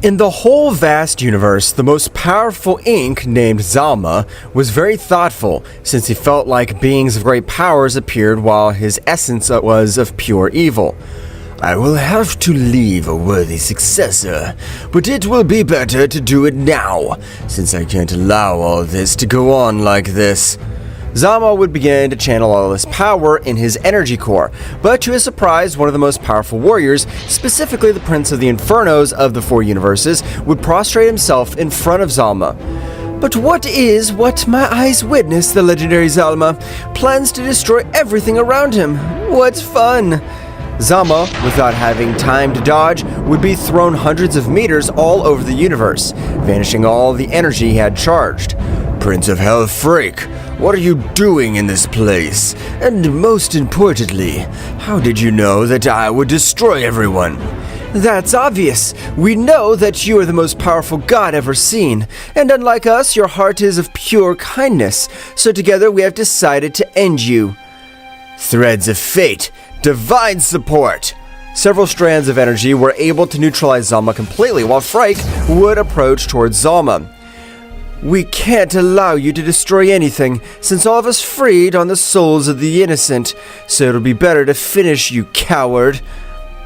In the whole vast universe, the most powerful ink, named Zalama, was very thoughtful, since he felt like beings of great powers appeared while his essence was of pure evil. I will have to leave a worthy successor, but it will be better to do it now, since I can't allow all this to go on like this. Zalama would begin to channel all this power in his energy core, but to his surprise, one of the most powerful warriors, specifically the Prince of the Infernos of the Four Universes, would prostrate himself in front of Zalama. But what my eyes witness, the legendary Zalama plans to destroy everything around him. What fun! Zalama, without having time to dodge, would be thrown hundreds of meters all over the universe, vanishing all the energy he had charged. Prince of Hell Freak, what are you doing in this place? And most importantly, how did you know that I would destroy everyone? That's obvious. We know that you are the most powerful god ever seen, and unlike us, your heart is of pure kindness, so together we have decided to end you. Threads of fate, divine support! Several strands of energy were able to neutralize Zalama completely, while Freak would approach towards Zalama. We can't allow you to destroy anything, since all of us freed on the souls of the innocent, so it'll be better to finish you, coward.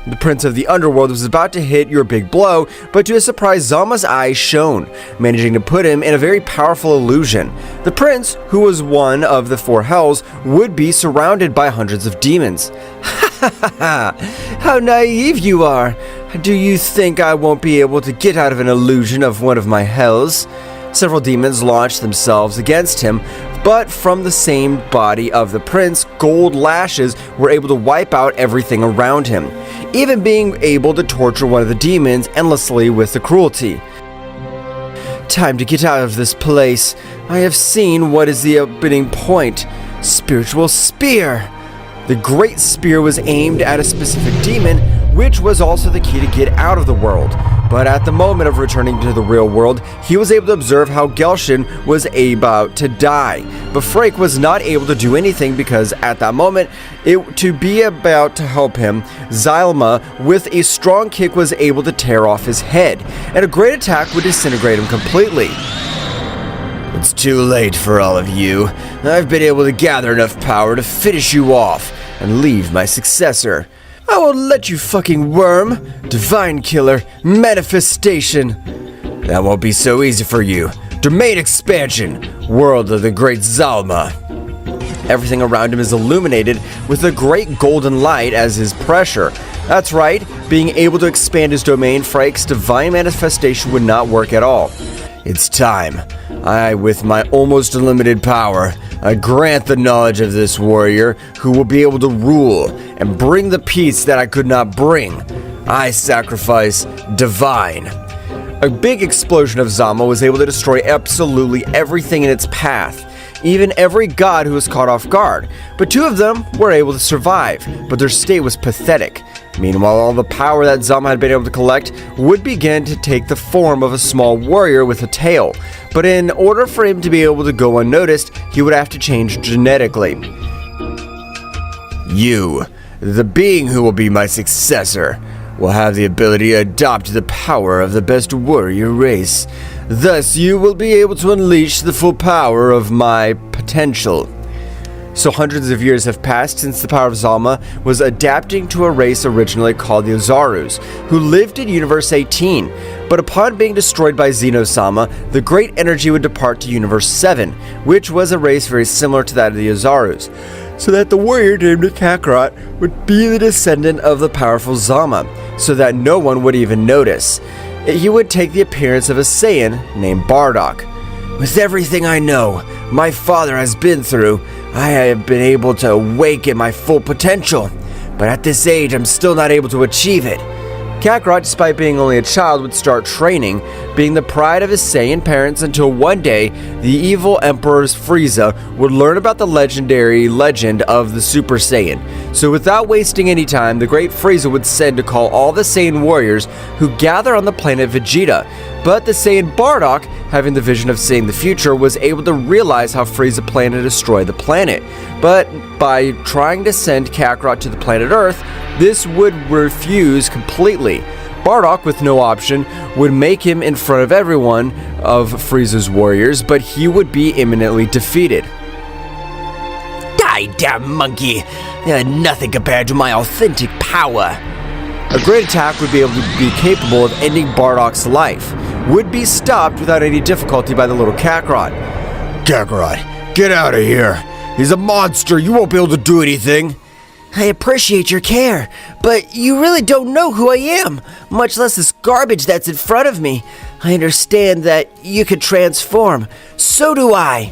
The Prince of the Underworld was about to hit your big blow, but to his surprise, Zalama's eyes shone, managing to put him in a very powerful illusion. The Prince, who was one of the four hells, would be surrounded by hundreds of demons. Ha ha ha ha! How naive you are! Do you think I won't be able to get out of an illusion of one of my hells? Several demons launched themselves against him, but from the same body of the prince, gold lashes were able to wipe out everything around him, even being able to torture one of the demons endlessly with the cruelty. Time to get out of this place. I have seen what is the opening point. Spiritual spear! The great spear was aimed at a specific demon, which was also the key to get out of the world. But at the moment of returning to the real world, he was able to observe how Gelshin was about to die. But Freak was not able to do anything because at that moment, to be about to help him, Zalama, with a strong kick, was able to tear off his head, and a great attack would disintegrate him completely. It's too late for all of you. I've been able to gather enough power to finish you off and leave my successor. I won't let you, fucking worm! Divine Killer, Manifestation! That won't be so easy for you. Domain Expansion, World of the Great Zalama. Everything around him is illuminated with a great golden light as his pressure. That's right, being able to expand his domain, Freak's Divine Manifestation would not work at all. It's time. I, with my almost unlimited power, I grant the knowledge of this warrior who will be able to rule and bring the peace that I could not bring. I sacrifice Divine. A big explosion of Zalama was able to destroy absolutely everything in its path, even every god who was caught off guard. But two of them were able to survive, but their state was pathetic. Meanwhile, all the power that Zalama had been able to collect would begin to take the form of a small warrior with a tail. But in order for him to be able to go unnoticed, he would have to change genetically. You, the being who will be my successor, will have the ability to adopt the power of the best warrior race. Thus, you will be able to unleash the full power of my potential. So hundreds of years have passed since the power of Zalama was adapting to a race originally called the Ozarus, who lived in Universe 18. But upon being destroyed by Zeno-sama, the great energy would depart to Universe 7, which was a race very similar to that of the Ozarus, so that the warrior named Kakarot would be the descendant of the powerful Zalama, so that no one would even notice. He would take the appearance of a Saiyan named Bardock. With everything I know, my father has been through, I have been able to awaken my full potential, but at this age I'm still not able to achieve it. Kakarot, despite being only a child, would start training, being the pride of his Saiyan parents, until one day, the evil Emperor Frieza would learn about the legendary legend of the Super Saiyan. So without wasting any time, the great Frieza would send to call all the Saiyan warriors who gather on the planet Vegeta. But the Saiyan Bardock, having the vision of seeing the future, was able to realize how Frieza planned to destroy the planet. But by trying to send Kakarot to the planet Earth, this would refuse completely. Bardock, with no option, would make him in front of everyone of Frieza's warriors, but he would be imminently defeated. Die, damn monkey! You're nothing compared to my authentic power. A great attack would be able to be capable of ending Bardock's life, would be stopped without any difficulty by the little Kakarot. Kakarot, get out of here! He's a monster, you won't be able to do anything! I appreciate your care, but you really don't know who I am, much less this garbage that's in front of me. I understand that you could transform. So do I.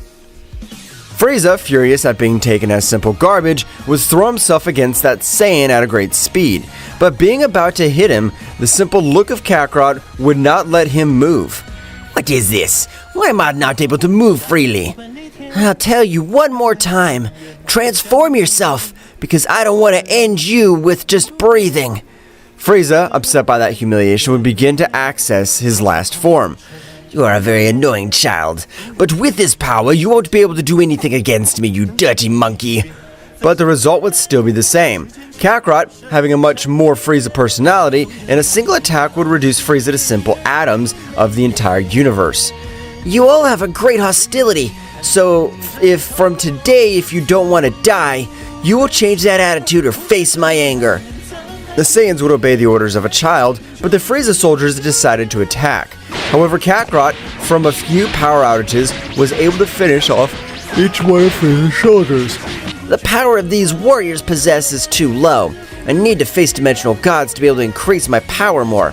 Frieza, furious at being taken as simple garbage, would throw himself against that Saiyan at a great speed. But being about to hit him, the simple look of Kakarot would not let him move. What is this? Why am I not able to move freely? I'll tell you one more time. Transform yourself, because I don't want to end you with just breathing. Frieza, upset by that humiliation, would begin to access his last form. You are a very annoying child, but with this power, you won't be able to do anything against me, you dirty monkey. But the result would still be the same. Kakarot, having a much more Frieza personality, in a single attack would reduce Frieza to simple atoms of the entire universe. You all have a great hostility, so if from today, if you don't want to die, you will change that attitude or face my anger. The Saiyans would obey the orders of a child, but the Frieza soldiers decided to attack. However, Kakarot, from a few power outages, was able to finish off each one of Frieza's soldiers. The power of these warriors possess is too low. I need to face dimensional gods to be able to increase my power more.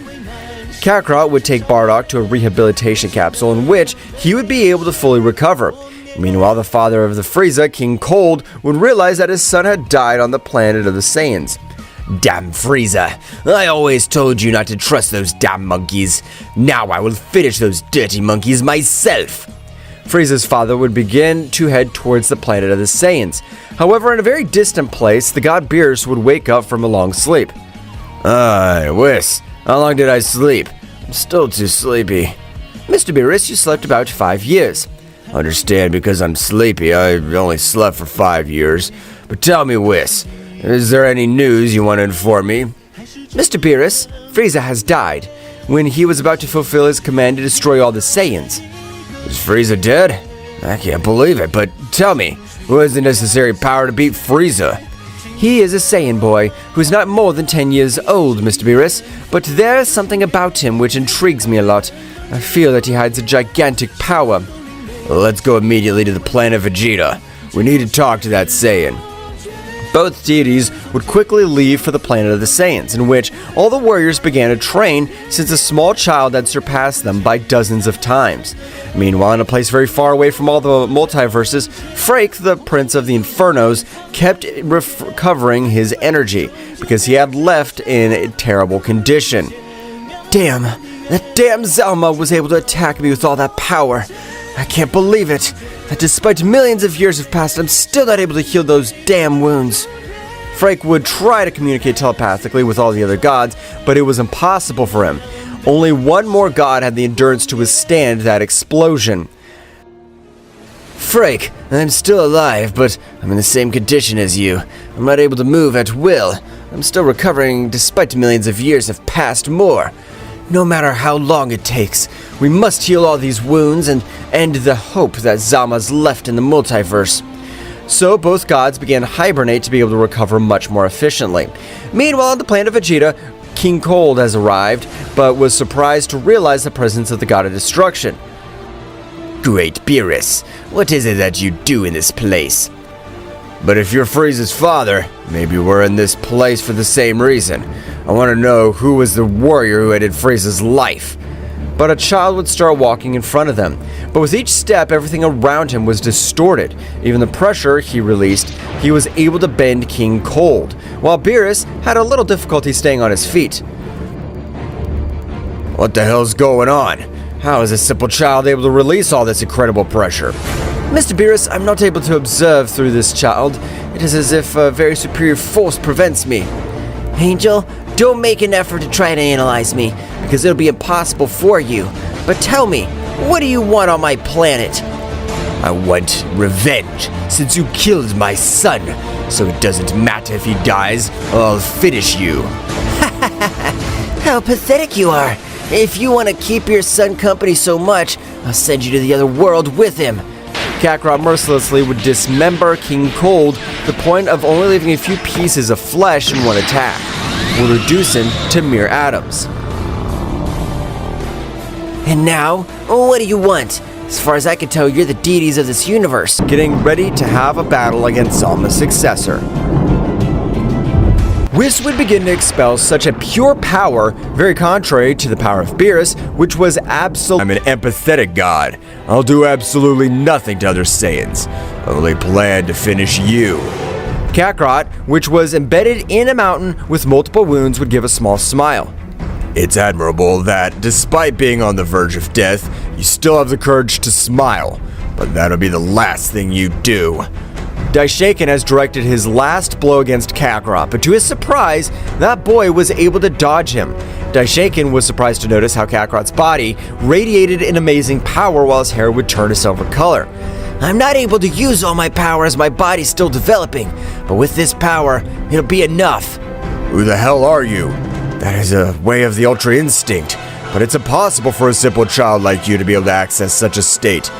Kakarot would take Bardock to a rehabilitation capsule in which he would be able to fully recover. Meanwhile, the father of the Frieza, King Cold, would realize that his son had died on the planet of the Saiyans. Damn Frieza! I always told you not to trust those damn monkeys. Now I will finish those dirty monkeys myself. Frieza's father would begin to head towards the planet of the Saiyans. However, in a very distant place, the god Beerus would wake up from a long sleep. Whis, how long did I sleep? I'm still too sleepy. Mr. Beerus, you slept about 5 years. Understand, because I'm sleepy, I only slept for 5 years. But tell me, Whis, is there any news you want to inform me? Mr. Beerus, Frieza has died when he was about to fulfill his command to destroy all the Saiyans. Is Frieza dead? I can't believe it, but tell me, who has the necessary power to beat Frieza? He is a Saiyan boy who is not more than 10 years old, Mr. Beerus, but there is something about him which intrigues me a lot. I feel that he hides a gigantic power. Let's go immediately to the planet Vegeta. We need to talk to that Saiyan. Both deities would quickly leave for the planet of the Saiyans, in which all the warriors began to train since a small child had surpassed them by dozens of times. Meanwhile, in a place very far away from all the multiverses, Frake, the Prince of the Infernos, kept recovering his energy because he had left in a terrible condition. Damn, that damn Zalama was able to attack me with all that power. I can't believe it, that despite millions of years have passed, I'm still not able to heal those damn wounds. Frake would try to communicate telepathically with all the other gods, but it was impossible for him. Only one more god had the endurance to withstand that explosion. Frake, I'm still alive, but I'm in the same condition as you. I'm not able to move at will. I'm still recovering despite millions of years have passed more. No matter how long it takes, we must heal all these wounds and end the hope that Zama's left in the multiverse. So both gods began to hibernate to be able to recover much more efficiently. Meanwhile, on the planet of Vegeta, King Cold has arrived, but was surprised to realize the presence of the god of destruction. Great Beerus, what is it that you do in this place? But if you're Frieza's father, maybe we're in this place for the same reason. I want to know who was the warrior who ended Frieza's life. But a child would start walking in front of them. But with each step, everything around him was distorted. Even the pressure he released, he was able to bend King Cold, while Beerus had a little difficulty staying on his feet. What the hell's going on? How is a simple child able to release all this incredible pressure? Mr. Beerus, I'm not able to observe through this child. It is as if a very superior force prevents me. Angel, don't make an effort to try to analyze me, because it'll be impossible for you. But tell me, what do you want on my planet? I want revenge, since you killed my son. So it doesn't matter if he dies, or I'll finish you. How pathetic you are. If you want to keep your son company so much, I'll send you to the other world with him. Kakarot mercilessly would dismember King Cold to the point of only leaving a few pieces of flesh in one attack, would reduce him to mere atoms. And now, what do you want? As far as I can tell, you're the deities of this universe. Getting ready to have a battle against Zalma's successor. Whis would begin to expel such a pure power, very contrary to the power of Beerus, which was absolute. I'm an empathetic god. I'll do absolutely nothing to other Saiyans. I only plan to finish you. Kakarot, which was embedded in a mountain with multiple wounds, would give a small smile. It's admirable that, despite being on the verge of death, you still have the courage to smile. But that'll be the last thing you do. Daishaken has directed his last blow against Kakarot, but to his surprise, that boy was able to dodge him. Daishaken was surprised to notice how Kakarot's body radiated an amazing power while his hair would turn a silver color. I'm not able to use all my power as my body's still developing, but with this power, it'll be enough. Who the hell are you? That is a way of the Ultra Instinct, but it's impossible for a simple child like you to be able to access such a state.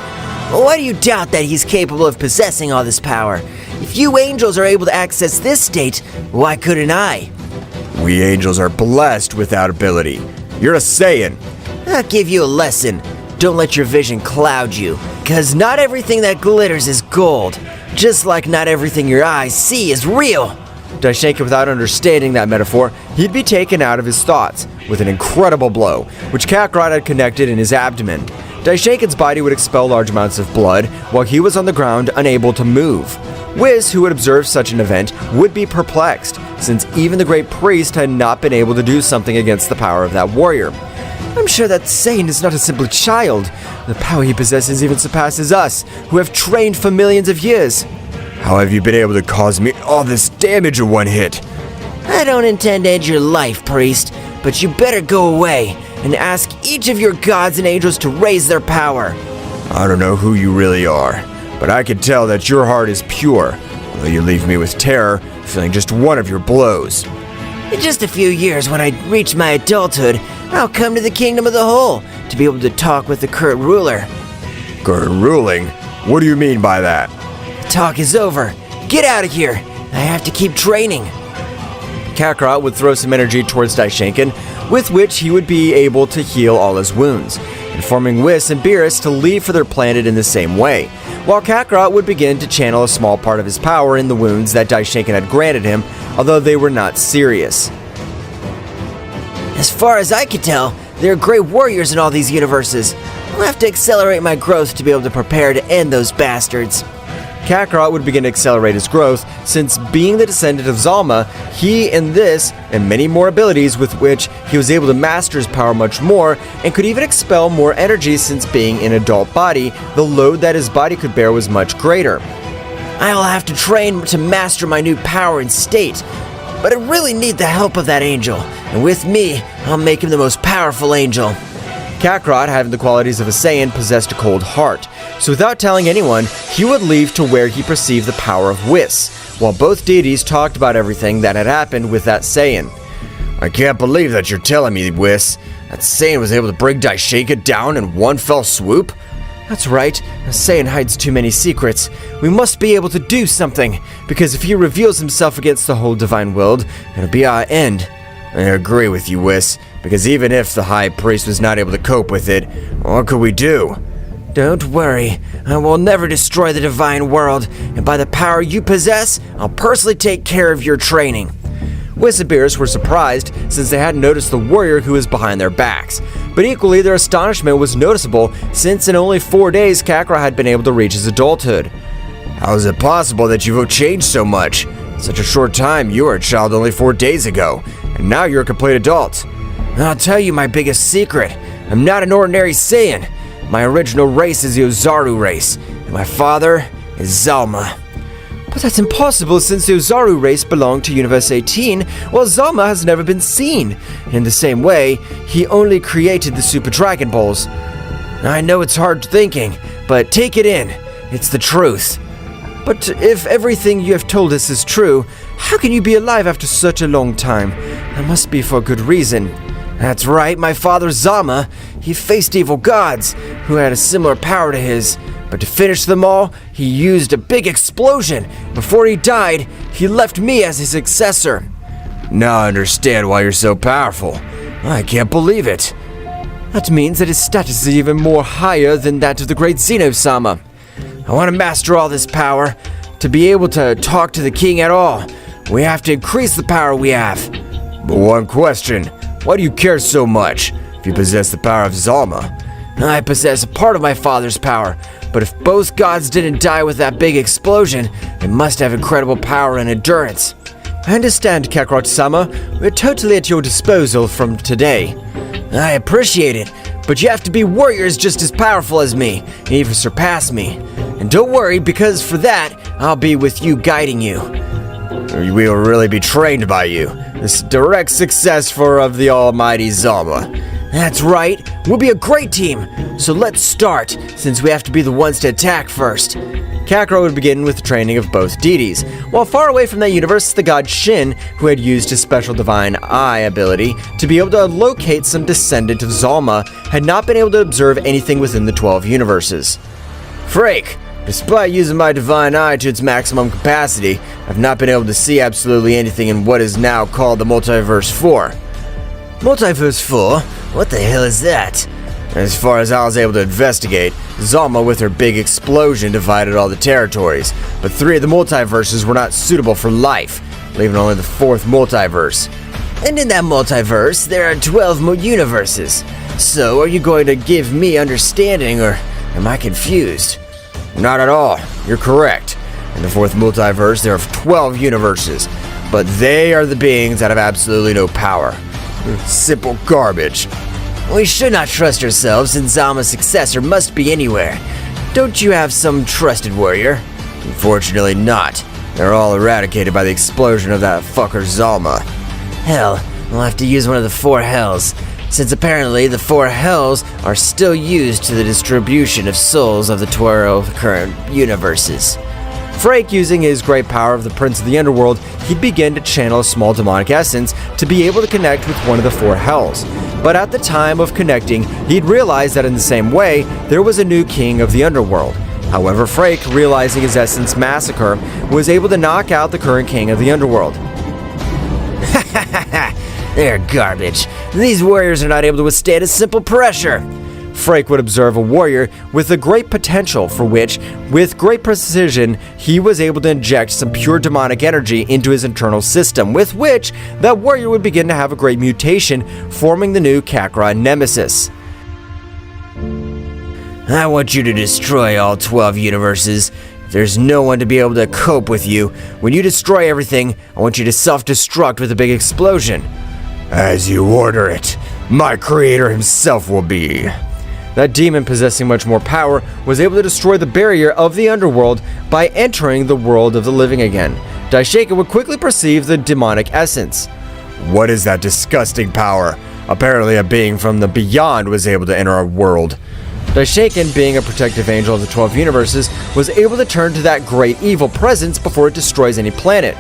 Why do you doubt that he's capable of possessing all this power? If you angels are able to access this state, why couldn't I? We angels are blessed with that ability. You're a Saiyan. I'll give you a lesson. Don't let your vision cloud you, because not everything that glitters is gold, just like not everything your eyes see is real. Daishaken, without understanding that metaphor, he'd be taken out of his thoughts with an incredible blow, which Kakarot had connected in his abdomen. Daishaken's body would expel large amounts of blood while he was on the ground, unable to move. Whis, who had observed such an event, would be perplexed, since even the great priest had not been able to do something against the power of that warrior. I'm sure that Saiyan is not a simple child. The power he possesses even surpasses us, who have trained for millions of years. How have you been able to cause me all this damage in one hit? I don't intend to end your life, priest, but you better go away and ask each of your gods and angels to raise their power. I don't know who you really are, but I can tell that your heart is pure, although you leave me with terror, feeling just one of your blows. In just a few years, when I reach my adulthood, I'll come to the Kingdom of the Whole to be able to talk with the current ruler. Current ruling? What do you mean by that? Talk is over. Get out of here. I have to keep training. Kakarot would throw some energy towards Daishaken, with which he would be able to heal all his wounds, informing Whis and Beerus to leave for their planet in the same way, while Kakarot would begin to channel a small part of his power in the wounds that Daishaken had granted him, although they were not serious. As far as I can tell, there are great warriors in all these universes. I'll have to accelerate my growth to be able to prepare to end those bastards. Kakarot would begin to accelerate his growth, since being the descendant of Zalama, he and this, and many more abilities with which he was able to master his power much more, and could even expel more energy since being an adult body, the load that his body could bear was much greater. I'll have to train to master my new power and state, but I really need the help of that angel, and with me, I'll make him the most powerful angel. Kakarot, having the qualities of a Saiyan, possessed a cold heart, so without telling anyone, he would leave to where he perceived the power of Whis, while both deities talked about everything that had happened with that Saiyan. I can't believe that you're telling me, Whis. That Saiyan was able to bring Daishaken down in one fell swoop? That's right, a Saiyan hides too many secrets. We must be able to do something, because if he reveals himself against the whole divine world, it'll be our end. I agree with you, Whis, because even if the High Priest was not able to cope with it, what could we do? Don't worry, I will never destroy the divine world, and by the power you possess, I'll personally take care of your training. Whis and Beerus were surprised, since they hadn't noticed the warrior who was behind their backs. But equally, their astonishment was noticeable, since in only 4 days, Kakarot had been able to reach his adulthood. How is it possible that you've changed so much? In such a short time, you were a child only 4 days ago, and now you're a complete adult. I'll tell you my biggest secret. I'm not an ordinary Saiyan. My original race is the Ozaru race, and my father is Zalama. But that's impossible, since the Ozaru race belonged to Universe 18, while Zalama has never been seen. In the same way, he only created the Super Dragon Balls. I know it's hard thinking, but take it in. It's the truth. But if everything you have told us is true, how can you be alive after such a long time? That must be for good reason. That's right, my father Zalama, he faced evil gods who had a similar power to his. But to finish them all, he used a big explosion. Before he died, he left me as his successor. Now I understand why you're so powerful. I can't believe it. That means that his status is even more higher than that of the great Zeno-sama. I want to master all this power. To be able to talk to the king at all, we have to increase the power we have. But one question, why do you care so much if you possess the power of Zalama? I possess a part of my father's power, but if both gods didn't die with that big explosion, they must have incredible power and endurance. I understand, Kakarot-sama. We're totally at your disposal from today. I appreciate it, but you have to be warriors just as powerful as me, and even surpass me. And don't worry, because for that, I'll be with you guiding you. We will really be trained by you, this direct successor of the almighty Zalama. That's right, we'll be a great team. So let's start, since we have to be the ones to attack first. Kakarot would begin with the training of both deities. While far away from that universe, the god Shin, who had used his special divine eye ability to be able to locate some descendant of Zalama, had not been able to observe anything within the 12 universes. Freak! Despite using my divine eye to its maximum capacity, I've not been able to see absolutely anything in what is now called the Multiverse 4. Multiverse 4? What the hell is that? As far as I was able to investigate, Zalama with her big explosion divided all the territories, but 3 of the multiverses were not suitable for life, leaving only the 4th multiverse. And in that multiverse, there are 12 universes. So, are you going to give me understanding, or am I confused? Not at all. You're correct. In the 4th multiverse, there are 12 universes, but they are the beings that have absolutely no power. Simple garbage. We should not trust ourselves, since Zalama's successor must be anywhere. Don't you have some trusted warrior? Unfortunately not. They're all eradicated by the explosion of that fucker Zalama. Hell, we'll have to use one of the 4 hells, since apparently the 4 hells are still used to the distribution of souls of the 12 current universes. Frake, using his great power of the Prince of the Underworld, he'd begin to channel a small demonic essence to be able to connect with one of the 4 hells. But at the time of connecting, he'd realized that in the same way, there was a new king of the Underworld. However, Frake, realizing his essence massacre, was able to knock out the current king of the Underworld. They're garbage. These warriors are not able to withstand a simple pressure. Frake would observe a warrior with a great potential for which, with great precision, he was able to inject some pure demonic energy into his internal system, with which that warrior would begin to have a great mutation, forming the new Kakarot nemesis. I want you to destroy all 12 universes. There's no one to be able to cope with you. When you destroy everything, I want you to self-destruct with a big explosion. As you order it, my creator himself will be. That demon, possessing much more power, was able to destroy the barrier of the underworld by entering the world of the living again. Daishaken would quickly perceive the demonic essence. What is that disgusting power? Apparently a being from the beyond was able to enter our world. Daishaken, being a protective angel of the 12 universes, was able to turn to that great evil presence before it destroys any planet.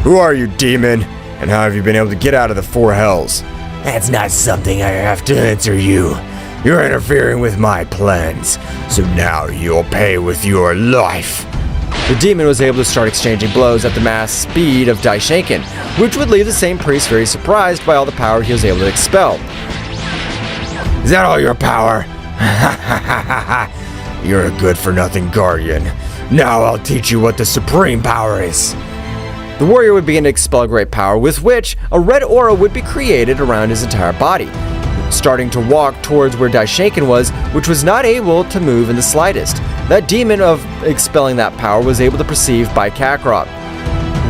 Who are you, demon? And how have you been able to get out of the 4 hells? That's not something I have to answer you. You're interfering with my plans, so now you'll pay with your life. The demon was able to start exchanging blows at the mass speed of Daishaken, which would leave the same priest very surprised by all the power he was able to expel. Is that all your power? You're a good-for-nothing guardian. Now I'll teach you what the supreme power is. The warrior would begin to expel great power, with which a red aura would be created around his entire body, starting to walk towards where Daishaken was, which was not able to move in the slightest. That demon of expelling that power was able to perceive by Kakarot.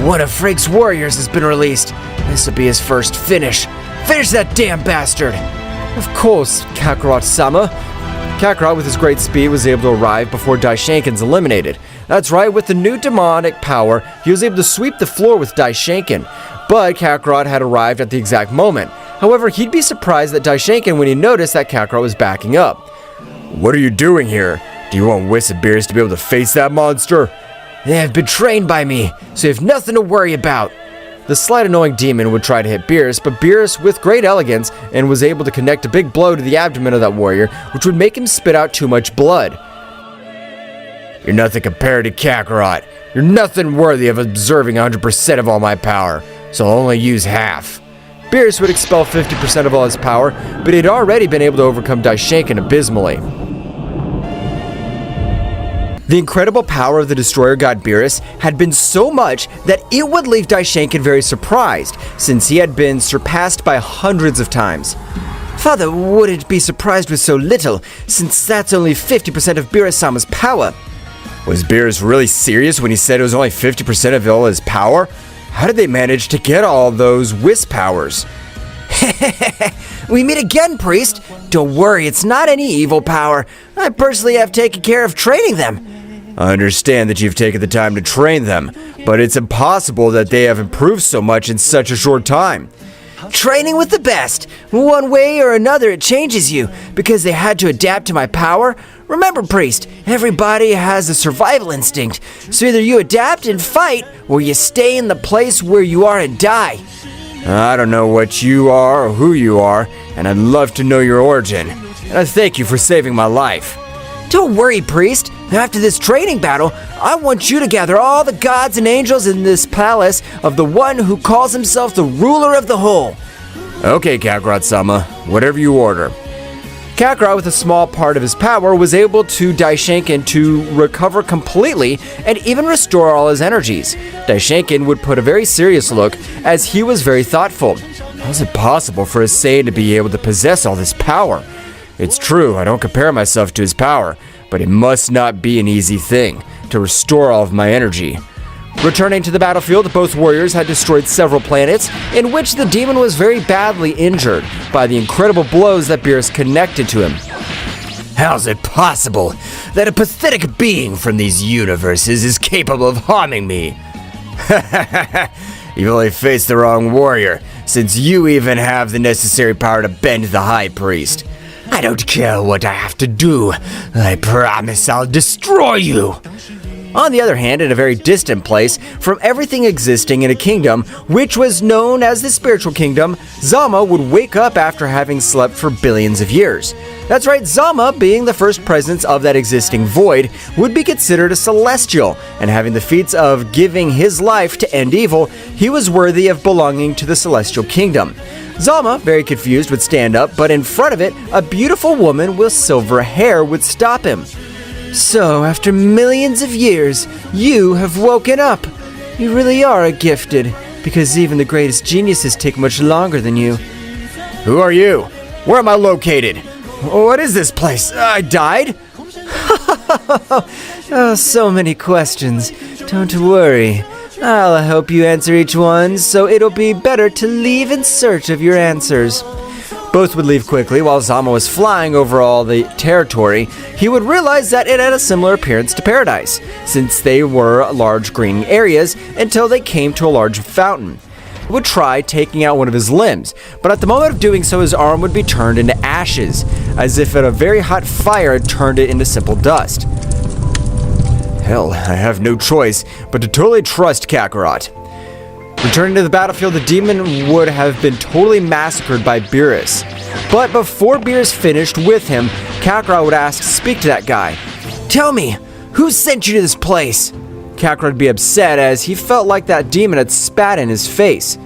One of Frake's warriors has been released. This will be his first finish. Finish that damn bastard! Of course, Kakarot-sama. Kakarot, with his great speed, was able to arrive before Daishaken's eliminated. That's right, with the new demonic power, he was able to sweep the floor with Daishaken, but Kakarot had arrived at the exact moment. However, he'd be surprised that Daishaken when he noticed that Kakarot was backing up. What are you doing here? Do you want Whistlebeers to be able to face that monster? They have been trained by me, so you have nothing to worry about. The slight annoying demon would try to hit Beerus, but Beerus, with great elegance, and was able to connect a big blow to the abdomen of that warrior, which would make him spit out too much blood. You're nothing compared to Kakarot. You're nothing worthy of absorbing 100% of all my power, so I'll only use half. Beerus would expel 50% of all his power, but he'd already been able to overcome Daishinkan abysmally. The incredible power of the Destroyer God Beerus had been so much that it would leave Daishinkan very surprised, since he had been surpassed by hundreds of times. Father wouldn't be surprised with so little, since that's only 50% of Beerus-sama's power. Was Beerus really serious when he said it was only 50% of all his power? How did they manage to get all those Wisp powers? We meet again, priest. Don't worry, it's not any evil power. I personally have taken care of training them. I understand that you've taken the time to train them, but it's impossible that they have improved so much in such a short time. Training with the best. One way or another it changes you, because they had to adapt to my power. Remember, priest, everybody has a survival instinct, so either you adapt and fight, or you stay in the place where you are and die. I don't know what you are or who you are, and I'd love to know your origin. And I thank you for saving my life. Don't worry, priest. After this training battle, I want you to gather all the gods and angels in this palace of the one who calls himself the ruler of the whole. Okay, Kakarot-sama, whatever you order. Kakarot, with a small part of his power, was able to Daishinkan to recover completely and even restore all his energies. Daishinkan would put a very serious look as he was very thoughtful. How is it possible for a Saiyan to be able to possess all this power? It's true, I don't compare myself to his power, but it must not be an easy thing to restore all of my energy. Returning to the battlefield, both warriors had destroyed several planets, in which the demon was very badly injured by the incredible blows that Beerus connected to him. How's it possible that a pathetic being from these universes is capable of harming me? You've only faced the wrong warrior, since you even have the necessary power to bend the High Priest. I don't care what I have to do. I promise I'll destroy you. On the other hand, in a very distant place from everything existing in a kingdom which was known as the Spiritual Kingdom, Zalama would wake up after having slept for billions of years. That's right, Zalama, being the first presence of that existing void, would be considered a celestial, and having the feats of giving his life to end evil, he was worthy of belonging to the Celestial Kingdom. Zalama, very confused, would stand up, but in front of it, a beautiful woman with silver hair would stop him. So, after millions of years, you have woken up. You really are gifted, because even the greatest geniuses take much longer than you. Who are you? Where am I located? What is this place? I died? Oh, so many questions. Don't worry. I'll help you answer each one, so it'll be better to leave in search of your answers. Both would leave quickly. While Zalama was flying over all the territory, he would realize that it had a similar appearance to paradise, since they were large green areas until they came to a large fountain. He would try taking out one of his limbs, but at the moment of doing so, his arm would be turned into ashes, as if a very hot fire had turned it into simple dust. Hell, I have no choice but to totally trust Kakarot. Returning to the battlefield, the demon would have been totally massacred by Beerus. But before Beerus finished with him, Kakarot would ask to speak to that guy. Tell me, who sent you to this place? Kakarot would be upset as he felt like that demon had spat in his face.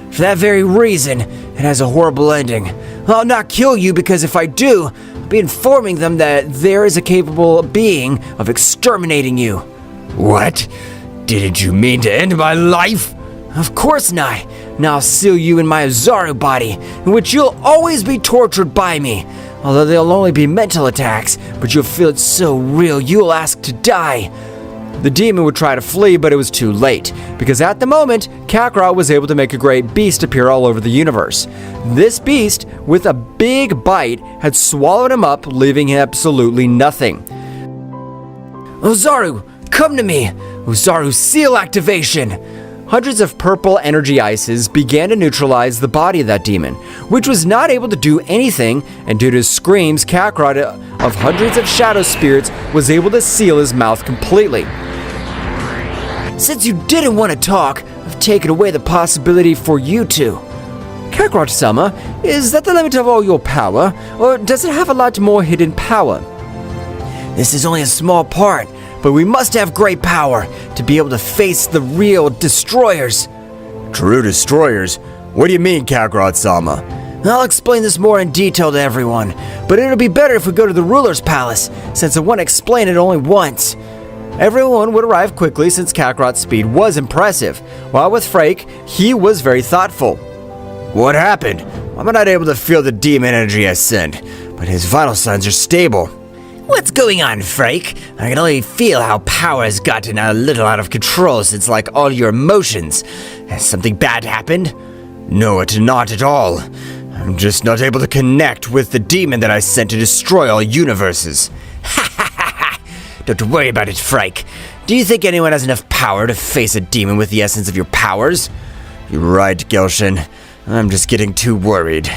For that very reason, it has a horrible ending. I'll not kill you because if I do, I'll be informing them that there is a capable being of exterminating you. What? Didn't you mean to end my life? Of course not. Now I'll seal you in my Ozaru body, in which you'll always be tortured by me. Although they'll only be mental attacks, but you'll feel it so real you'll ask to die. The demon would try to flee, but it was too late, because at the moment, Kakarot was able to make a great beast appear all over the universe. This beast, with a big bite, had swallowed him up, leaving him absolutely nothing. Ozaru, come to me! Ozaru seal activation! Hundreds of purple energy ices began to neutralize the body of that demon, which was not able to do anything, and due to his screams, Kakarot of hundreds of shadow spirits was able to seal his mouth completely. Since you didn't want to talk, I've taken away the possibility for you to. Kakarot-sama, is that the limit of all your power, or does it have a lot more hidden power? This is only a small part, but we must have great power to be able to face the real destroyers. True destroyers? What do you mean, Kakarot-sama? I'll explain this more in detail to everyone, but it'll be better if we go to the ruler's palace, since I want to explain it only once. Everyone would arrive quickly since Kakarot's speed was impressive, while with Frake, he was very thoughtful. What happened? I'm not able to feel the demon energy I sent, but his vital signs are stable. What's going on, Frake? I can only feel how power has gotten a little out of control since, like, all your emotions. Has something bad happened? No, not at all. I'm just not able to connect with the demon that I sent to destroy all universes. Ha ha ha ha! Don't worry about it, Frake. Do you think anyone has enough power to face a demon with the essence of your powers? You're right, Gelshin. I'm just getting too worried.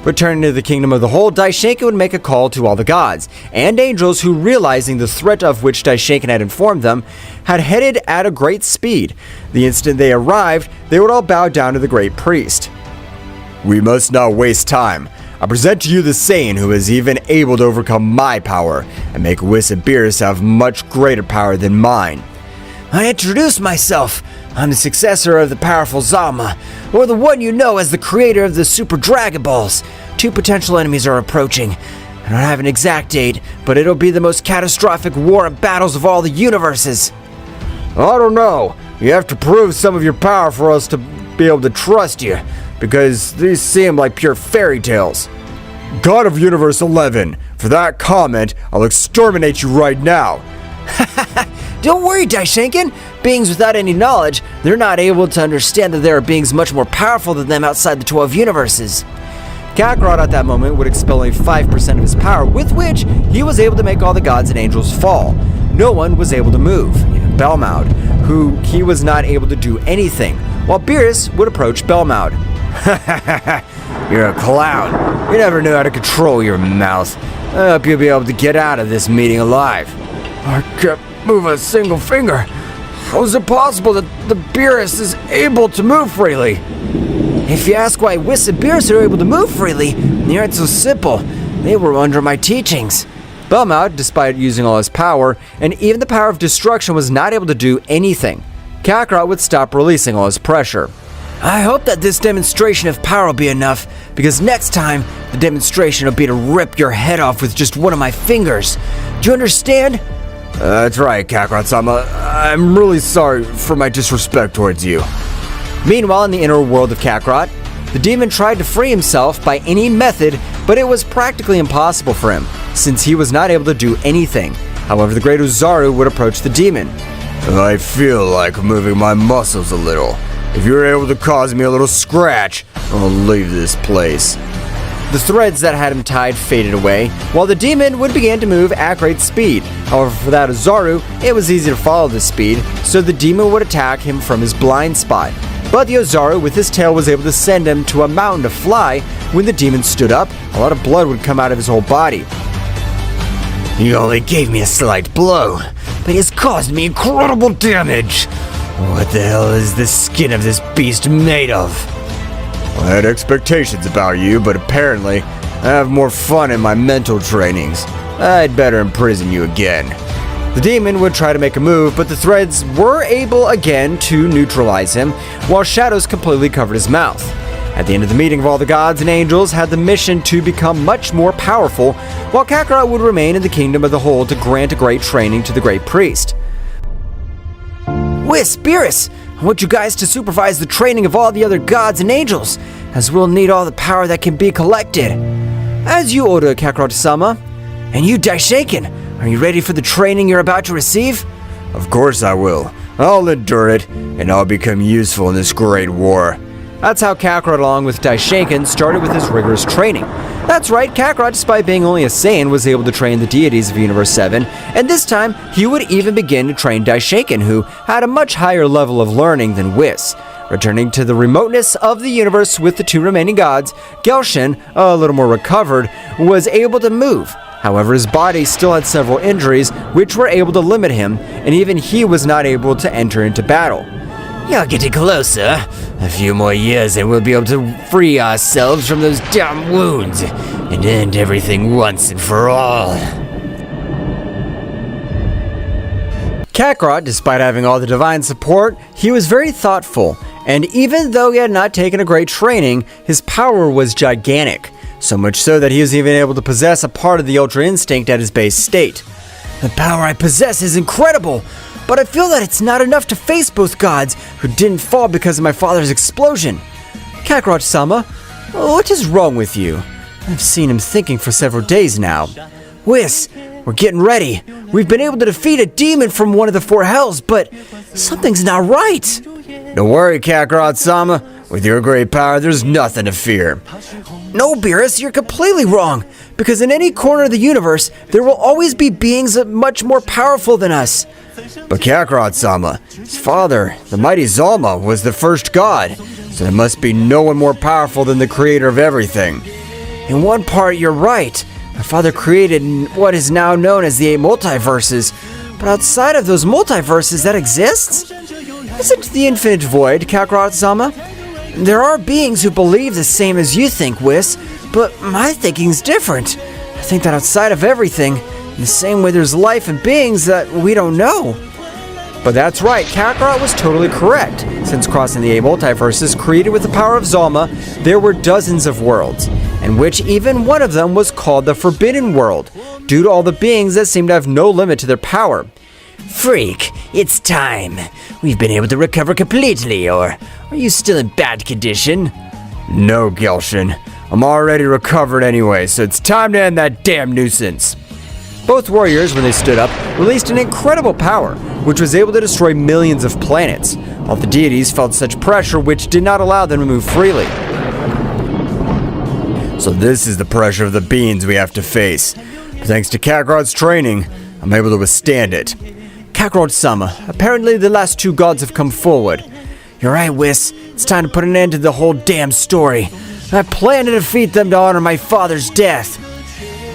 Returning to the kingdom of the whole, Daishinkan would make a call to all the gods and angels who, realizing the threat of which Daishinkan had informed them, had headed at a great speed. The instant they arrived, they would all bow down to the great priest. We must not waste time. I present to you the Saiyan who is even able to overcome my power and make Whis-Abiris have much greater power than mine. I introduce myself. I'm the successor of the powerful Zalama, or the one you know as the creator of the Super Dragon Balls. 2 potential enemies are approaching. I don't have an exact date, but it'll be the most catastrophic war and battles of all the universes. I don't know. You have to prove some of your power for us to be able to trust you, because these seem like pure fairy tales. God of Universe 11, for that comment, I'll exterminate you right now. Don't worry, Daishinkan. Beings without any knowledge, they're not able to understand that there are beings much more powerful than them outside the 12 universes. Kakarot at that moment would expel only 5% of his power, with which he was able to make all the gods and angels fall. No one was able to move, even Belmaud, who he was not able to do anything, while Beerus would approach Belmaud. You're a clown. You never knew how to control your mouth. I hope you'll be able to get out of this meeting alive. I can't move a single finger. How is it possible that the Beerus is able to move freely? If you ask why Whis and Beerus are able to move freely, the answer's simple. They were under my teachings. Belmaud, despite using all his power, and even the power of destruction, was not able to do anything. Kakarot would stop releasing all his pressure. I hope that this demonstration of power will be enough, because next time, the demonstration will be to rip your head off with just one of my fingers. Do you understand? That's right, Kakarot-sama. I'm really sorry for my disrespect towards you. Meanwhile, in the inner world of Kakarot, the demon tried to free himself by any method, but it was practically impossible for him, since he was not able to do anything. However, the great Ozaru would approach the demon. I feel like moving my muscles a little. If you're able to cause me a little scratch, I'll leave this place. The threads that had him tied faded away, while the demon would begin to move at great speed. However, for that Ozaru, it was easy to follow this speed, so the demon would attack him from his blind spot. But the Ozaru, with his tail, was able to send him to a mountain to fly. When the demon stood up, a lot of blood would come out of his whole body. You only gave me a slight blow, but it's caused me incredible damage. What the hell is the skin of this beast made of? I had expectations about you, but apparently I have more fun in my mental trainings. I'd better imprison you again. The demon would try to make a move, but the threads were able again to neutralize him, while shadows completely covered his mouth. At the end of the meeting of all the gods and angels had the mission to become much more powerful, while Kakarot would remain in the kingdom of the whole to grant a great training to the great priest. Whis, Beerus, I want you guys to supervise the training of all the other gods and angels, as we'll need all the power that can be collected. As you order, Kakarot-sama. And you, Daishinkan, are you ready for the training you're about to receive? Of course I will. I'll endure it, and I'll become useful in this great war. That's how Kakarot, along with Daishinkan, started with his rigorous training. That's right, Kakarot, despite being only a Saiyan, was able to train the deities of Universe 7, and this time, he would even begin to train Daishinkan, who had a much higher level of learning than Whis. Returning to the remoteness of the universe with the 2 remaining gods, Gelshin, a little more recovered, was able to move. However, his body still had several injuries, which were able to limit him, and even he was not able to enter into battle. You're getting closer. A few more years and we'll be able to free ourselves from those damn wounds and end everything once and for all. Kakarot, despite having all the divine support, he was very thoughtful, and even though he had not taken a great training, his power was gigantic, so much so that he was even able to possess a part of the Ultra Instinct at his base state. The power I possess is incredible, but I feel that it's not enough to face both gods who didn't fall because of my father's explosion. Kakarot-sama, what is wrong with you? I've seen him thinking for several days now. Whis, we're getting ready. We've been able to defeat a demon from one of the four hells, but something's not right. Don't worry, Kakarot-sama. With your great power, there's nothing to fear. No, Beerus, you're completely wrong. Because in any corner of the universe, there will always be beings much more powerful than us. But Kakarot-sama, his father, the mighty Zalama, was the first god, so there must be no one more powerful than the creator of everything. In one part, you're right. My father created what is now known as the 8 multiverses, but outside of those multiverses that exists? Isn't the infinite void, Kakarot-sama? There are beings who believe the same as you think, Whis, but my thinking's different. I think that outside of everything, in the same way there's life and beings that we don't know. But that's right, Kakarot was totally correct. Since crossing the 8 multiverses created with the power of Zalama, there were dozens of worlds, and which even one of them was called the Forbidden World, due to all the beings that seemed to have no limit to their power. Freak, it's time. We've been able to recover completely, or are you still in bad condition? No, Gelshin. I'm already recovered anyway, so it's time to end that damn nuisance. Both warriors, when they stood up, released an incredible power, which was able to destroy millions of planets. All the deities felt such pressure which did not allow them to move freely. So this is the pressure of the beings we have to face. But thanks to Kakarot's training, I'm able to withstand it. Kakarot-sama, apparently the last 2 gods have come forward. You're right, Whis. It's time to put an end to the whole damn story. I plan to defeat them to honor my father's death.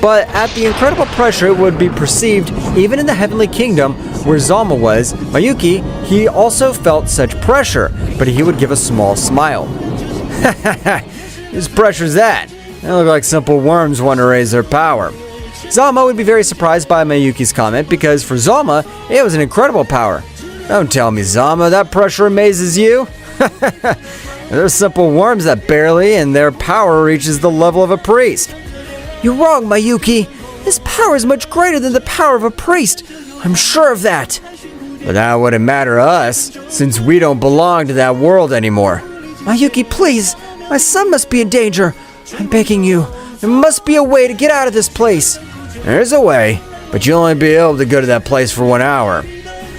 But at the incredible pressure it would be perceived, even in the Heavenly Kingdom, where Zalama was, Mayuki, he also felt such pressure, but he would give a small smile. Whose pressure's that? They look like simple worms want to raise their power. Zalama would be very surprised by Mayuki's comment, because for Zalama, it was an incredible power. Don't tell me, Zalama, that pressure amazes you? They're simple worms that barely, and their power reaches the level of a priest. You're wrong, Mayuki. His power is much greater than the power of a priest. I'm sure of that. But that wouldn't matter to us, since we don't belong to that world anymore. Mayuki, please. My son must be in danger. I'm begging you. There must be a way to get out of this place. There's a way, but you'll only be able to go to that place for 1 hour.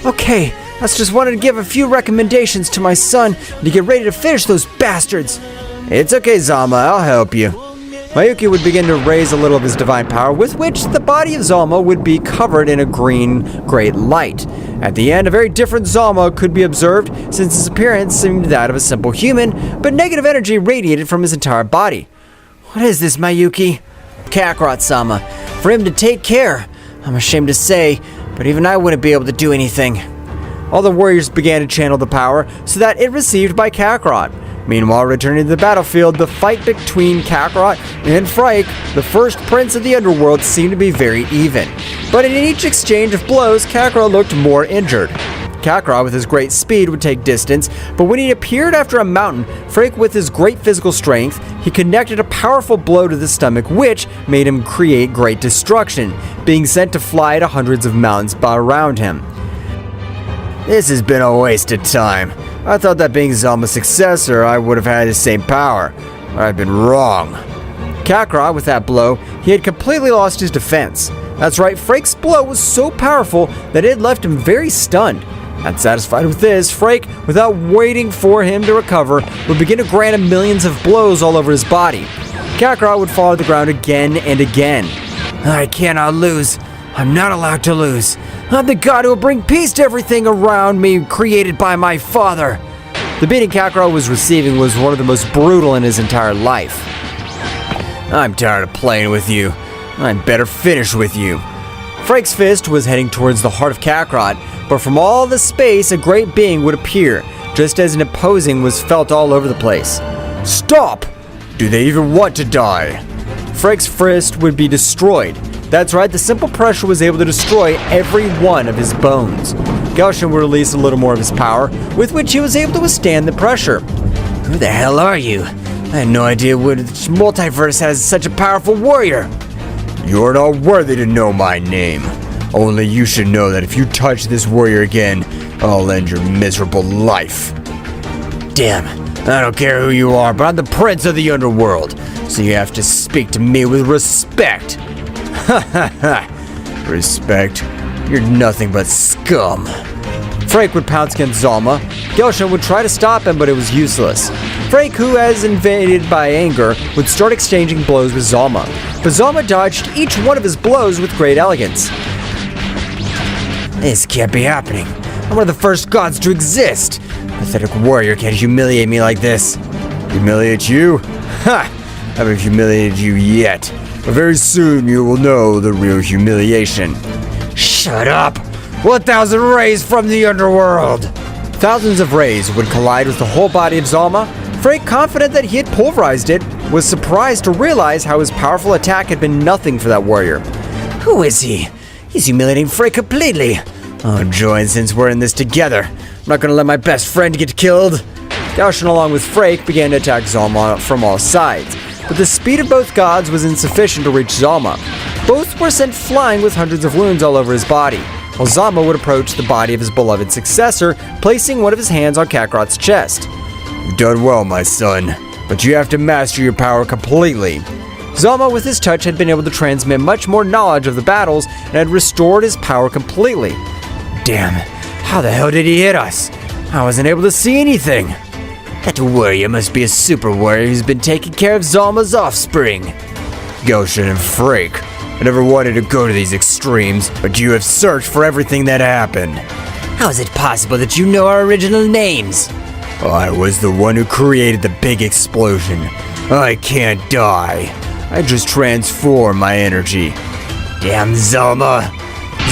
Okay, I just wanted to give a few recommendations to my son to get ready to finish those bastards. It's okay, Zalama, I'll help you. Mayuki would begin to raise a little of his divine power, with which the body of Zalama would be covered in a green, great light. At the end, a very different Zalama could be observed, since his appearance seemed that of a simple human, but negative energy radiated from his entire body. What is this, Mayuki? Kakarot-sama. For him to take care. I'm ashamed to say, but even I wouldn't be able to do anything. All the warriors began to channel the power, so that it received by Kakarot. Meanwhile, returning to the battlefield, the fight between Kakarot and Frike, the first prince of the underworld, seemed to be very even. But in each exchange of blows, Kakarot looked more injured. Kakarot, with his great speed, would take distance, but when he appeared after a mountain, Frike, with his great physical strength, he connected a powerful blow to the stomach, which made him create great destruction, being sent to fly to hundreds of mountains around him. This has been a waste of time. I thought that being Zalama's successor, I would have had the same power. But I've been wrong. Kakarot, with that blow, he had completely lost his defense. That's right, Frike's blow was so powerful that it left him very stunned. Not satisfied with this, Frike, without waiting for him to recover, would begin to grant him millions of blows all over his body. Kakarot would fall to the ground again and again. I cannot lose. I'm not allowed to lose. I'm the god who will bring peace to everything around me created by my father. The beating Kakarot was receiving was one of the most brutal in his entire life. I'm tired of playing with you. I'd better finish with you. Frike's fist was heading towards the heart of Kakarot, but from all the space a great being would appear, just as an opposing was felt all over the place. Stop! Do they even want to die? Frake's fist would be destroyed. That's right, the simple pressure was able to destroy every one of his bones. Gelshin would release a little more of his power, with which he was able to withstand the pressure. Who the hell are you? I had no idea which multiverse has such a powerful warrior. You're not worthy to know my name. Only you should know that if you touch this warrior again, I'll end your miserable life. Damn, I don't care who you are, but I'm the prince of the underworld, so you have to speak to me with respect. Ha ha ha! Respect? You're nothing but scum. Frake would pounce against Zalama. Gelshin would try to stop him, but it was useless. Frake, who was invaded by anger, would start exchanging blows with Zalama. But Zalama dodged each one of his blows with great elegance. This can't be happening. I'm one of the first gods to exist. Pathetic warrior can't humiliate me like this. Humiliate you? Ha! I haven't humiliated you yet. But very soon you will know the real humiliation. Shut up! 1,000 rays from the underworld! Thousands of rays would collide with the whole body of Zalama. Frake, confident that he had pulverized it, was surprised to realize how his powerful attack had been nothing for that warrior. Who is he? He's humiliating Frake completely. Oh, join since we're in this together. I'm not gonna let my best friend get killed. Gelshin, along with Frake, began to attack Zalama from all sides, but the speed of both gods was insufficient to reach Zalama. Both were sent flying with hundreds of wounds all over his body, while Zalama would approach the body of his beloved successor, placing one of his hands on Kakarot's chest. You've done well, my son, but you have to master your power completely. Zalama, with his touch, had been able to transmit much more knowledge of the battles and had restored his power completely. Damn, how the hell did he hit us? I wasn't able to see anything. That warrior must be a super warrior who's been taking care of Zalma's offspring. Gelshin and Frake, I never wanted to go to these extremes, but you have searched for everything that happened. How is it possible that you know our original names? I was the one who created the big explosion. I can't die. I just transform my energy. Damn Zalama.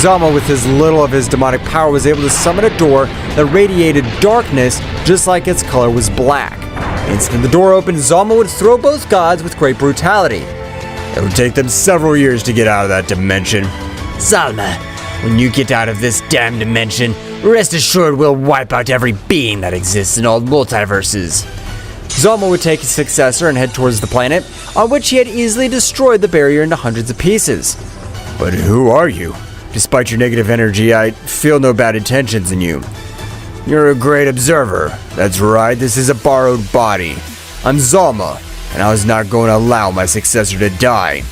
Zalama, with his little of his demonic power, was able to summon a door that radiated darkness just like its color was black. Instantly the door opened, Zalama would throw both gods with great brutality. It would take them several years to get out of that dimension. Zalama, when you get out of this damn dimension, rest assured we'll wipe out every being that exists in all multiverses. Zalama would take his successor and head towards the planet, on which he had easily destroyed the barrier into hundreds of pieces. But who are you? Despite your negative energy, I feel no bad intentions in you. You're a great observer. That's right, this is a borrowed body. I'm Zalama, and I was not going to allow my successor to die.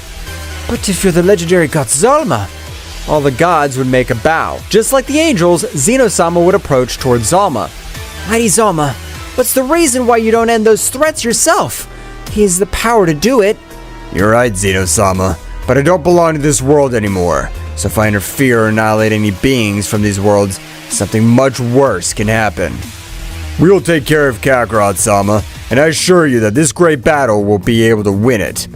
But if you're the legendary god Zalama, all the gods would make a bow. Just like the angels, Zeno-sama would approach towards Zalama. Mighty Zalama, what's the reason why you don't end those threats yourself? He has the power to do it. You're right, Zeno-sama, but I don't belong to this world anymore. So if I interfere or annihilate any beings from these worlds, something much worse can happen. We'll take care of Kakarot-sama, and I assure you that this great battle will be able to win it.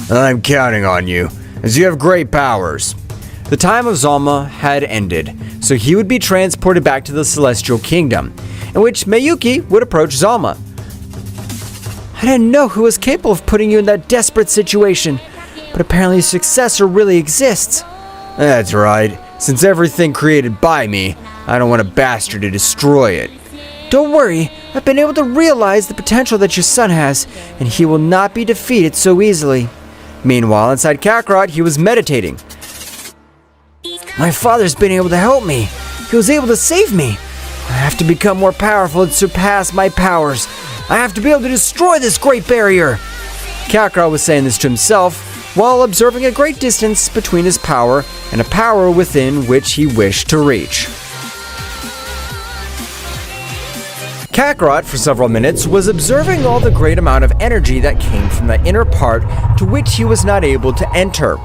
I'm counting on you, as you have great powers. The time of Zalama had ended, so he would be transported back to the Celestial Kingdom, in which Miyuki would approach Zalama. I didn't know who was capable of putting you in that desperate situation, but apparently a successor really exists. That's right. Since everything created by me, I don't want a bastard to destroy it. Don't worry, I've been able to realize the potential that your son has, and he will not be defeated so easily. Meanwhile, inside Kakarot, he was meditating. My father's been able to help me. He was able to save me. I have to become more powerful and surpass my powers. I have to be able to destroy this great barrier. Kakarot was saying this to himself, while observing a great distance between his power and a power within which he wished to reach. Kakarot, for several minutes, was observing all the great amount of energy that came from the inner part to which he was not able to enter.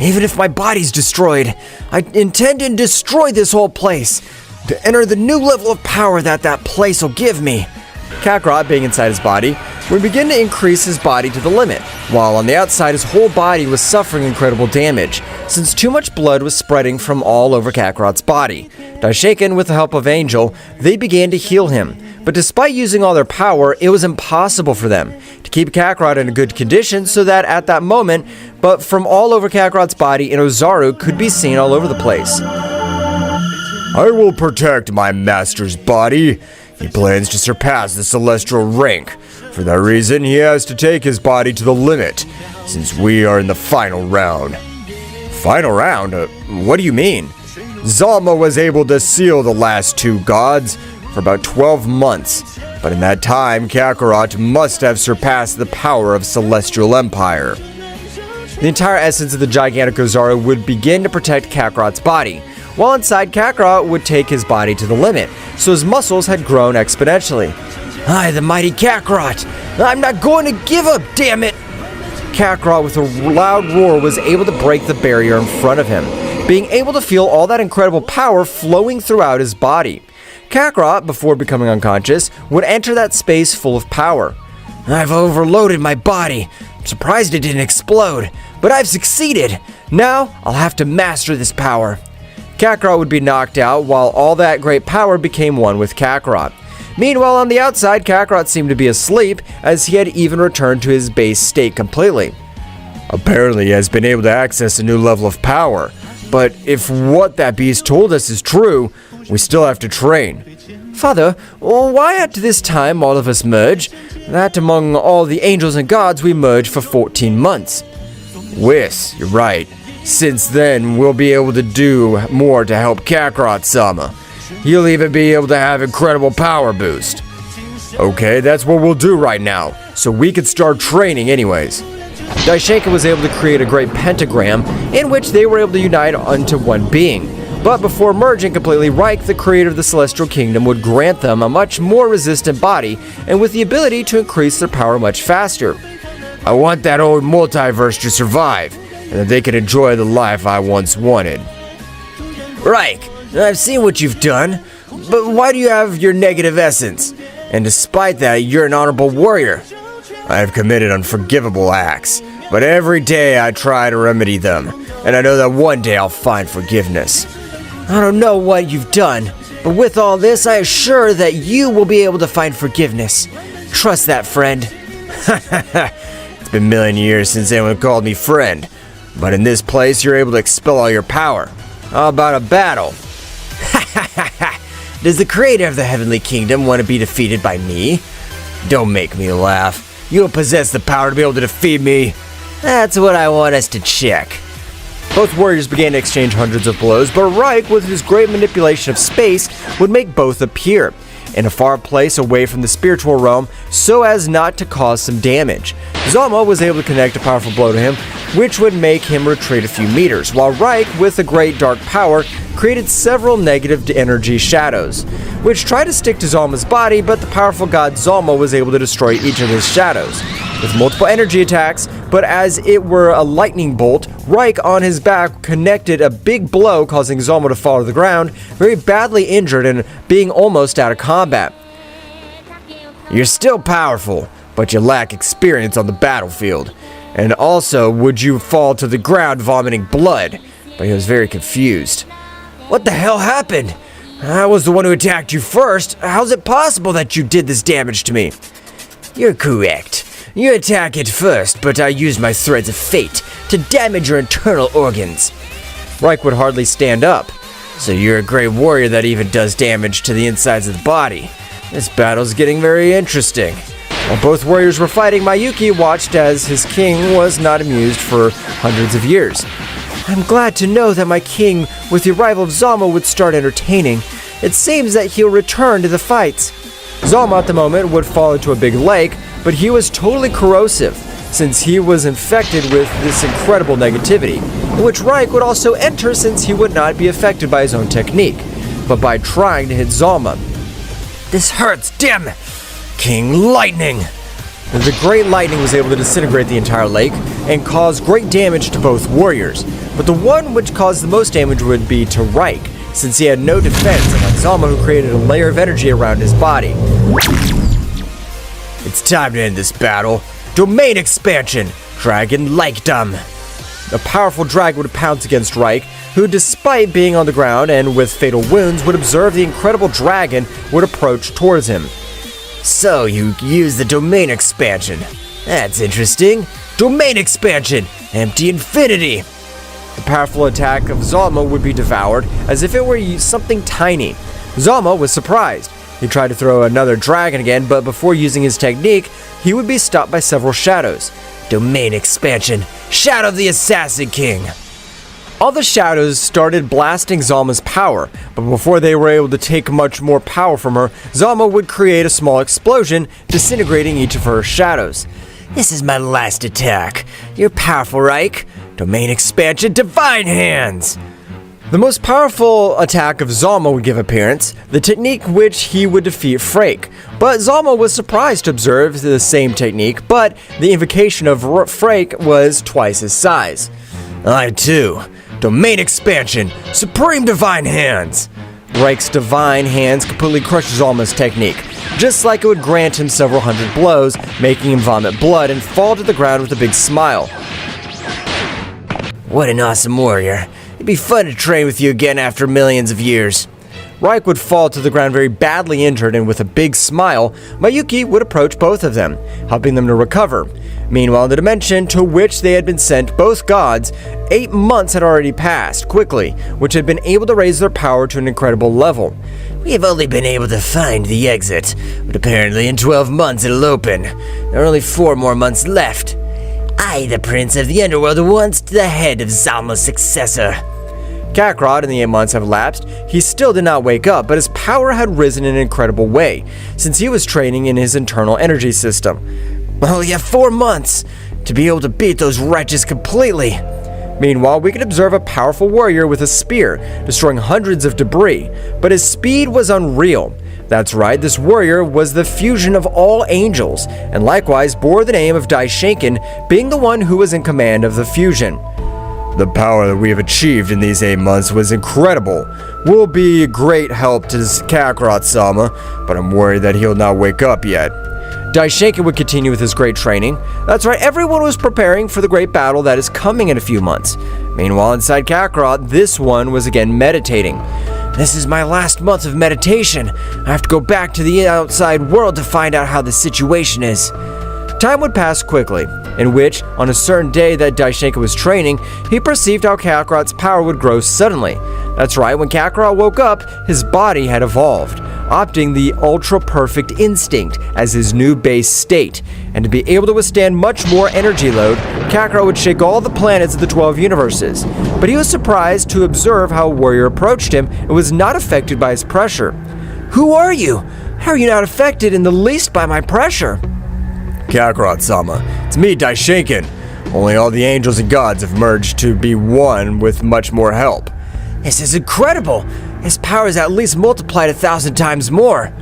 Even if my body's destroyed, I intend to destroy this whole place, to enter the new level of power that place will give me. Kakarot, being inside his body, would begin to increase his body to the limit, while on the outside his whole body was suffering incredible damage, since too much blood was spreading from all over Kakarot's body. Shaken with the help of Angel, they began to heal him, But despite using all their power, it was impossible for them to keep Kakarot in a good condition so that at that moment, but from all over Kakarot's body, Inozaru could be seen all over the place. I will protect my master's body. He plans to surpass the celestial rank. For that reason, he has to take his body to the limit, since we are in the final round. Final round? What do you mean? Zalama was able to seal the last two gods for about 12 months, but in that time, Kakarot must have surpassed the power of Celestial Empire. The entire essence of the gigantic Ozaru would begin to protect Kakarot's body, while inside Kakarot would take his body to the limit, so his muscles had grown exponentially. I, the mighty Kakarot, I'm not going to give up, damn it! Kakarot, with a loud roar, was able to break the barrier in front of him, being able to feel all that incredible power flowing throughout his body. Kakarot, before becoming unconscious, would enter that space full of power. I've overloaded my body. I'm surprised it didn't explode, but I've succeeded. Now, I'll have to master this power. Kakarot would be knocked out while all that great power became one with Kakarot. Meanwhile, on the outside, Kakarot seemed to be asleep, as he had even returned to his base state completely. Apparently, he has been able to access a new level of power, but if what that beast told us is true, we still have to train. Father, why at this time all of us merge? That among all the angels and gods we merge for 14 months. Whis, you're right. Since then, we'll be able to do more to help Kakarot-sama. He'll even be able to have incredible power boost. Okay, that's what we'll do right now, so we can start training anyways. Daishenka was able to create a great pentagram in which they were able to unite unto one being. But before merging completely, Reich, the creator of the Celestial Kingdom, would grant them a much more resistant body and with the ability to increase their power much faster. I want that old multiverse to survive, and that they can enjoy the life I once wanted. Reich, I've seen what you've done, but why do you have your negative essence? And despite that, you're an honorable warrior. I have committed unforgivable acts, but every day I try to remedy them, and I know that one day I'll find forgiveness. I don't know what you've done, but with all this, I assure that you will be able to find forgiveness. Trust that, friend. It's been a million years since anyone called me friend, but in this place, you're able to expel all your power. How about a battle? Does the creator of the Heavenly Kingdom want to be defeated by me? Don't make me laugh. You don't possess the power to be able to defeat me. That's what I want us to check. Both warriors began to exchange hundreds of blows, but Reich, with his great manipulation of space, would make both appear in a far place away from the spiritual realm so as not to cause some damage. Zalama was able to connect a powerful blow to him, which would make him retreat a few meters, while Reich, with a great dark power, created several negative energy shadows, which tried to stick to Zalama's body, but the powerful god Zalama was able to destroy each of his shadows with multiple energy attacks, but as it were a lightning bolt, Reich on his back connected a big blow, causing Zalama to fall to the ground, very badly injured and being almost out of combat. You're still powerful, but you lack experience on the battlefield. And also, would you fall to the ground vomiting blood? But he was very confused. What the hell happened? I was the one who attacked you first. How's it possible that you did this damage to me? You're correct. You attack it first, but I used my threads of fate to damage your internal organs. Reich would hardly stand up. So you're a great warrior that even does damage to the insides of the body. This battle's getting very interesting. While both warriors were fighting, Mayuki watched as his king was not amused for hundreds of years. I'm glad to know that my king, with the arrival of Zalama, would start entertaining. It seems that he'll return to the fights. Zalama at the moment would fall into a big lake, but he was totally corrosive, since he was infected with this incredible negativity, in which Reich would also enter since he would not be affected by his own technique, but by trying to hit Zalama. This hurts, damn it! King Lightning! The great lightning was able to disintegrate the entire lake and cause great damage to both warriors, but the one which caused the most damage would be to Reich, since he had no defense, unlike Zalama, who created a layer of energy around his body. It's time to end this battle. Domain expansion! Dragon Likedom! A powerful dragon would pounce against Reich, who, despite being on the ground and with fatal wounds, would observe the incredible dragon would approach towards him. So you use the domain expansion. That's interesting. Domain expansion! Empty infinity! The powerful attack of Zalama would be devoured as if it were something tiny. Zalama was surprised. He tried to throw another dragon again, but before using his technique, he would be stopped by several shadows. Domain expansion. Shadow of the Assassin King! All the shadows started blasting Zalma's power, but before they were able to take much more power from her, Zalama would create a small explosion, disintegrating each of her shadows. This is my last attack. You're powerful, Reich. Domain expansion, Divine Hands! The most powerful attack of Zalama would give appearance, the technique which he would defeat Frake. But Zalama was surprised to observe the same technique, but the invocation of Frake was twice his size. I too. Domain expansion, Supreme Divine Hands! Reich's Divine Hands completely crushed Zalma's technique, just like it would grant him several hundred blows, making him vomit blood and fall to the ground with a big smile. What an awesome warrior. It'd be fun to train with you again after millions of years. Reich would fall to the ground very badly injured, and with a big smile, Mayuki would approach both of them, helping them to recover. Meanwhile, in the dimension to which they had been sent, both gods, 8 months had already passed quickly, which had been able to raise their power to an incredible level. We have only been able to find the exit, but apparently in 12 months it'll open. There are only 4 more months left. I, the Prince of the Underworld, once the head of Zalama's successor. Kakarot, in the 8 months have elapsed, he still did not wake up, but his power had risen in an incredible way, since he was training in his internal energy system. Well, you have 4 months to be able to beat those wretches completely. Meanwhile, we could observe a powerful warrior with a spear, destroying hundreds of debris, but his speed was unreal. That's right, this warrior was the fusion of all angels, and likewise bore the name of Daishinken, being the one who was in command of the fusion. The power that we have achieved in these 8 months was incredible. Will be a great help to Kakarot-sama, but I'm worried that he'll not wake up yet. Daishinken would continue with his great training. That's right, everyone was preparing for the great battle that is coming in a few months. Meanwhile, inside Kakarot, this one was again meditating. This is my last month of meditation. I have to go back to the outside world to find out how the situation is. Time would pass quickly, in which, on a certain day that Daishinken was training, he perceived how Kakarot's power would grow suddenly. That's right, when Kakarot woke up, his body had evolved, opting the ultra-perfect instinct as his new base state, and to be able to withstand much more energy load, Kakarot would shake all the planets of the 12 universes. But he was surprised to observe how a warrior approached him and was not affected by his pressure. Who are you? How are you not affected in the least by my pressure? Kakarot-sama, it's me, Daishinken. Only all the angels and gods have merged to be one with much more help. This is incredible! His power is at least multiplied 1,000 times more.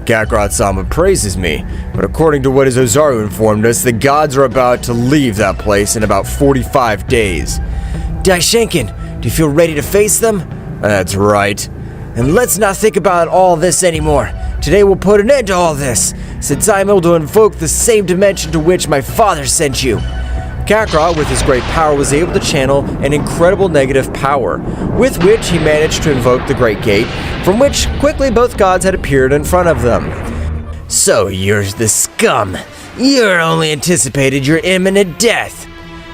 Kakarot-sama praises me, but according to what his Ozaru informed us, the gods are about to leave that place in about 45 days. Daishinken, do you feel ready to face them? That's right. And let's not think about all this anymore. Today we'll put an end to all this, since I'm able to invoke the same dimension to which my father sent you. Kakarot, with his great power, was able to channel an incredible negative power, with which he managed to invoke the Great Gate, from which quickly both gods had appeared in front of them. So you're the scum. You're only anticipated your imminent death.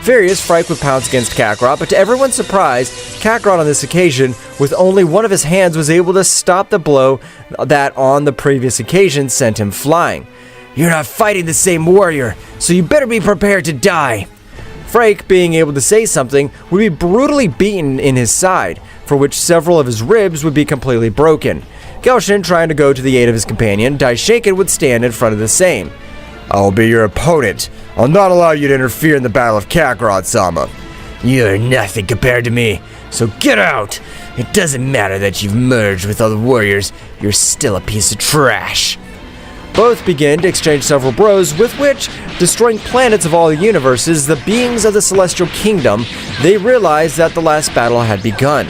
Furious, Frike would pounce against Kakarot, but to everyone's surprise, Kakarot on this occasion, with only one of his hands, was able to stop the blow that on the previous occasion sent him flying. You're not fighting the same warrior, so you better be prepared to die. Frake, being able to say something, would be brutally beaten in his side, for which several of his ribs would be completely broken. Gelshin, trying to go to the aid of his companion, Daishinken would stand in front of the same. I'll be your opponent. I'll not allow you to interfere in the battle of Kakarot-sama. You're nothing compared to me, so get out! It doesn't matter that you've merged with other warriors, you're still a piece of trash. Both begin to exchange several blows, with which, destroying planets of all the universes, the beings of the Celestial Kingdom, they realized that the last battle had begun.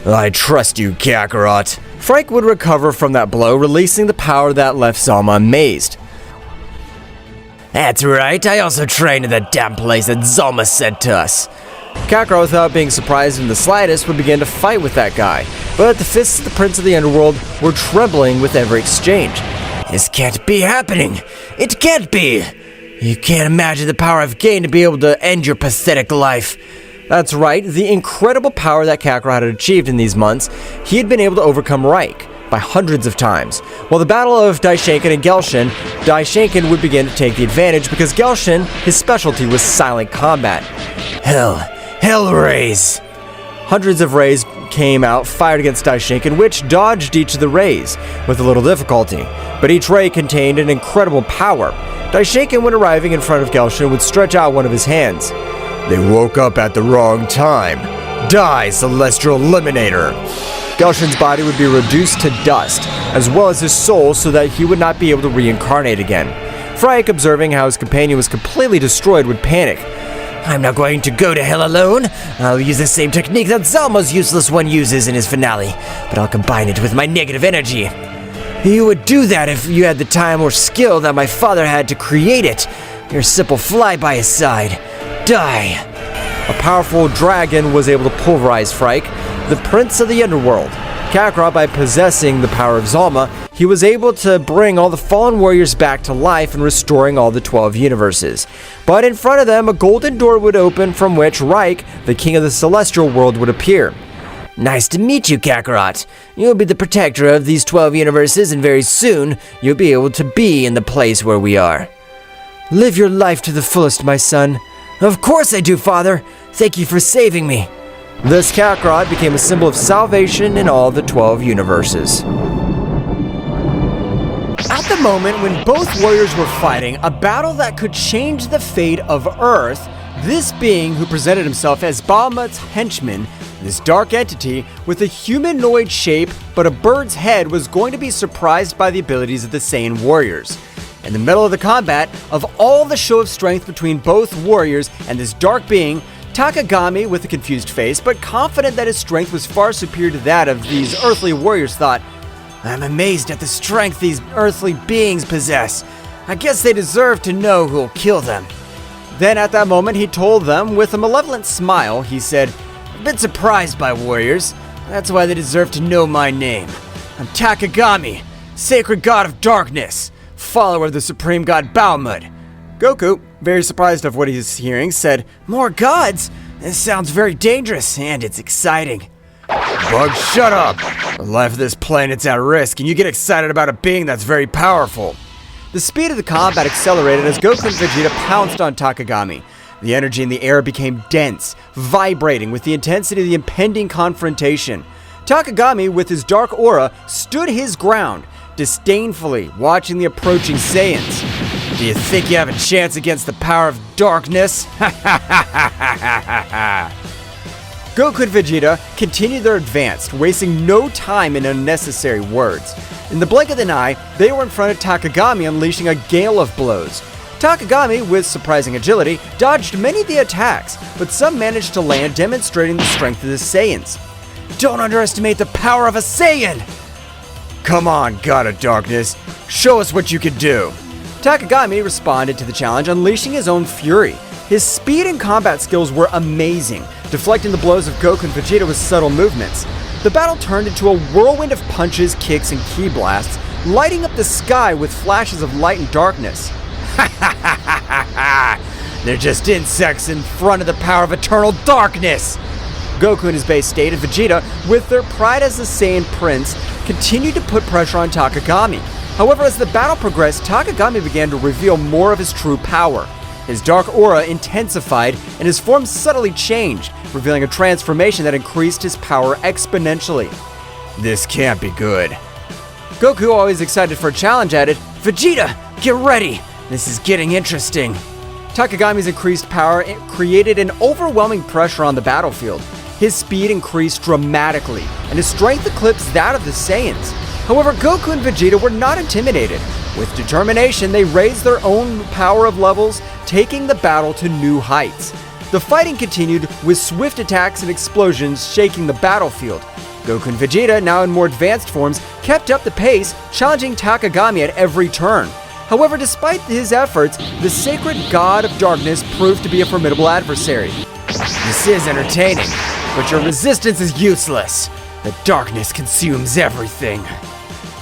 I trust you, Kakarot. Frank would recover from that blow, releasing the power that left Zalama amazed. That's right, I also trained in the damn place that Zalama sent to us. Kakarot, without being surprised in the slightest, would begin to fight with that guy, but the fists of the Prince of the Underworld were trembling with every exchange. This can't be happening. It can't be. You can't imagine the power I've gained to be able to end your pathetic life. That's right, the incredible power that Kakarot had achieved in these months, he had been able to overcome Reich by hundreds of times. While the battle of Daishinkan and Gelshin, Daishinkan would begin to take the advantage because Gelshin, his specialty was silent combat. Hell rays. Hundreds of rays came out, fired against Daishinkan, which dodged each of the rays with a little difficulty. But each ray contained an incredible power. Daishinkan, when arriving in front of Gelshin, would stretch out one of his hands. They woke up at the wrong time. Die, Celestial Eliminator! Gelshin's body would be reduced to dust, as well as his soul, so that he would not be able to reincarnate again. Reich, observing how his companion was completely destroyed, would panic. I'm not going to go to hell alone. I'll use the same technique that Zalama's useless one uses in his finale, but I'll combine it with my negative energy. You would do that if you had the time or skill that my father had to create it. You're a simple fly by his side. Die. A powerful dragon was able to pulverize Reich, the prince of the underworld. Kakarot, by possessing the power of Zalama, he was able to bring all the fallen warriors back to life and restoring all the 12 universes. But in front of them, a golden door would open from which Reich, the king of the celestial world, would appear. Nice to meet you, Kakarot. You'll be the protector of these 12 universes, and very soon, you'll be able to be in the place where we are. Live your life to the fullest, my son. Of course I do, Father. Thank you for saving me. Thus, Kakarot became a symbol of salvation in all the 12 universes. At the moment when both warriors were fighting a battle that could change the fate of Earth, this being who presented himself as Bahamut's henchman, this dark entity with a humanoid shape but a bird's head, was going to be surprised by the abilities of the Saiyan warriors. In the middle of the combat, of all the show of strength between both warriors and this dark being, Takagami, with a confused face but confident that his strength was far superior to that of these earthly warriors, thought, I'm amazed at the strength these earthly beings possess. I guess they deserve to know who'll kill them. Then at that moment he told them with a malevolent smile, he said, I've been surprised by warriors. That's why they deserve to know my name. I'm Takagami, sacred god of darkness, follower of the supreme god Bahamut. Goku, very surprised of what he's hearing, said, More gods? This sounds very dangerous, and it's exciting. Bug, shut up! The life of this planet's at risk, and you get excited about a being that's very powerful. The speed of the combat accelerated as Goku and Vegeta pounced on Takagami. The energy in the air became dense, vibrating with the intensity of the impending confrontation. Takagami, with his dark aura, stood his ground, disdainfully watching the approaching Saiyans. Do you think you have a chance against the power of darkness? Goku and Vegeta continued their advance, wasting no time in unnecessary words. In the blink of an eye, they were in front of Takagami, unleashing a gale of blows. Takagami, with surprising agility, dodged many of the attacks, but some managed to land, demonstrating the strength of the Saiyans. Don't underestimate the power of a Saiyan! Come on, God of Darkness. Show us what you can do. Takagami responded to the challenge, unleashing his own fury. His speed and combat skills were amazing, deflecting the blows of Goku and Vegeta with subtle movements. The battle turned into a whirlwind of punches, kicks, and ki blasts, lighting up the sky with flashes of light and darkness. They're just insects in front of the power of eternal darkness! Goku in his base state and Vegeta, with their pride as the Saiyan Prince, continued to put pressure on Takagami. However, as the battle progressed, Takagami began to reveal more of his true power. His dark aura intensified, and his form subtly changed, revealing a transformation that increased his power exponentially. This can't be good. Goku, always excited for a challenge, added, Vegeta, get ready! This is getting interesting. Takagami's increased power created an overwhelming pressure on the battlefield. His speed increased dramatically, and his strength eclipsed that of the Saiyans. However, Goku and Vegeta were not intimidated. With determination, they raised their own power of levels, taking the battle to new heights. The fighting continued with swift attacks and explosions shaking the battlefield. Goku and Vegeta, now in more advanced forms, kept up the pace, challenging Takagami at every turn. However, despite his efforts, the sacred god of darkness proved to be a formidable adversary. This is entertaining, but your resistance is useless. The darkness consumes everything.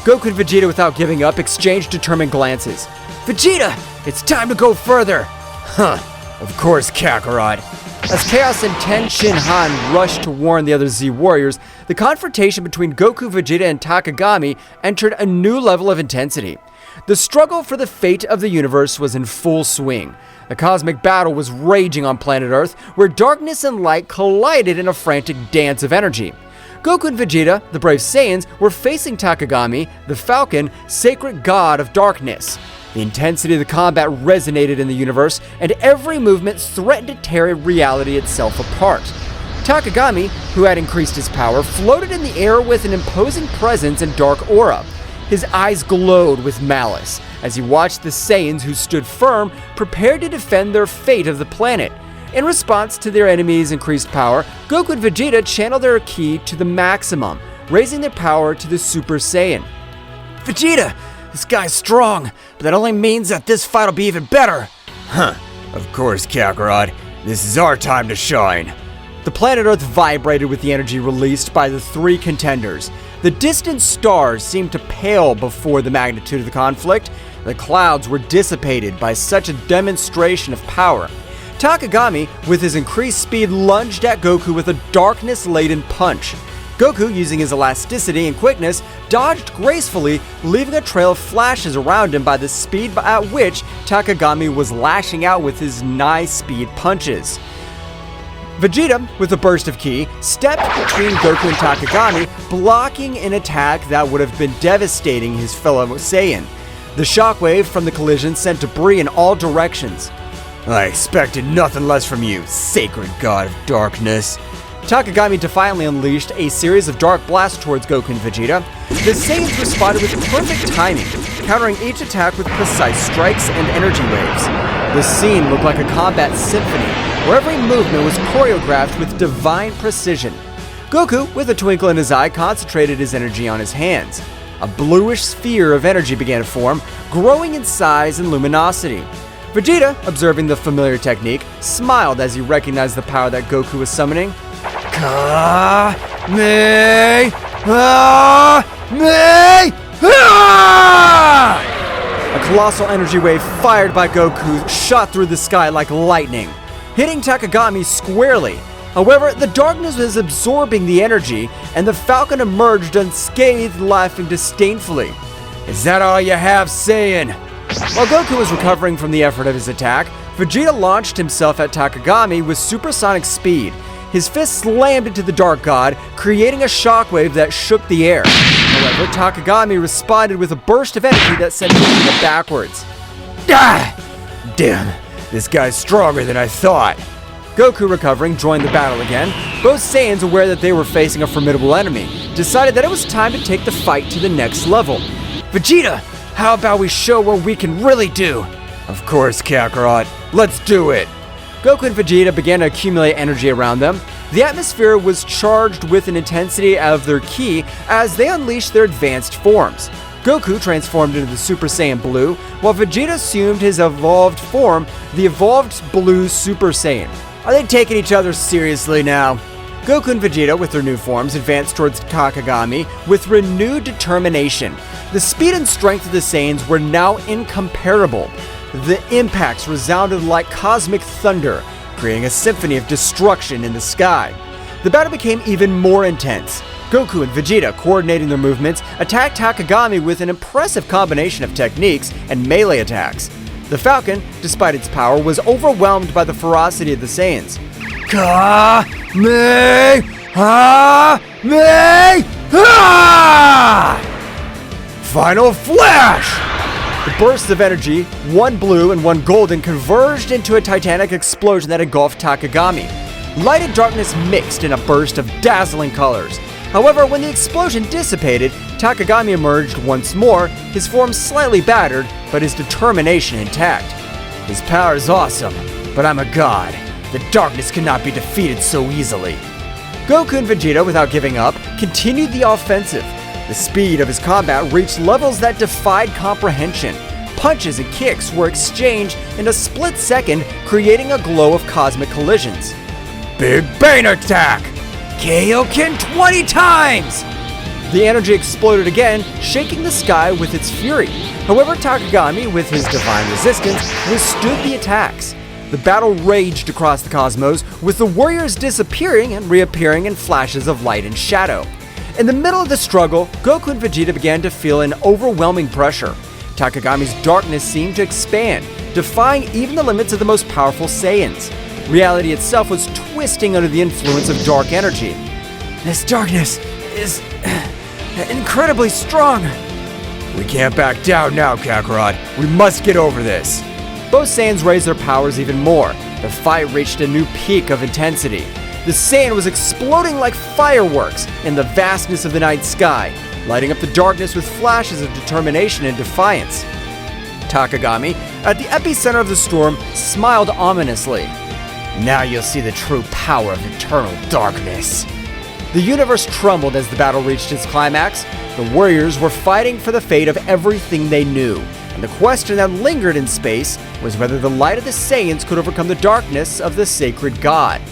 Goku and Vegeta, without giving up, exchanged determined glances. Vegeta, it's time to go further! Of course, Kakarot. As Chaos and Ten Shinhan rushed to warn the other Z warriors, the confrontation between Goku, Vegeta, and Takagami entered a new level of intensity. The struggle for the fate of the universe was in full swing. The cosmic battle was raging on planet Earth, where darkness and light collided in a frantic dance of energy. Goku and Vegeta, the brave Saiyans, were facing Takagami, the Falcon, sacred god of darkness. The intensity of the combat resonated in the universe, and every movement threatened to tear reality itself apart. Takagami, who had increased his power, floated in the air with an imposing presence and dark aura. His eyes glowed with malice as he watched the Saiyans, who stood firm, prepared to defend their fate of the planet. In response to their enemies' increased power, Goku and Vegeta channeled their ki to the maximum, raising their power to the Super Saiyan. Vegeta, this guy's strong, but that only means that this fight will be even better. Of course, Kakarot. This is our time to shine. The planet Earth vibrated with the energy released by the three contenders. The distant stars seemed to pale before the magnitude of the conflict. The clouds were dissipated by such a demonstration of power. Takagami, with his increased speed, lunged at Goku with a darkness-laden punch. Goku, using his elasticity and quickness, dodged gracefully, leaving a trail of flashes around him by the speed at which Takagami was lashing out with his nigh-speed punches. Vegeta, with a burst of ki, stepped between Goku and Takagami, blocking an attack that would have been devastating his fellow Saiyan. The shockwave from the collision sent debris in all directions. I expected nothing less from you, sacred god of darkness. Takagami defiantly unleashed a series of dark blasts towards Goku and Vegeta. The Saiyans responded with perfect timing, countering each attack with precise strikes and energy waves. The scene looked like a combat symphony, where every movement was choreographed with divine precision. Goku, with a twinkle in his eye, concentrated his energy on his hands. A bluish sphere of energy began to form, growing in size and luminosity. Vegeta, observing the familiar technique, smiled as he recognized the power that Goku was summoning. A colossal energy wave fired by Goku shot through the sky like lightning, hitting Takagami squarely. However, the darkness was absorbing the energy, and the Falcon emerged unscathed, laughing disdainfully. Is that all you have, Saiyan? While Goku was recovering from the effort of his attack, Vegeta launched himself at Takagami with supersonic speed. His fist slammed into the Dark God, creating a shockwave that shook the air. However, Takagami responded with a burst of energy that sent Vegeta backwards. Damn, this guy's stronger than I thought. Goku, recovering, joined the battle again. Both Saiyans, aware that they were facing a formidable enemy, decided that it was time to take the fight to the next level. Vegeta, how about we show what we can really do? Of course, Kakarot. Let's do it. Goku and Vegeta began to accumulate energy around them. The atmosphere was charged with an intensity of their ki as they unleashed their advanced forms. Goku transformed into the Super Saiyan Blue, while Vegeta assumed his evolved form, the evolved Blue Super Saiyan. Are they taking each other seriously now? Goku and Vegeta, with their new forms, advanced towards Takagami with renewed determination. The speed and strength of the Saiyans were now incomparable. The impacts resounded like cosmic thunder, creating a symphony of destruction in the sky. The battle became even more intense. Goku and Vegeta, coordinating their movements, attacked Takagami with an impressive combination of techniques and melee attacks. The Falcon, despite its power, was overwhelmed by the ferocity of the Saiyans. Final flash! The bursts of energy, one blue and one golden, converged into a titanic explosion that engulfed Takagami. Light and darkness mixed in a burst of dazzling colors. However, when the explosion dissipated, Takagami emerged once more, his form slightly battered, but his determination intact. His power is awesome, but I'm a god. The darkness cannot be defeated so easily. Goku and Vegeta, without giving up, continued the offensive. The speed of his combat reached levels that defied comprehension. Punches and kicks were exchanged in a split second, creating a glow of cosmic collisions. Big Bang attack! Kaioken 20 times! The energy exploded again, shaking the sky with its fury. However, Takagami, with his divine resistance, withstood the attacks. The battle raged across the cosmos, with the warriors disappearing and reappearing in flashes of light and shadow. In the middle of the struggle, Goku and Vegeta began to feel an overwhelming pressure. Takagami's darkness seemed to expand, defying even the limits of the most powerful Saiyans. Reality itself was twisting under the influence of dark energy. This darkness is incredibly strong. We can't back down now, Kakarot. We must get over this. Both Saiyans raised their powers even more. The fight reached a new peak of intensity. The Saiyan was exploding like fireworks in the vastness of the night sky, lighting up the darkness with flashes of determination and defiance. Takagami, at the epicenter of the storm, smiled ominously. Now you'll see the true power of eternal darkness. The universe trembled as the battle reached its climax. The warriors were fighting for the fate of everything they knew, and the question that lingered in space was whether the light of the Saiyans could overcome the darkness of the sacred god.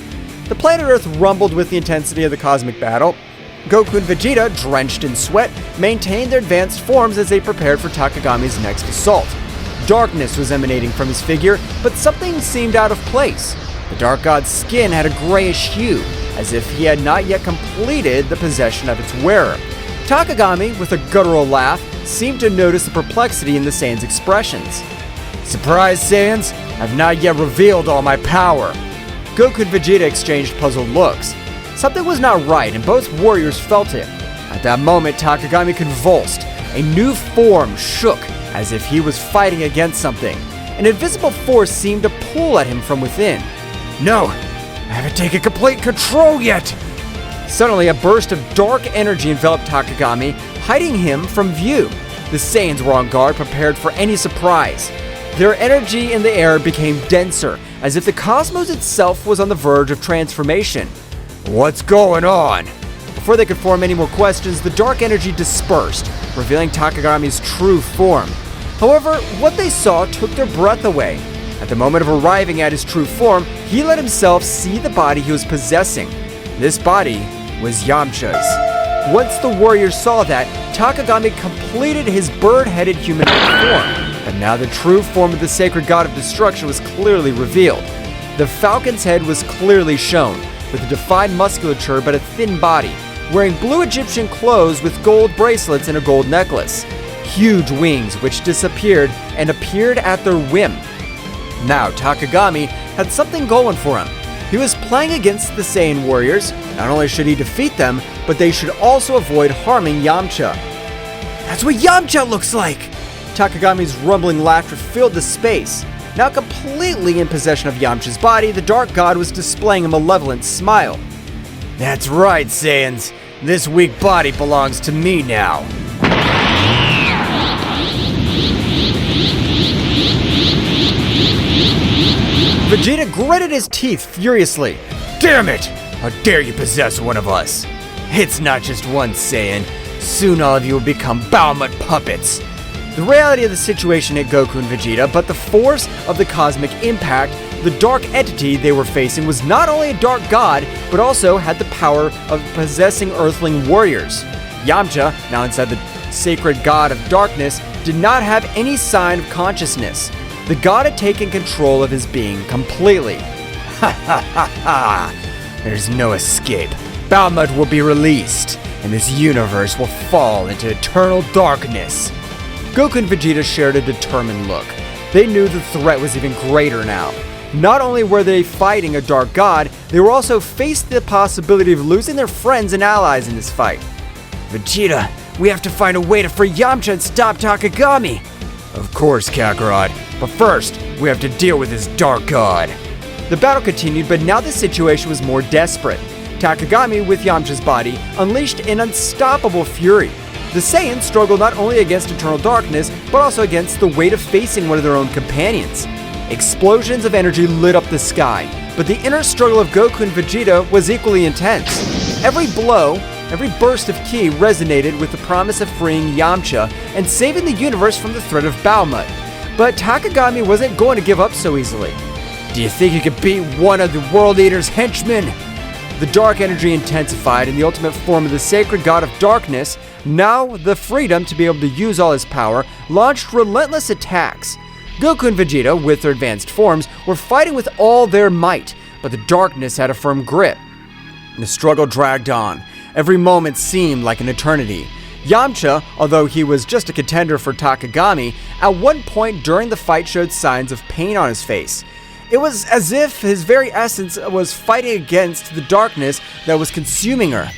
The planet Earth rumbled with the intensity of the cosmic battle. Goku and Vegeta, drenched in sweat, maintained their advanced forms as they prepared for Takagami's next assault. Darkness was emanating from his figure, but something seemed out of place. The Dark God's skin had a grayish hue, as if he had not yet completed the possession of its wearer. Takagami, with a guttural laugh, seemed to notice the perplexity in the Saiyans' expressions. Surprise, Saiyans! I've not yet revealed all my power. Goku and Vegeta exchanged puzzled looks. Something was not right, and both warriors felt it. At that moment, Takagami convulsed. A new form shook, as if he was fighting against something. An invisible force seemed to pull at him from within. No! I haven't taken complete control yet! Suddenly, a burst of dark energy enveloped Takagami, hiding him from view. The Saiyans were on guard, prepared for any surprise. Their energy in the air became denser, as if the cosmos itself was on the verge of transformation. What's going on? Before they could form any more questions, the dark energy dispersed, revealing Takagami's true form. However, what they saw took their breath away. At the moment of arriving at his true form, he let himself see the body he was possessing. This body was Yamcha's. Once the warriors saw that, Takagami completed his bird-headed humanoid form, but now the true form of the sacred god of destruction was clearly revealed. The falcon's head was clearly shown, with a defined musculature but a thin body, wearing blue Egyptian clothes with gold bracelets and a gold necklace. Huge wings which disappeared and appeared at their whim. Now Takagami had something going for him. He was playing against the Saiyan warriors. Not only should he defeat them, but they should also avoid harming Yamcha. That's what Yamcha looks like! Takagami's rumbling laughter filled the space. Now completely in possession of Yamcha's body, the Dark God was displaying a malevolent smile. That's right, Saiyans. This weak body belongs to me now. Vegeta gritted his teeth furiously. Damn it! How dare you possess one of us? It's not just one Saiyan. Soon all of you will become Baumut puppets. The reality of the situation hit Goku and Vegeta, but the force of the cosmic impact, the dark entity they were facing, was not only a dark god, but also had the power of possessing earthling warriors. Yamcha, now inside the sacred god of darkness, did not have any sign of consciousness. The god had taken control of his being completely. Ha ha ha ha! There's no escape. Baumut will be released, and this universe will fall into eternal darkness. Goku and Vegeta shared a determined look. They knew the threat was even greater now. Not only were they fighting a dark god, they were also faced the possibility of losing their friends and allies in this fight. Vegeta, we have to find a way to free Yamcha and stop Takagami. Of course, Kakarot. But first, we have to deal with this dark god. The battle continued, but now the situation was more desperate. Takagami, with Yamcha's body, unleashed an unstoppable fury. The Saiyans struggled not only against eternal darkness, but also against the weight of facing one of their own companions. Explosions of energy lit up the sky, but the inner struggle of Goku and Vegeta was equally intense. Every blow, every burst of ki resonated with the promise of freeing Yamcha and saving the universe from the threat of Baumut. But Takagami wasn't going to give up so easily. Do you think you could beat one of the World Eater's henchmen? The dark energy intensified, and the ultimate form of the sacred god of darkness, now the freedom to be able to use all his power, launched relentless attacks. Goku and Vegeta, with their advanced forms, were fighting with all their might, but the darkness had a firm grip. The struggle dragged on. Every moment seemed like an eternity. Yamcha, although he was just a contender for Takagami, at one point during the fight showed signs of pain on his face. It was as if his very essence was fighting against the darkness that was consuming her.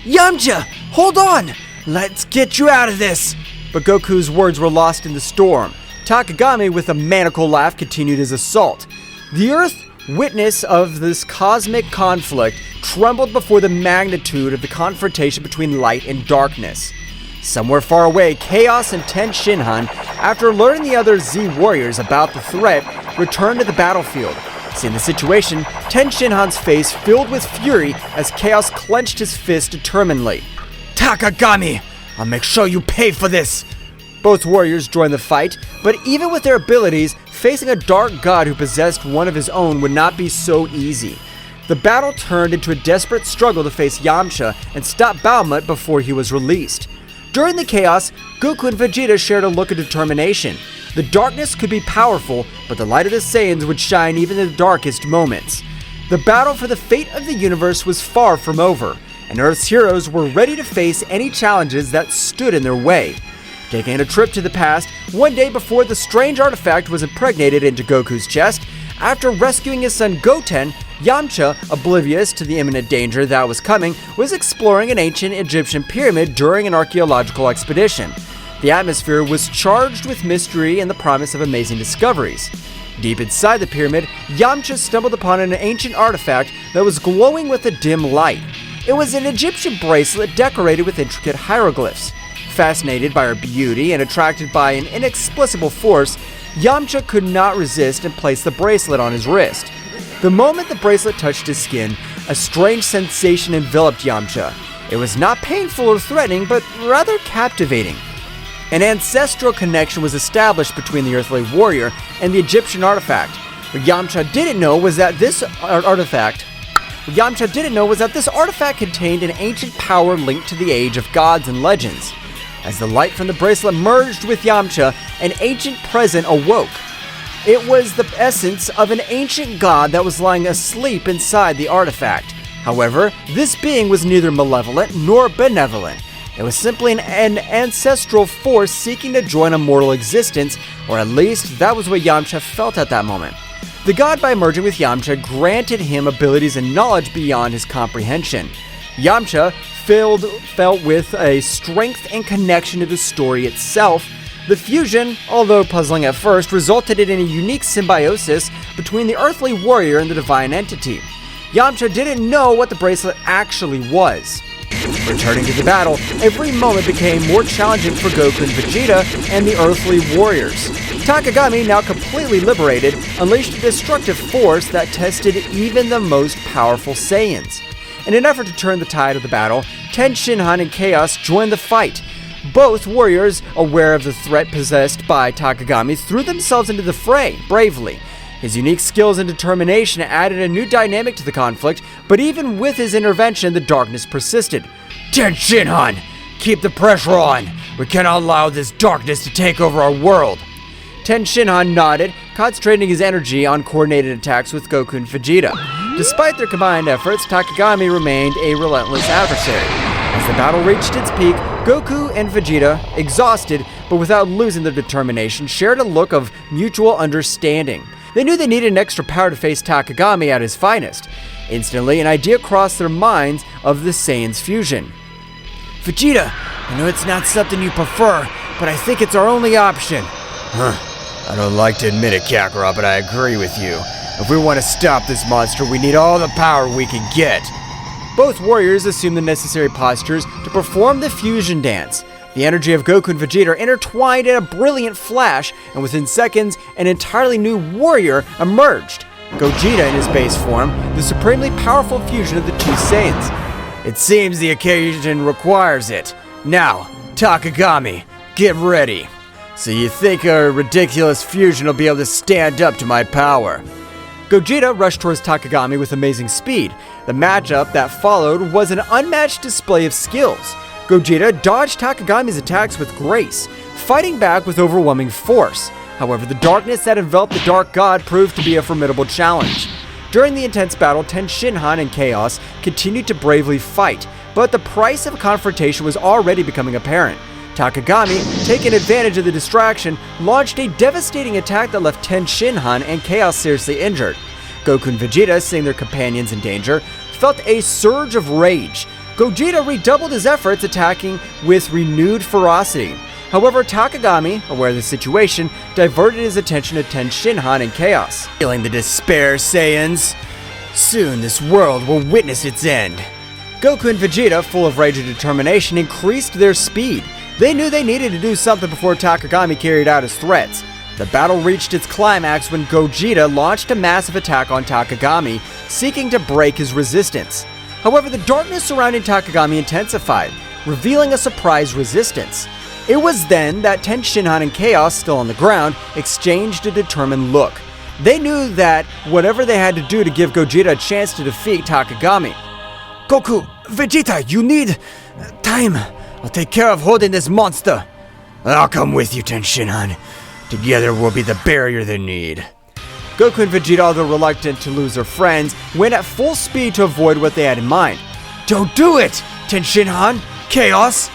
"Yamcha, hold on! Let's get you out of this!" But Goku's words were lost in the storm. Takagami, with a maniacal laugh, continued his assault. The Earth, witness of this cosmic conflict, trembled before the magnitude of the confrontation between light and darkness. Somewhere far away, Chaos and Ten Shinhan, after alerting the other Z warriors about the threat, returned to the battlefield. Seeing the situation, Ten Shinhan's face filled with fury as Chaos clenched his fist determinedly. "Takagami, I'll make sure you pay for this!" Both warriors joined the fight, but even with their abilities, facing a dark god who possessed one of his own would not be so easy. The battle turned into a desperate struggle to face Yamcha and stop Bahamut before he was released. During the chaos, Goku and Vegeta shared a look of determination. The darkness could be powerful, but the light of the Saiyans would shine even in the darkest moments. The battle for the fate of the universe was far from over, and Earth's heroes were ready to face any challenges that stood in their way. Taking a trip to the past, one day before the strange artifact was impregnated into Goku's chest, after rescuing his son Goten, Yamcha, oblivious to the imminent danger that was coming, was exploring an ancient Egyptian pyramid during an archaeological expedition. The atmosphere was charged with mystery and the promise of amazing discoveries. Deep inside the pyramid, Yamcha stumbled upon an ancient artifact that was glowing with a dim light. It was an Egyptian bracelet decorated with intricate hieroglyphs. Fascinated by her beauty and attracted by an inexplicable force, Yamcha could not resist and placed the bracelet on his wrist. The moment the bracelet touched his skin, a strange sensation enveloped Yamcha. It was not painful or threatening, but rather captivating. An ancestral connection was established between the earthly warrior and the Egyptian artifact. What Yamcha didn't know was that this artifact contained an ancient power linked to the age of gods and legends. As the light from the bracelet merged with Yamcha, an ancient presence awoke. It was the essence of an ancient god that was lying asleep inside the artifact. However, this being was neither malevolent nor benevolent. It was simply an ancestral force seeking to join a mortal existence, or at least that was what Yamcha felt at that moment. The god, by merging with Yamcha, granted him abilities and knowledge beyond his comprehension. Yamcha felt with a strength and connection to the story itself. The fusion, although puzzling at first, resulted in a unique symbiosis between the earthly warrior and the divine entity. Yamcha didn't know what the bracelet actually was. Returning to the battle, every moment became more challenging for Goku and Vegeta and the earthly warriors. Takagami, now completely liberated, unleashed a destructive force that tested even the most powerful Saiyans. In an effort to turn the tide of the battle, Ten Shinhan and Chaos joined the fight. Both warriors, aware of the threat possessed by Takagami, threw themselves into the fray bravely. His unique skills and determination added a new dynamic to the conflict, but even with his intervention, the darkness persisted. Ten Shinhan, keep the pressure on. We cannot allow this darkness to take over our world. Ten Shinhan nodded, concentrating his energy on coordinated attacks with Goku and Vegeta. Despite their combined efforts, Takagami remained a relentless adversary. As the battle reached its peak, Goku and Vegeta, exhausted but without losing their determination, shared a look of mutual understanding. They knew they needed an extra power to face Takagami at his finest. Instantly, an idea crossed their minds of the Saiyans' fusion. Vegeta, I know it's not something you prefer, but I think it's our only option. I don't like to admit it, Kakarot, but I agree with you. If we want to stop this monster, we need all the power we can get. Both warriors assumed the necessary postures to perform the fusion dance. The energy of Goku and Vegeta intertwined in a brilliant flash, and within seconds, an entirely new warrior emerged. Gogeta in his base form, the supremely powerful fusion of the two Saiyans. It seems the occasion requires it. Now, Takagami, get ready. So you think a ridiculous fusion will be able to stand up to my power? Gogeta rushed towards Takagami with amazing speed. The matchup that followed was an unmatched display of skills. Gogeta dodged Takagami's attacks with grace, fighting back with overwhelming force. However, the darkness that enveloped the Dark God proved to be a formidable challenge. During the intense battle, Tenshinhan and Chaos continued to bravely fight, but the price of a confrontation was already becoming apparent. Takagami, taking advantage of the distraction, launched a devastating attack that left Tenshinhan and Chaos seriously injured. Goku and Vegeta, seeing their companions in danger, felt a surge of rage. Gogeta redoubled his efforts, attacking with renewed ferocity. However, Takagami, aware of the situation, diverted his attention to Tenshinhan and Chaos. Feeling the despair, Saiyans. Soon this world will witness its end. Goku and Vegeta, full of rage and determination, increased their speed. They knew they needed to do something before Takagami carried out his threats. The battle reached its climax when Gogeta launched a massive attack on Takagami, seeking to break his resistance. However, the darkness surrounding Takagami intensified, revealing a surprise resistance. It was then that Tenshinhan and Chaos, still on the ground, exchanged a determined look. They knew that whatever they had to do to give Gogeta a chance to defeat Takagami. Goku, Vegeta, you need time. I'll take care of holding this monster. I'll come with you, Tenshinhan. Together we'll be the barrier they need. Goku and Vegeta, although reluctant to lose their friends, went at full speed to avoid what they had in mind. Don't do it, Tenshinhan! Chaos!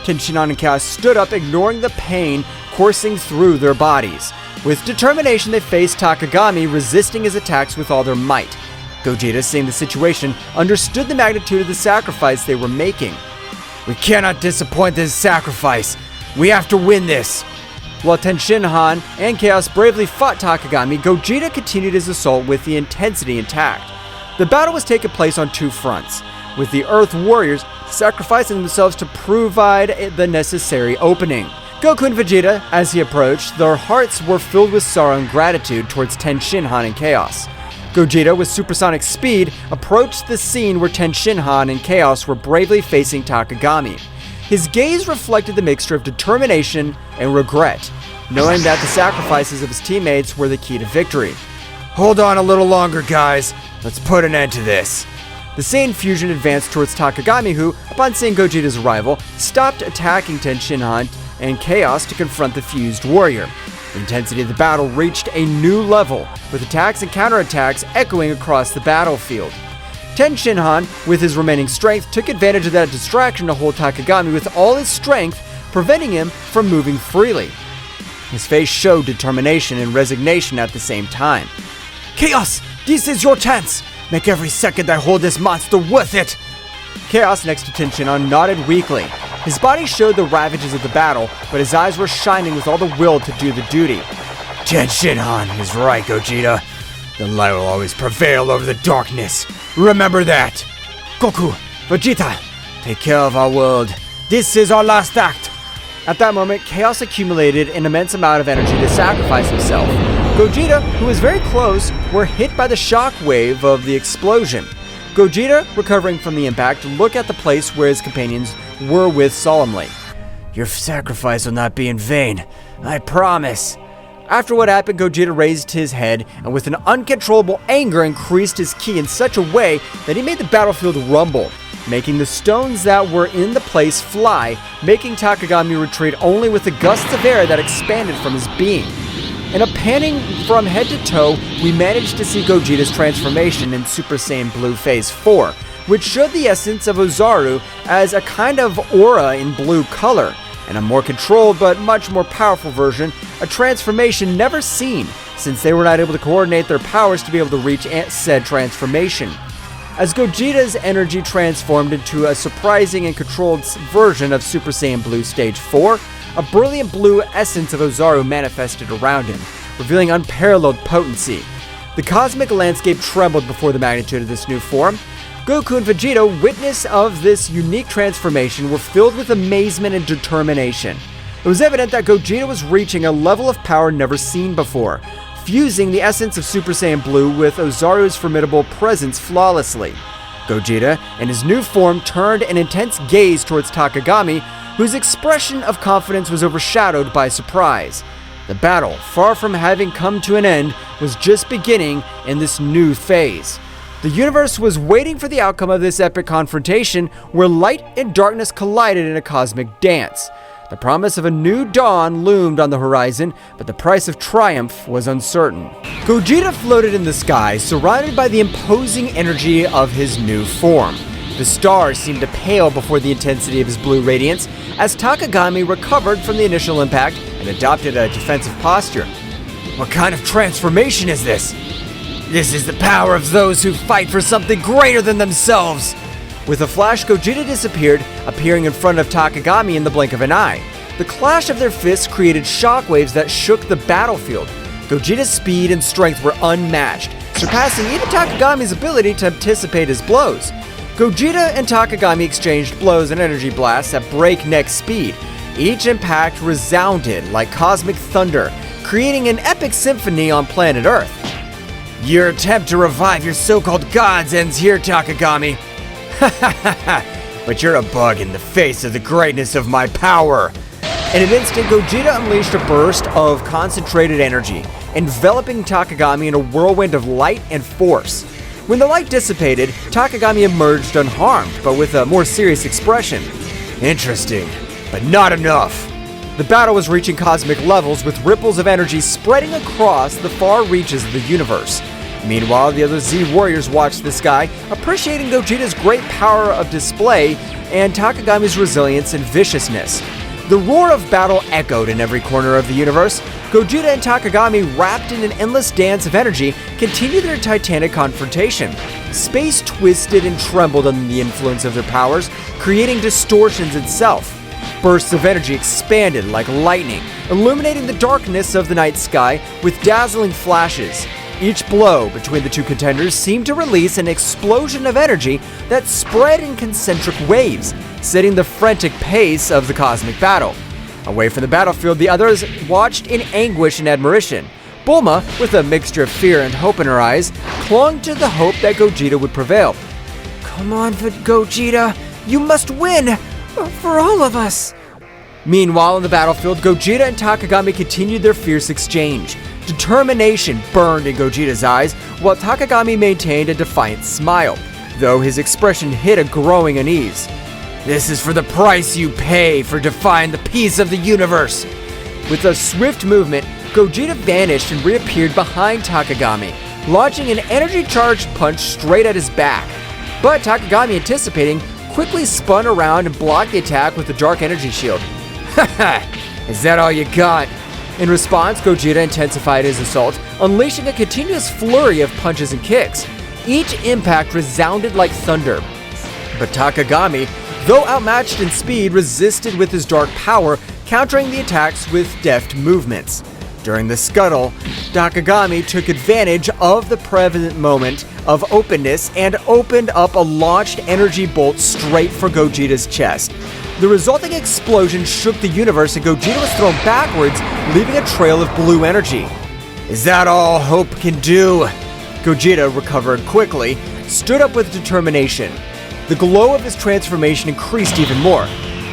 Tenshinhan and Chaos stood up, ignoring the pain coursing through their bodies. With determination, they faced Takagami, resisting his attacks with all their might. Gogeta, seeing the situation, understood the magnitude of the sacrifice they were making. We cannot disappoint this sacrifice. We have to win this. While Tenshinhan and Chaos bravely fought Takagami, Gogeta continued his assault with the intensity intact. The battle was taking place on two fronts, with the Earth Warriors sacrificing themselves to provide the necessary opening. Goku and Vegeta, as he approached, their hearts were filled with sorrow and gratitude towards Tenshinhan and Chaos. Gogeta, with supersonic speed, approached the scene where Tenshinhan and Chaos were bravely facing Takagami. His gaze reflected the mixture of determination and regret, knowing that the sacrifices of his teammates were the key to victory. Hold on a little longer, guys. Let's put an end to this. The Saiyan fusion advanced towards Takagami, who, upon seeing Gogeta's arrival, stopped attacking Tenshinhan and Chaos to confront the fused warrior. The intensity of the battle reached a new level, with attacks and counterattacks echoing across the battlefield. Tenshinhan, with his remaining strength, took advantage of that distraction to hold Takagami with all his strength, preventing him from moving freely. His face showed determination and resignation at the same time. Chaos, this is your chance. Make every second I hold this monster worth it. Chaos, next to Tenshinhan, nodded weakly. His body showed the ravages of the battle, but his eyes were shining with all the will to do the duty. Tenshinhan is right, Gogeta. The light will always prevail over the darkness. Remember that. Goku, Vegeta, take care of our world. This is our last act. At that moment, Chaos accumulated an immense amount of energy to sacrifice himself. Gogeta, who was very close, were hit by the shock wave of the explosion. Gogeta, recovering from the impact, looked at the place where his companions were with solemnly. Your sacrifice will not be in vain. I promise. After what happened, Gogeta raised his head and with an uncontrollable anger increased his ki in such a way that he made the battlefield rumble, making the stones that were in the place fly, making Takagami retreat only with the gusts of air that expanded from his being. In a panning from head to toe, we managed to see Gogeta's transformation in Super Saiyan Blue Phase 4, which showed the essence of Ozaru as a kind of aura in blue color, and a more controlled but much more powerful version, a transformation never seen, since they were not able to coordinate their powers to be able to reach said transformation. As Gogeta's energy transformed into a surprising and controlled version of Super Saiyan Blue Stage 4, a brilliant blue essence of Ozaru manifested around him, revealing unparalleled potency. The cosmic landscape trembled before the magnitude of this new form. Goku and Vegeta, witness of this unique transformation, were filled with amazement and determination. It was evident that Gogeta was reaching a level of power never seen before, fusing the essence of Super Saiyan Blue with Ozaru's formidable presence flawlessly. Gogeta, in his new form, turned an intense gaze towards Takagami, whose expression of confidence was overshadowed by surprise. The battle, far from having come to an end, was just beginning in this new phase. The universe was waiting for the outcome of this epic confrontation where light and darkness collided in a cosmic dance. The promise of a new dawn loomed on the horizon, but the price of triumph was uncertain. Gogeta floated in the sky, surrounded by the imposing energy of his new form. The stars seemed to pale before the intensity of his blue radiance as Takagami recovered from the initial impact and adopted a defensive posture. What kind of transformation is this? This is the power of those who fight for something greater than themselves. With a flash, Gogeta disappeared, appearing in front of Takagami in the blink of an eye. The clash of their fists created shockwaves that shook the battlefield. Gogeta's speed and strength were unmatched, surpassing even Takagami's ability to anticipate his blows. Gogeta and Takagami exchanged blows and energy blasts at breakneck speed. Each impact resounded like cosmic thunder, creating an epic symphony on planet Earth. Your attempt to revive your so-called gods ends here, Takagami. But you're a bug in the face of the greatness of my power. In an instant, Gogeta unleashed a burst of concentrated energy, enveloping Takagami in a whirlwind of light and force. When the light dissipated, Takagami emerged unharmed, but with a more serious expression. Interesting, but not enough. The battle was reaching cosmic levels, with ripples of energy spreading across the far reaches of the universe. Meanwhile, the other Z warriors watched the sky, appreciating Gogeta's great power of display and Takagami's resilience and viciousness. The roar of battle echoed in every corner of the universe. Gogeta and Takagami, wrapped in an endless dance of energy, continued their titanic confrontation. Space twisted and trembled under the influence of their powers, creating distortions itself. Bursts of energy expanded like lightning, illuminating the darkness of the night sky with dazzling flashes. Each blow between the two contenders seemed to release an explosion of energy that spread in concentric waves, setting the frantic pace of the cosmic battle. Away from the battlefield, the others watched in anguish and admiration. Bulma, with a mixture of fear and hope in her eyes, clung to the hope that Gogeta would prevail. Come on, Gogeta, you must win! For all of us! Meanwhile, on the battlefield, Gogeta and Takagami continued their fierce exchange. Determination burned in Gogeta's eyes, while Takagami maintained a defiant smile, though his expression hid a growing unease. This is for the price you pay for defying the peace of the universe! With a swift movement, Gogeta vanished and reappeared behind Takagami, launching an energy-charged punch straight at his back. But Takagami, anticipating, quickly spun around and blocked the attack with the dark energy shield. Haha! Is that all you got? In response, Gogeta intensified his assault, unleashing a continuous flurry of punches and kicks. Each impact resounded like thunder. But Takagami, though outmatched in speed, resisted with his dark power, countering the attacks with deft movements. During the scuttle, Takagami took advantage of the prevalent moment of openness and opened up a launched energy bolt straight for Gogeta's chest. The resulting explosion shook the universe and Gogeta was thrown backwards, leaving a trail of blue energy. Is that all hope can do? Gogeta recovered quickly, stood up with determination. The glow of his transformation increased even more.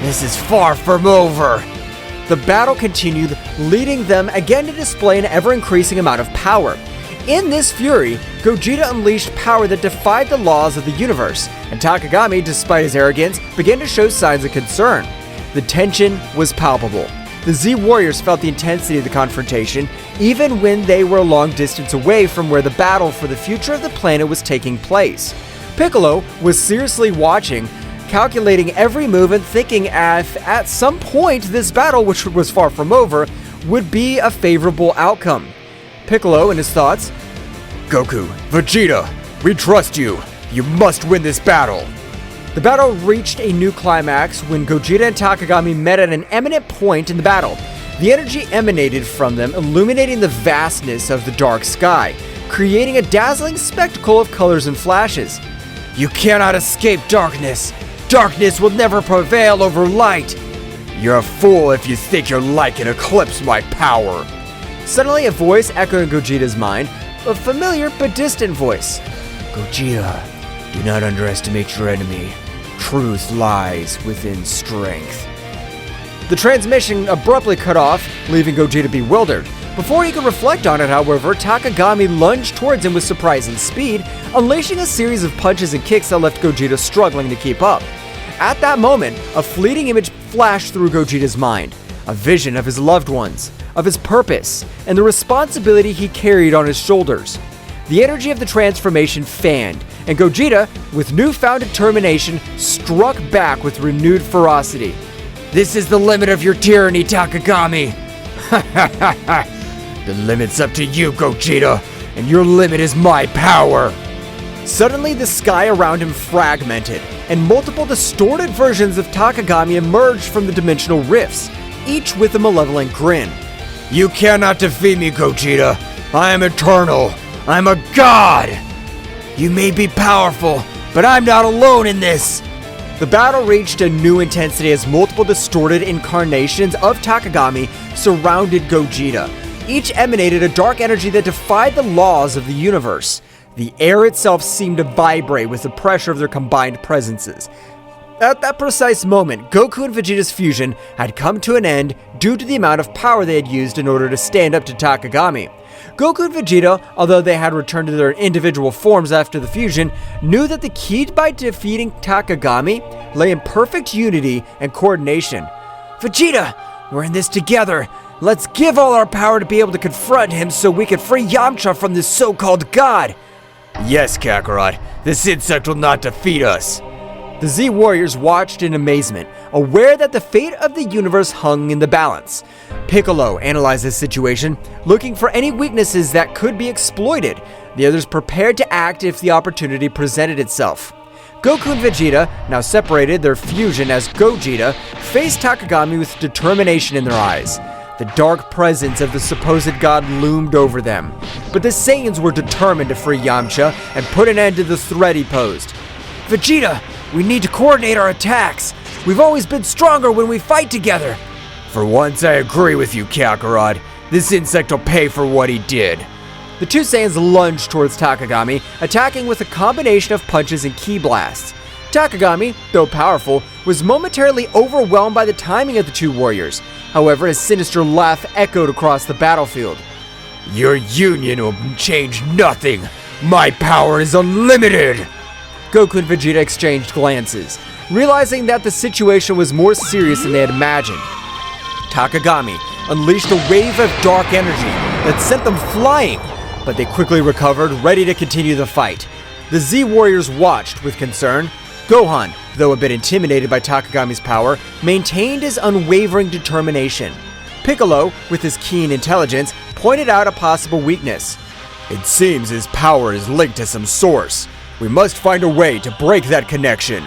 This is far from over. The battle continued, leading them again to display an ever-increasing amount of power. In this fury, Gogeta unleashed power that defied the laws of the universe, and Takagami, despite his arrogance, began to show signs of concern. The tension was palpable. The Z warriors felt the intensity of the confrontation, even when they were a long distance away from where the battle for the future of the planet was taking place. Piccolo was seriously watching, calculating every move and thinking at some point this battle, which was far from over, would be a favorable outcome. Piccolo, in his thoughts, Goku, Vegeta, we trust you. You must win this battle. The battle reached a new climax when Gogeta and Takagami met at an eminent point in the battle. The energy emanated from them, illuminating the vastness of the dark sky, creating a dazzling spectacle of colors and flashes. You cannot escape darkness. Darkness will never prevail over light. You're a fool if you think your light can eclipse my power. Suddenly, a voice echoed in Gogeta's mind, a familiar but distant voice. Gogeta, do not underestimate your enemy. Truth lies within strength. The transmission abruptly cut off, leaving Gogeta bewildered. Before he could reflect on it, however, Takagami lunged towards him with surprising speed, unleashing a series of punches and kicks that left Gogeta struggling to keep up. At that moment, a fleeting image flashed through Gogeta's mind, a vision of his loved ones, of his purpose, and the responsibility he carried on his shoulders. The energy of the transformation fanned, and Gogeta, with newfound determination, struck back with renewed ferocity. This is the limit of your tyranny, Takagami! The limit's up to you, Gogeta, and your limit is my power! Suddenly, the sky around him fragmented, and multiple distorted versions of Takagami emerged from the dimensional rifts, each with a malevolent grin. You cannot defeat me, Gogeta! I am eternal! I'm a god! You may be powerful, but I'm not alone in this! The battle reached a new intensity as multiple distorted incarnations of Takagami surrounded Gogeta. Each emanated a dark energy that defied the laws of the universe. The air itself seemed to vibrate with the pressure of their combined presences. At that precise moment, Goku and Vegeta's fusion had come to an end due to the amount of power they had used in order to stand up to Takagami. Goku and Vegeta, although they had returned to their individual forms after the fusion, knew that the key by defeating Takagami lay in perfect unity and coordination. Vegeta, we're in this together. Let's give all our power to be able to confront him so we can free Yamcha from this so-called god. Yes, Kakarot, this insect will not defeat us. The Z Warriors watched in amazement, aware that the fate of the universe hung in the balance. Piccolo analyzed the situation, looking for any weaknesses that could be exploited. The others prepared to act if the opportunity presented itself. Goku and Vegeta, now separated, their fusion as Gogeta, faced Takagami with determination in their eyes. The dark presence of the supposed god loomed over them, but the Saiyans were determined to free Yamcha and put an end to the threat he posed. Vegeta, we need to coordinate our attacks. We've always been stronger when we fight together. For once, I agree with you, Kakarot. This insect will pay for what he did. The two Saiyans lunged towards Takagami, attacking with a combination of punches and ki blasts. Takagami, though powerful, was momentarily overwhelmed by the timing of the two warriors. However, his sinister laugh echoed across the battlefield. Your union will change nothing. My power is unlimited. Goku and Vegeta exchanged glances, realizing that the situation was more serious than they had imagined. Takagami unleashed a wave of dark energy that sent them flying, but they quickly recovered, ready to continue the fight. The Z Warriors watched with concern. Gohan, though a bit intimidated by Takagami's power, maintained his unwavering determination. Piccolo, with his keen intelligence, pointed out a possible weakness. It seems his power is linked to some source. We must find a way to break that connection.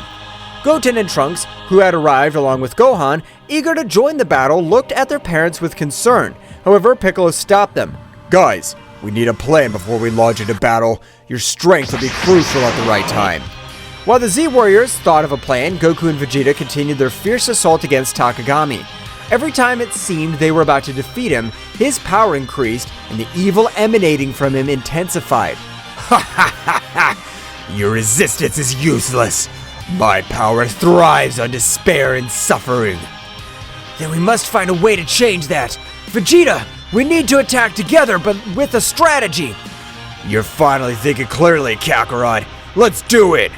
Goten and Trunks, who had arrived along with Gohan, eager to join the battle, looked at their parents with concern. However, Piccolo stopped them. Guys, we need a plan before we launch into battle. Your strength will be crucial at the right time. While the Z Warriors thought of a plan, Goku and Vegeta continued their fierce assault against Takagami. Every time it seemed they were about to defeat him, his power increased and the evil emanating from him intensified. Ha ha ha ha! Your resistance is useless. My power thrives on despair and suffering. Then we must find a way to change that. Vegeta, we need to attack together, but with a strategy. You're finally thinking clearly, Kakarot. Let's do it!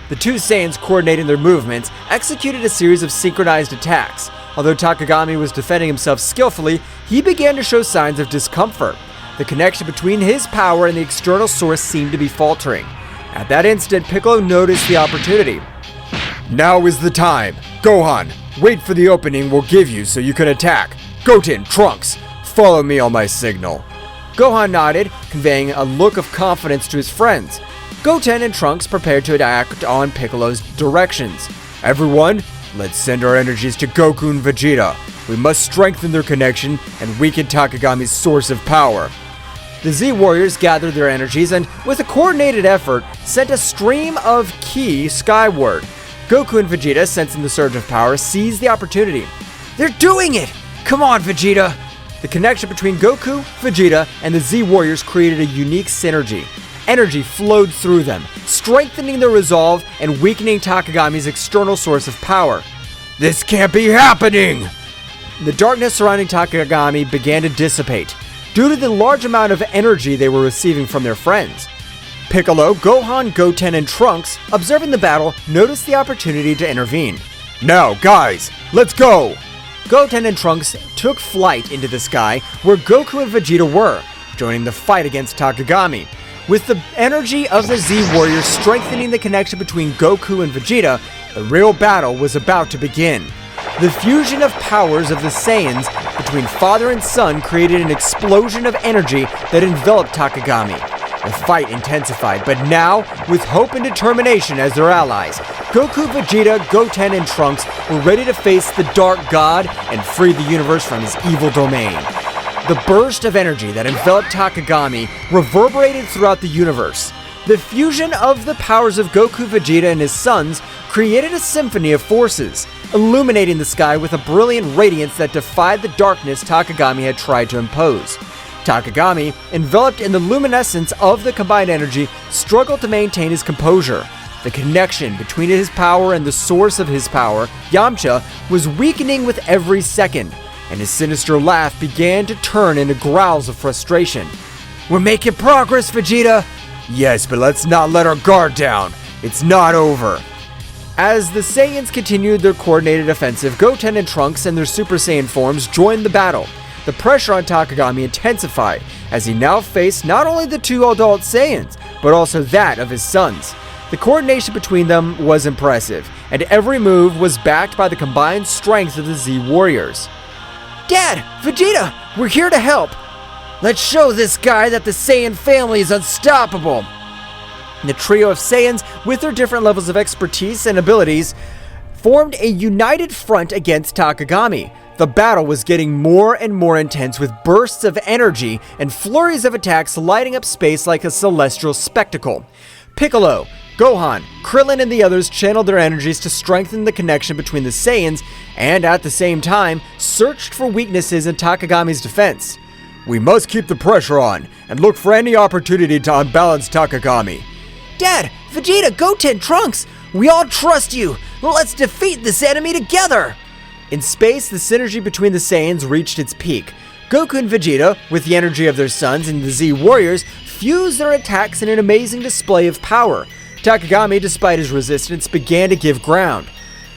The two Saiyans, coordinating their movements, executed a series of synchronized attacks. Although Takagami was defending himself skillfully, he began to show signs of discomfort. The connection between his power and the external source seemed to be faltering. At that instant, Piccolo noticed the opportunity. Now is the time. Gohan, wait for the opening we'll give you so you can attack. Goten, Trunks, follow me on my signal. Gohan nodded, conveying a look of confidence to his friends. Goten and Trunks prepared to act on Piccolo's directions. Everyone, let's send our energies to Goku and Vegeta. We must strengthen their connection and weaken Takagami's source of power. The Z Warriors gathered their energies and, with a coordinated effort, sent a stream of ki skyward. Goku and Vegeta, sensing the surge of power, seized the opportunity. They're doing it! Come on, Vegeta! The connection between Goku, Vegeta, and the Z Warriors created a unique synergy. Energy flowed through them, strengthening their resolve and weakening Takagami's external source of power. This can't be happening! the darkness surrounding Takagami began to dissipate due to the large amount of energy they were receiving from their friends. Piccolo, Gohan, Goten, and Trunks, observing the battle, noticed the opportunity to intervene. Now, guys, let's go! Goten and Trunks took flight into the sky where Goku and Vegeta were, joining the fight against Takagami. With the energy of the Z-Warriors strengthening the connection between Goku and Vegeta, the real battle was about to begin. The fusion of powers of the Saiyans between father and son created an explosion of energy that enveloped Takagami. The fight intensified, but now, with hope and determination as their allies, Goku, Vegeta, Goten, and Trunks were ready to face the Dark God and free the universe from his evil domain. The burst of energy that enveloped Takagami reverberated throughout the universe. The fusion of the powers of Goku, Vegeta, and his sons created a symphony of forces, illuminating the sky with a brilliant radiance that defied the darkness Takagami had tried to impose. Takagami, enveloped in the luminescence of the combined energy, struggled to maintain his composure. The connection between his power and the source of his power, Yamcha, was weakening with every second, and his sinister laugh began to turn into growls of frustration. We're making progress, Vegeta! Yes, but let's not let our guard down. It's not over. As the Saiyans continued their coordinated offensive, Goten and Trunks and their Super Saiyan forms joined the battle. The pressure on Takagami intensified as he now faced not only the two adult Saiyans, but also that of his sons. The coordination between them was impressive, and every move was backed by the combined strength of the Z-Warriors. Dad! Vegeta! We're here to help! Let's show this guy that the Saiyan family is unstoppable! The trio of Saiyans, with their different levels of expertise and abilities, formed a united front against Takagami. The battle was getting more and more intense with bursts of energy and flurries of attacks lighting up space like a celestial spectacle. Piccolo, Gohan, Krillin, and the others channeled their energies to strengthen the connection between the Saiyans and, at the same time, searched for weaknesses in Takagami's defense. We must keep the pressure on and look for any opportunity to unbalance Takagami. Dad, Vegeta, Goten, Trunks, we all trust you! Let's defeat this enemy together! In space, the synergy between the Saiyans reached its peak. Goku and Vegeta, with the energy of their sons and the Z-Warriors, fused their attacks in an amazing display of power. Takagami, despite his resistance, began to give ground.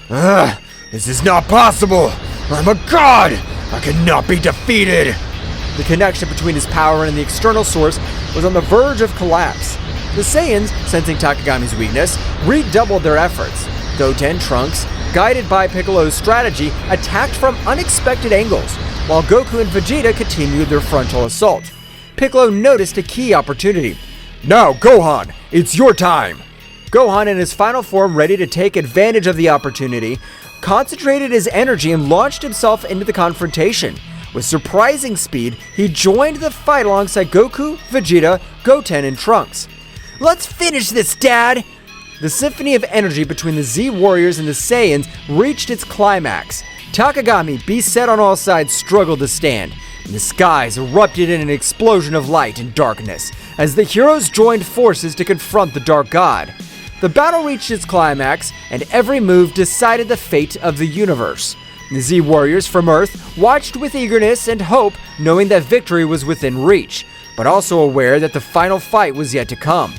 This is not possible! I'm a god! I cannot be defeated! The connection between his power and the external source was on the verge of collapse. The Saiyans, sensing Takagami's weakness, redoubled their efforts. Goten, Trunks, guided by Piccolo's strategy, attacked from unexpected angles, while Goku and Vegeta continued their frontal assault. Piccolo noticed a key opportunity. Now, Gohan, it's your time! Gohan, in his final form ready to take advantage of the opportunity, concentrated his energy and launched himself into the confrontation. With surprising speed, he joined the fight alongside Goku, Vegeta, Goten, and Trunks. Let's finish this, Dad! The symphony of energy between the Z-Warriors and the Saiyans reached its climax. Takagami, beset on all sides, struggled to stand, and the skies erupted in an explosion of light and darkness as the heroes joined forces to confront the Dark God. The battle reached its climax, and every move decided the fate of the universe. The Z-Warriors from Earth watched with eagerness and hope, knowing that victory was within reach, but also aware that the final fight was yet to come.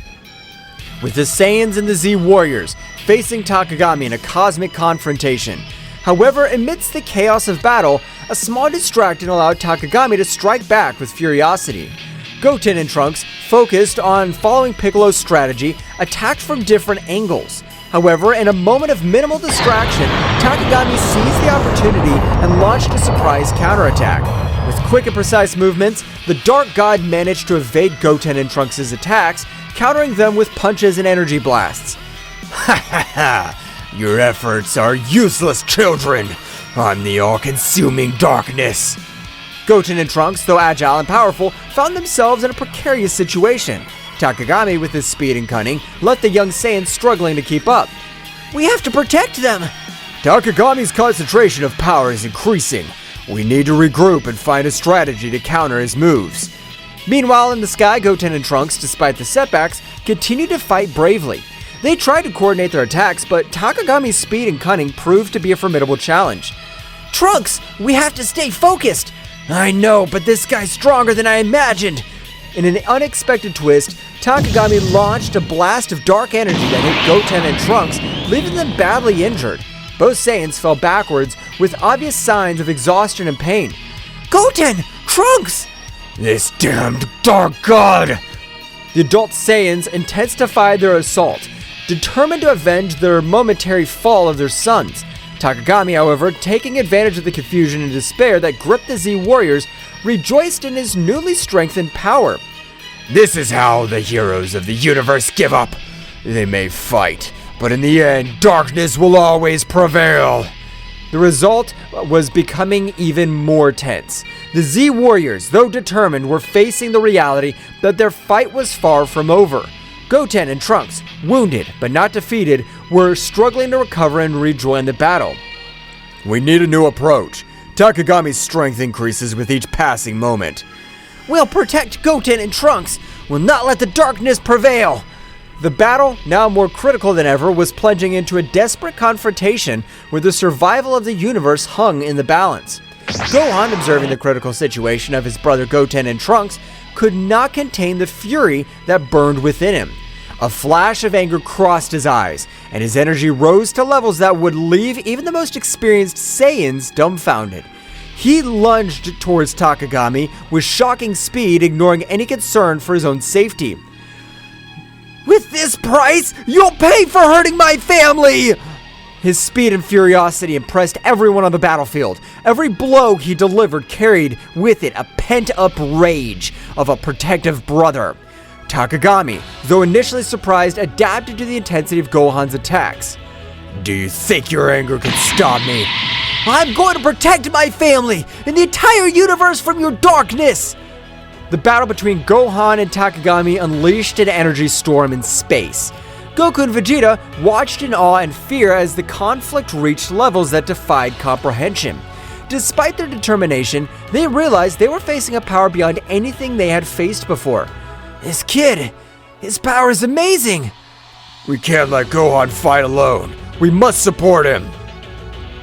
With the Saiyans and the Z-Warriors facing Takagami in a cosmic confrontation. However, amidst the chaos of battle, a small distraction allowed Takagami to strike back with furiosity. Goten and Trunks, focused on following Piccolo's strategy, attacked from different angles. However, in a moment of minimal distraction, Takagami seized the opportunity and launched a surprise counterattack. With quick and precise movements, the Dark God managed to evade Goten and Trunks' attacks, countering them with punches and energy blasts. Ha ha ha! Your efforts are useless, children! I'm the all-consuming darkness! Goten and Trunks, though agile and powerful, found themselves in a precarious situation. Takagami, with his speed and cunning, left the young Saiyans struggling to keep up. We have to protect them! Takagami's concentration of power is increasing. We need to regroup and find a strategy to counter his moves. Meanwhile, in the sky, Goten and Trunks, despite the setbacks, continued to fight bravely. They tried to coordinate their attacks, but Takagami's speed and cunning proved to be a formidable challenge. Trunks, we have to stay focused. I know, but this guy's stronger than I imagined. In an unexpected twist, Takagami launched a blast of dark energy that hit Goten and Trunks, leaving them badly injured. Both Saiyans fell backwards with obvious signs of exhaustion and pain. Goten! Trunks! This damned dark god! The adult Saiyans intensified their assault, determined to avenge their momentary fall of their sons. Takagami, however, taking advantage of the confusion and despair that gripped the Z warriors, rejoiced in his newly strengthened power. This is how the heroes of the universe give up. They may fight, but in the end, darkness will always prevail. The result was becoming even more tense. The Z warriors, though determined, were facing the reality that their fight was far from over. Goten and Trunks, wounded but not defeated, were struggling to recover and rejoin the battle. We need a new approach. Takagami's strength increases with each passing moment. We'll protect Goten and Trunks. We'll not let the darkness prevail. The battle, now more critical than ever, was plunging into a desperate confrontation where the survival of the universe hung in the balance. Gohan, observing the critical situation of his brother Goten and Trunks, could not contain the fury that burned within him. A flash of anger crossed his eyes, and his energy rose to levels that would leave even the most experienced Saiyans dumbfounded. He lunged towards Takagami with shocking speed, ignoring any concern for his own safety. With this price, you'll pay for hurting my family! His speed and furiosity impressed everyone on the battlefield. Every blow he delivered carried with it a pent-up rage of a protective brother. Takagami, though initially surprised, adapted to the intensity of Gohan's attacks. Do you think your anger can stop me? I'm going to protect my family and the entire universe from your darkness! The battle between Gohan and Takagami unleashed an energy storm in space. Goku and Vegeta watched in awe and fear as the conflict reached levels that defied comprehension. Despite their determination, they realized they were facing a power beyond anything they had faced before. This kid, his power is amazing! We can't let Gohan fight alone. We must support him.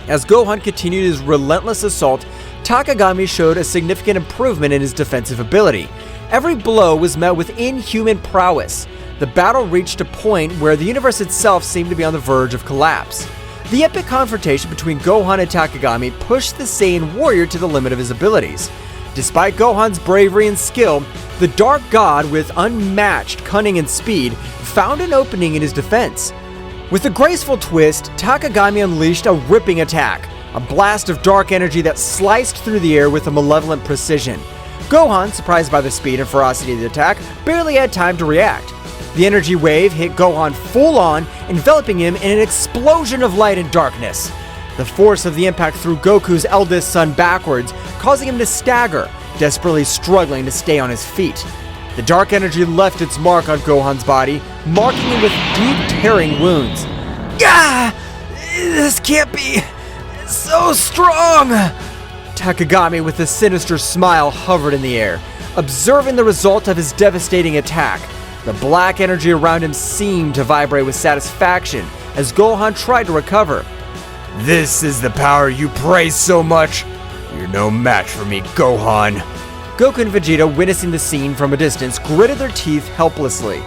As Gohan continued his relentless assault, Takagami showed a significant improvement in his defensive ability. Every blow was met with inhuman prowess. The battle reached a point where the universe itself seemed to be on the verge of collapse. The epic confrontation between Gohan and Takagami pushed the Saiyan warrior to the limit of his abilities. Despite Gohan's bravery and skill, the Dark God, with unmatched cunning and speed, found an opening in his defense. With a graceful twist, Takagami unleashed a ripping attack, a blast of dark energy that sliced through the air with a malevolent precision. Gohan, surprised by the speed and ferocity of the attack, barely had time to react. The energy wave hit Gohan full on, enveloping him in an explosion of light and darkness. The force of the impact threw Goku's eldest son backwards, causing him to stagger, desperately struggling to stay on his feet. The dark energy left its mark on Gohan's body, marking him with deep, tearing wounds. Gah! This can't be so strong! Takagami, with a sinister smile, hovered in the air, observing the result of his devastating attack. The black energy around him seemed to vibrate with satisfaction as Gohan tried to recover. This is the power you praise so much. You're no match for me, Gohan. Goku and Vegeta, witnessing the scene from a distance, gritted their teeth helplessly.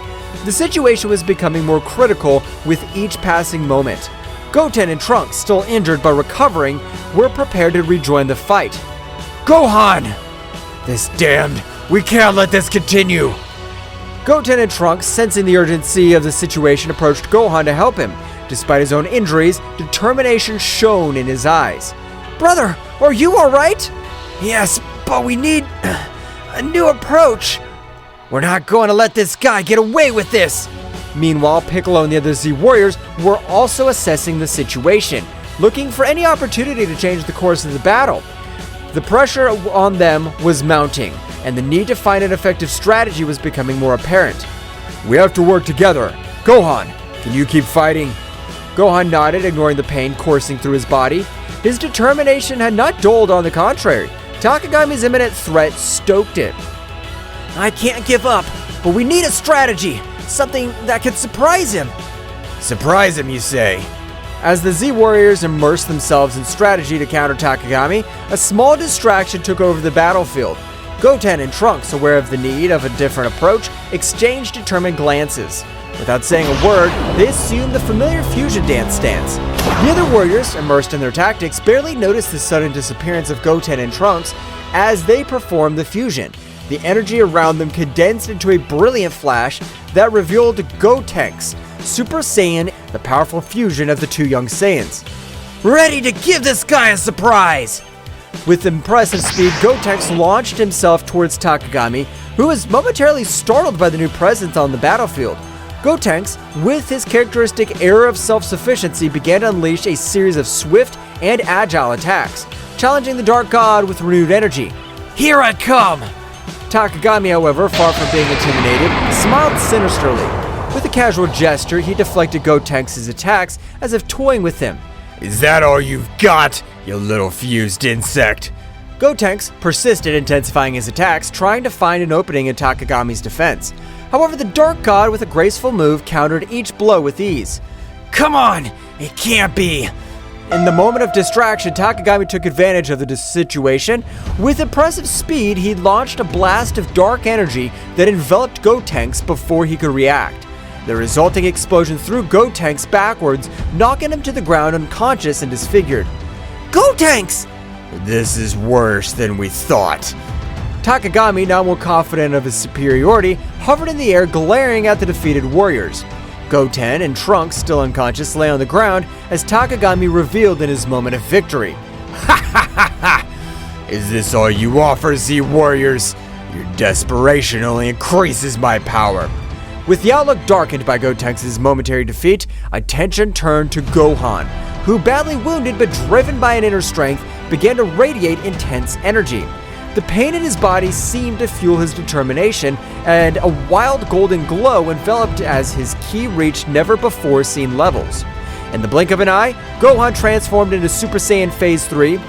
The situation was becoming more critical with each passing moment. Goten and Trunks, still injured but recovering, were prepared to rejoin the fight. Gohan! This damned, we can't let this continue. Goten and Trunks, sensing the urgency of the situation, approached Gohan to help him. Despite his own injuries, determination shone in his eyes. Brother, are you alright? Yes, but we need a new approach. We're not going to let this guy get away with this. Meanwhile, Piccolo and the other Z warriors were also assessing the situation, looking for any opportunity to change the course of the battle. The pressure on them was mounting, and the need to find an effective strategy was becoming more apparent. We have to work together. Gohan, can you keep fighting? Gohan nodded, ignoring the pain coursing through his body. His determination had not dulled, on the contrary. Takagami's imminent threat stoked it. I can't give up, but we need a strategy, something that could surprise him. Surprise him, you say? As the Z Warriors immersed themselves in strategy to counter Takagami, a small distraction took over the battlefield. Goten and Trunks, aware of the need of a different approach, exchanged determined glances. Without saying a word, they assumed the familiar fusion dance stance. The other warriors, immersed in their tactics, barely noticed the sudden disappearance of Goten and Trunks as they performed the fusion. The energy around them condensed into a brilliant flash that revealed Gotenks, Super Saiyan, the powerful fusion of the two young Saiyans. Ready to give this guy a surprise! With impressive speed, Gotenks launched himself towards Takagami, who was momentarily startled by the new presence on the battlefield. Gotenks, with his characteristic air of self-sufficiency, began to unleash a series of swift and agile attacks, challenging the Dark God with renewed energy. Here I come! Takagami, however, far from being intimidated, smiled sinisterly. With a casual gesture, he deflected Gotenks' attacks as if toying with him. Is that all you've got, you little fused insect? Gotenks persisted, intensifying his attacks, trying to find an opening in Takagami's defense. However, the Dark God, with a graceful move, countered each blow with ease. Come on! It can't be! In the moment of distraction, Takagami took advantage of the situation. With impressive speed, he launched a blast of dark energy that enveloped Gotenks before he could react. The resulting explosion threw Gotenks backwards, knocking him to the ground unconscious and disfigured. Gotenks! This is worse than we thought. Takagami, now more confident of his superiority, hovered in the air, glaring at the defeated warriors. Goten and Trunks, still unconscious, lay on the ground as Takagami revealed in his moment of victory. Ha ha ha ha! Is this all you offer, Z Warriors? Your desperation only increases my power. With the outlook darkened by Gotenks' momentary defeat, attention turned to Gohan, who, badly wounded but driven by an inner strength, began to radiate intense energy. The pain in his body seemed to fuel his determination, and a wild golden glow enveloped as his ki reached never-before-seen levels. In the blink of an eye, Gohan transformed into Super Saiyan Phase 3,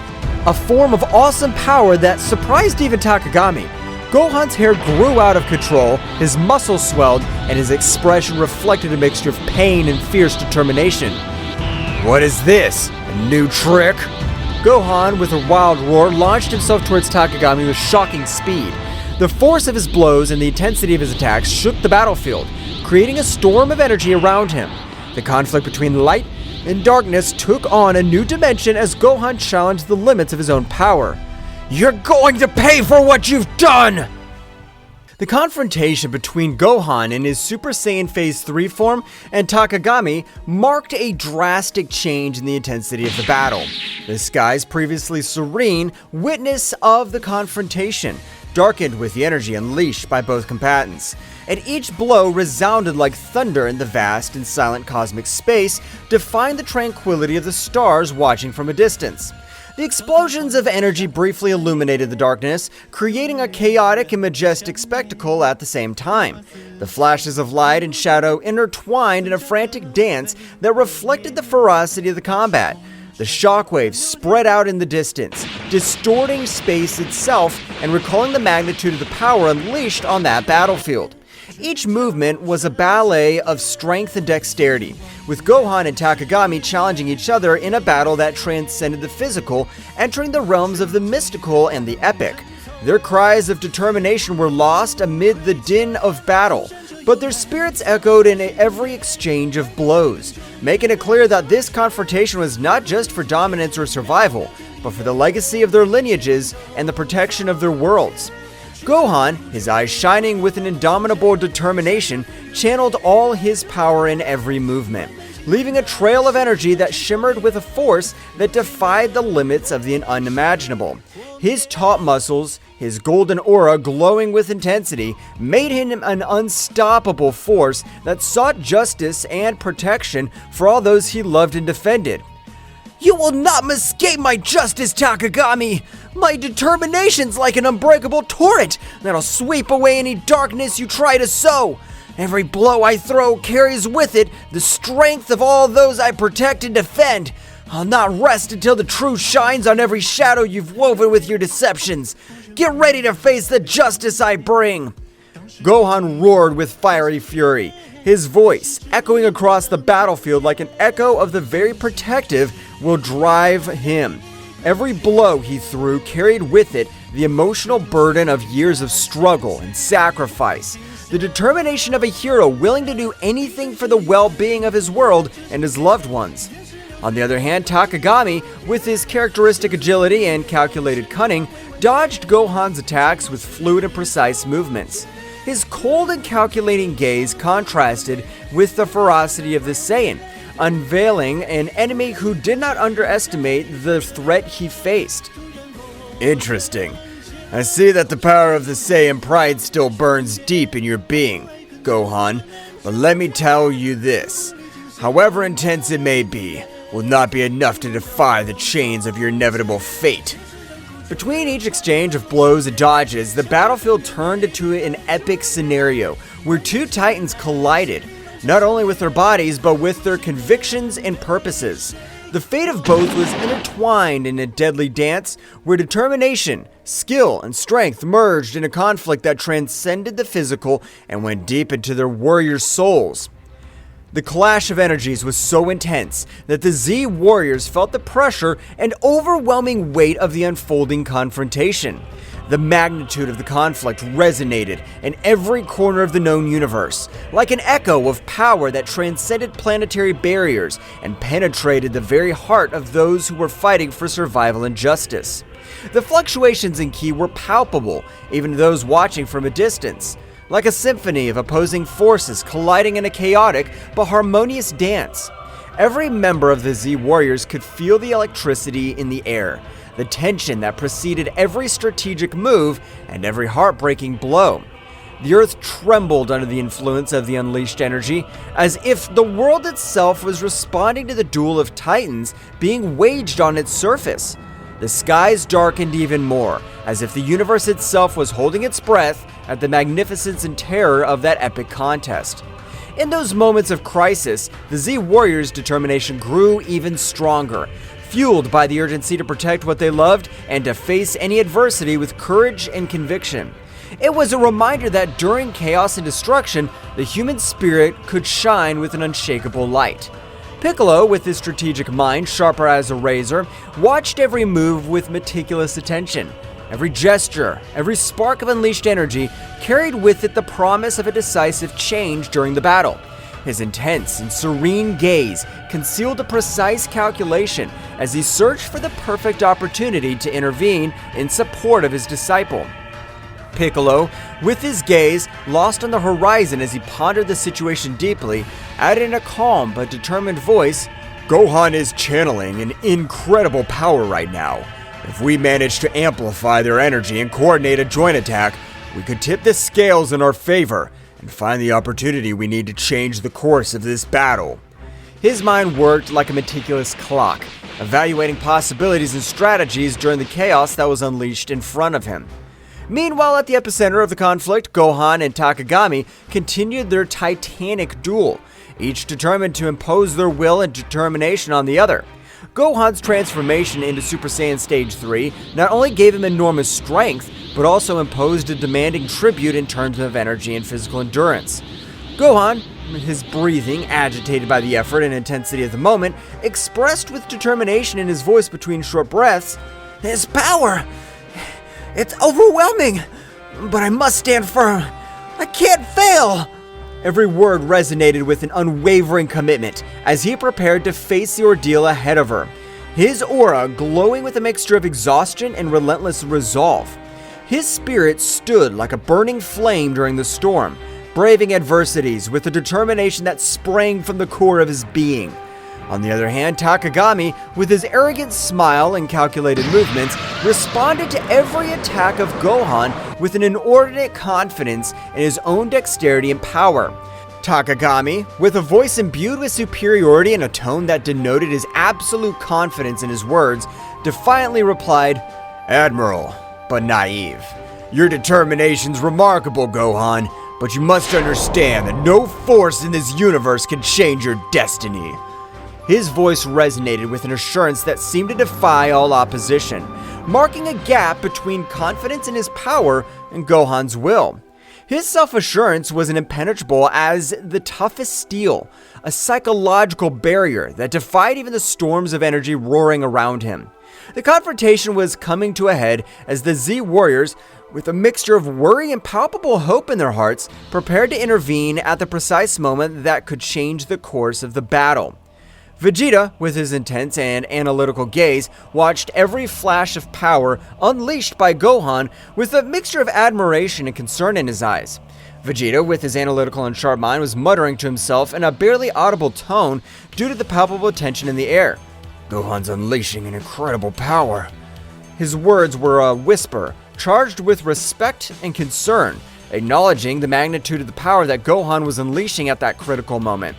a form of awesome power that surprised even Takagami. Gohan's hair grew out of control, his muscles swelled, and his expression reflected a mixture of pain and fierce determination. What is this? A new trick? Gohan, with a wild roar, launched himself towards Takagami with shocking speed. The force of his blows and the intensity of his attacks shook the battlefield, creating a storm of energy around him. The conflict between light and darkness took on a new dimension as Gohan challenged the limits of his own power. You're going to pay for what you've done! The confrontation between Gohan in his Super Saiyan Phase 3 form and Takagami marked a drastic change in the intensity of the battle. The skies, previously serene, witness of the confrontation, darkened with the energy unleashed by both combatants. And each blow resounded like thunder in the vast and silent cosmic space, defying the tranquility of the stars watching from a distance. The explosions of energy briefly illuminated the darkness, creating a chaotic and majestic spectacle at the same time. The flashes of light and shadow intertwined in a frantic dance that reflected the ferocity of the combat. The shockwaves spread out in the distance, distorting space itself and recalling the magnitude of the power unleashed on that battlefield. Each movement was a ballet of strength and dexterity, with Gohan and Takagami challenging each other in a battle that transcended the physical, entering the realms of the mystical and the epic. Their cries of determination were lost amid the din of battle, but their spirits echoed in every exchange of blows, making it clear that this confrontation was not just for dominance or survival, but for the legacy of their lineages and the protection of their worlds. Gohan, his eyes shining with an indomitable determination, channeled all his power in every movement, leaving a trail of energy that shimmered with a force that defied the limits of the unimaginable. His taut muscles, his golden aura glowing with intensity, made him an unstoppable force that sought justice and protection for all those he loved and defended. You will not escape my justice, Takagami! My determination's like an unbreakable torrent that'll sweep away any darkness you try to sow. Every blow I throw carries with it the strength of all those I protect and defend. I'll not rest until the truth shines on every shadow you've woven with your deceptions. Get ready to face the justice I bring. Gohan roared with fiery fury. His voice, echoing across the battlefield like an echo of the very protective, will drive him. Every blow he threw carried with it the emotional burden of years of struggle and sacrifice, the determination of a hero willing to do anything for the well-being of his world and his loved ones. On the other hand, Takagami, with his characteristic agility and calculated cunning, dodged Gohan's attacks with fluid and precise movements. His cold and calculating gaze contrasted with the ferocity of the Saiyan, unveiling an enemy who did not underestimate the threat he faced. Interesting. I see that the power of the Saiyan pride still burns deep in your being, Gohan, but let me tell you this. However intense it may be, will not be enough to defy the chains of your inevitable fate. Between each exchange of blows and dodges, the battlefield turned into an epic scenario where two titans collided, not only with their bodies, but with their convictions and purposes. The fate of both was intertwined in a deadly dance where determination, skill, and strength merged in a conflict that transcended the physical and went deep into their warriors' souls. The clash of energies was so intense that the Z warriors felt the pressure and overwhelming weight of the unfolding confrontation. The magnitude of the conflict resonated in every corner of the known universe, like an echo of power that transcended planetary barriers and penetrated the very heart of those who were fighting for survival and justice. The fluctuations in ki were palpable, even to those watching from a distance, like a symphony of opposing forces colliding in a chaotic but harmonious dance. Every member of the Z Warriors could feel the electricity in the air, the tension that preceded every strategic move and every heartbreaking blow. The earth trembled under the influence of the unleashed energy, as if the world itself was responding to the duel of titans being waged on its surface. The skies darkened even more, as if the universe itself was holding its breath at the magnificence and terror of that epic contest. In those moments of crisis, the Z Warriors' determination grew even stronger, fueled by the urgency to protect what they loved and to face any adversity with courage and conviction. It was a reminder that during chaos and destruction, the human spirit could shine with an unshakable light. Piccolo, with his strategic mind sharper as a razor, watched every move with meticulous attention. Every gesture, every spark of unleashed energy carried with it the promise of a decisive change during the battle. His intense and serene gaze concealed a precise calculation as he searched for the perfect opportunity to intervene in support of his disciple. Piccolo, with his gaze lost on the horizon as he pondered the situation deeply, added in a calm but determined voice, Gohan is channeling an incredible power right now. If we manage to amplify their energy and coordinate a joint attack, we could tip the scales in our favor and find the opportunity we need to change the course of this battle. His mind worked like a meticulous clock, evaluating possibilities and strategies during the chaos that was unleashed in front of him. Meanwhile, at the epicenter of the conflict, Gohan and Takagami continued their titanic duel, each determined to impose their will and determination on the other. Gohan's transformation into Super Saiyan Stage 3 not only gave him enormous strength, but also imposed a demanding tribute in terms of energy and physical endurance. Gohan, his breathing agitated by the effort and intensity of the moment, expressed with determination in his voice between short breaths, "His power! It's overwhelming! But I must stand firm! I can't fail!" Every word resonated with an unwavering commitment as he prepared to face the ordeal ahead of her, his aura glowing with a mixture of exhaustion and relentless resolve. His spirit stood like a burning flame during the storm, braving adversities with a determination that sprang from the core of his being. On the other hand, Takagami, with his arrogant smile and calculated movements, responded to every attack of Gohan with an inordinate confidence in his own dexterity and power. Takagami, with a voice imbued with superiority and a tone that denoted his absolute confidence in his words, defiantly replied, Admiral, but naive. Your determination's remarkable, Gohan, but you must understand that no force in this universe can change your destiny. His voice resonated with an assurance that seemed to defy all opposition, marking a gap between confidence in his power and Gohan's will. His self-assurance was impenetrable as the toughest steel, a psychological barrier that defied even the storms of energy roaring around him. The confrontation was coming to a head as the Z Warriors, with a mixture of worry and palpable hope in their hearts, prepared to intervene at the precise moment that could change the course of the battle. Vegeta, with his intense and analytical gaze, watched every flash of power unleashed by Gohan with a mixture of admiration and concern in his eyes. Vegeta, with his analytical and sharp mind, was muttering to himself in a barely audible tone due to the palpable tension in the air. Gohan's unleashing an incredible power. His words were a whisper, charged with respect and concern, acknowledging the magnitude of the power that Gohan was unleashing at that critical moment.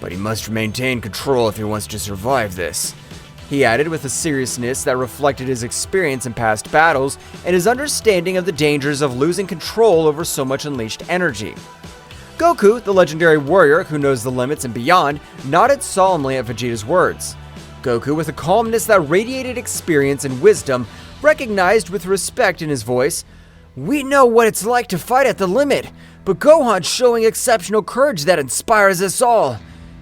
But he must maintain control if he wants to survive this, he added with a seriousness that reflected his experience in past battles and his understanding of the dangers of losing control over so much unleashed energy. Goku, the legendary warrior who knows the limits and beyond, nodded solemnly at Vegeta's words. Goku, with a calmness that radiated experience and wisdom, recognized with respect in his voice, "We know what it's like to fight at the limit, but Gohan's showing exceptional courage that inspires us all."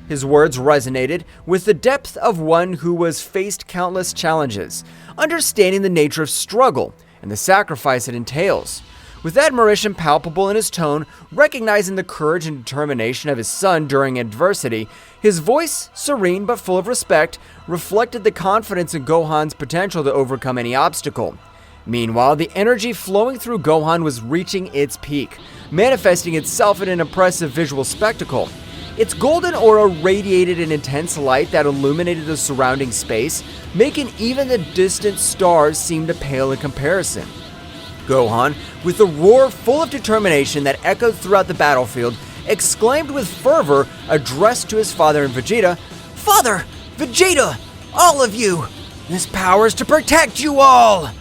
His words resonated with the depth of one who has faced countless challenges, understanding the nature of struggle and the sacrifice it entails. With admiration palpable in his tone, recognizing the courage and determination of his son during adversity, his voice, serene but full of respect, reflected the confidence in Gohan's potential to overcome any obstacle. Meanwhile, the energy flowing through Gohan was reaching its peak, manifesting itself in an impressive visual spectacle. Its golden aura radiated an intense light that illuminated the surrounding space, making even the distant stars seem to pale in comparison. Gohan, with a roar full of determination that echoed throughout the battlefield, exclaimed with fervor, addressed to his father and Vegeta, "Father! Vegeta! All of you! This power is to protect you all!"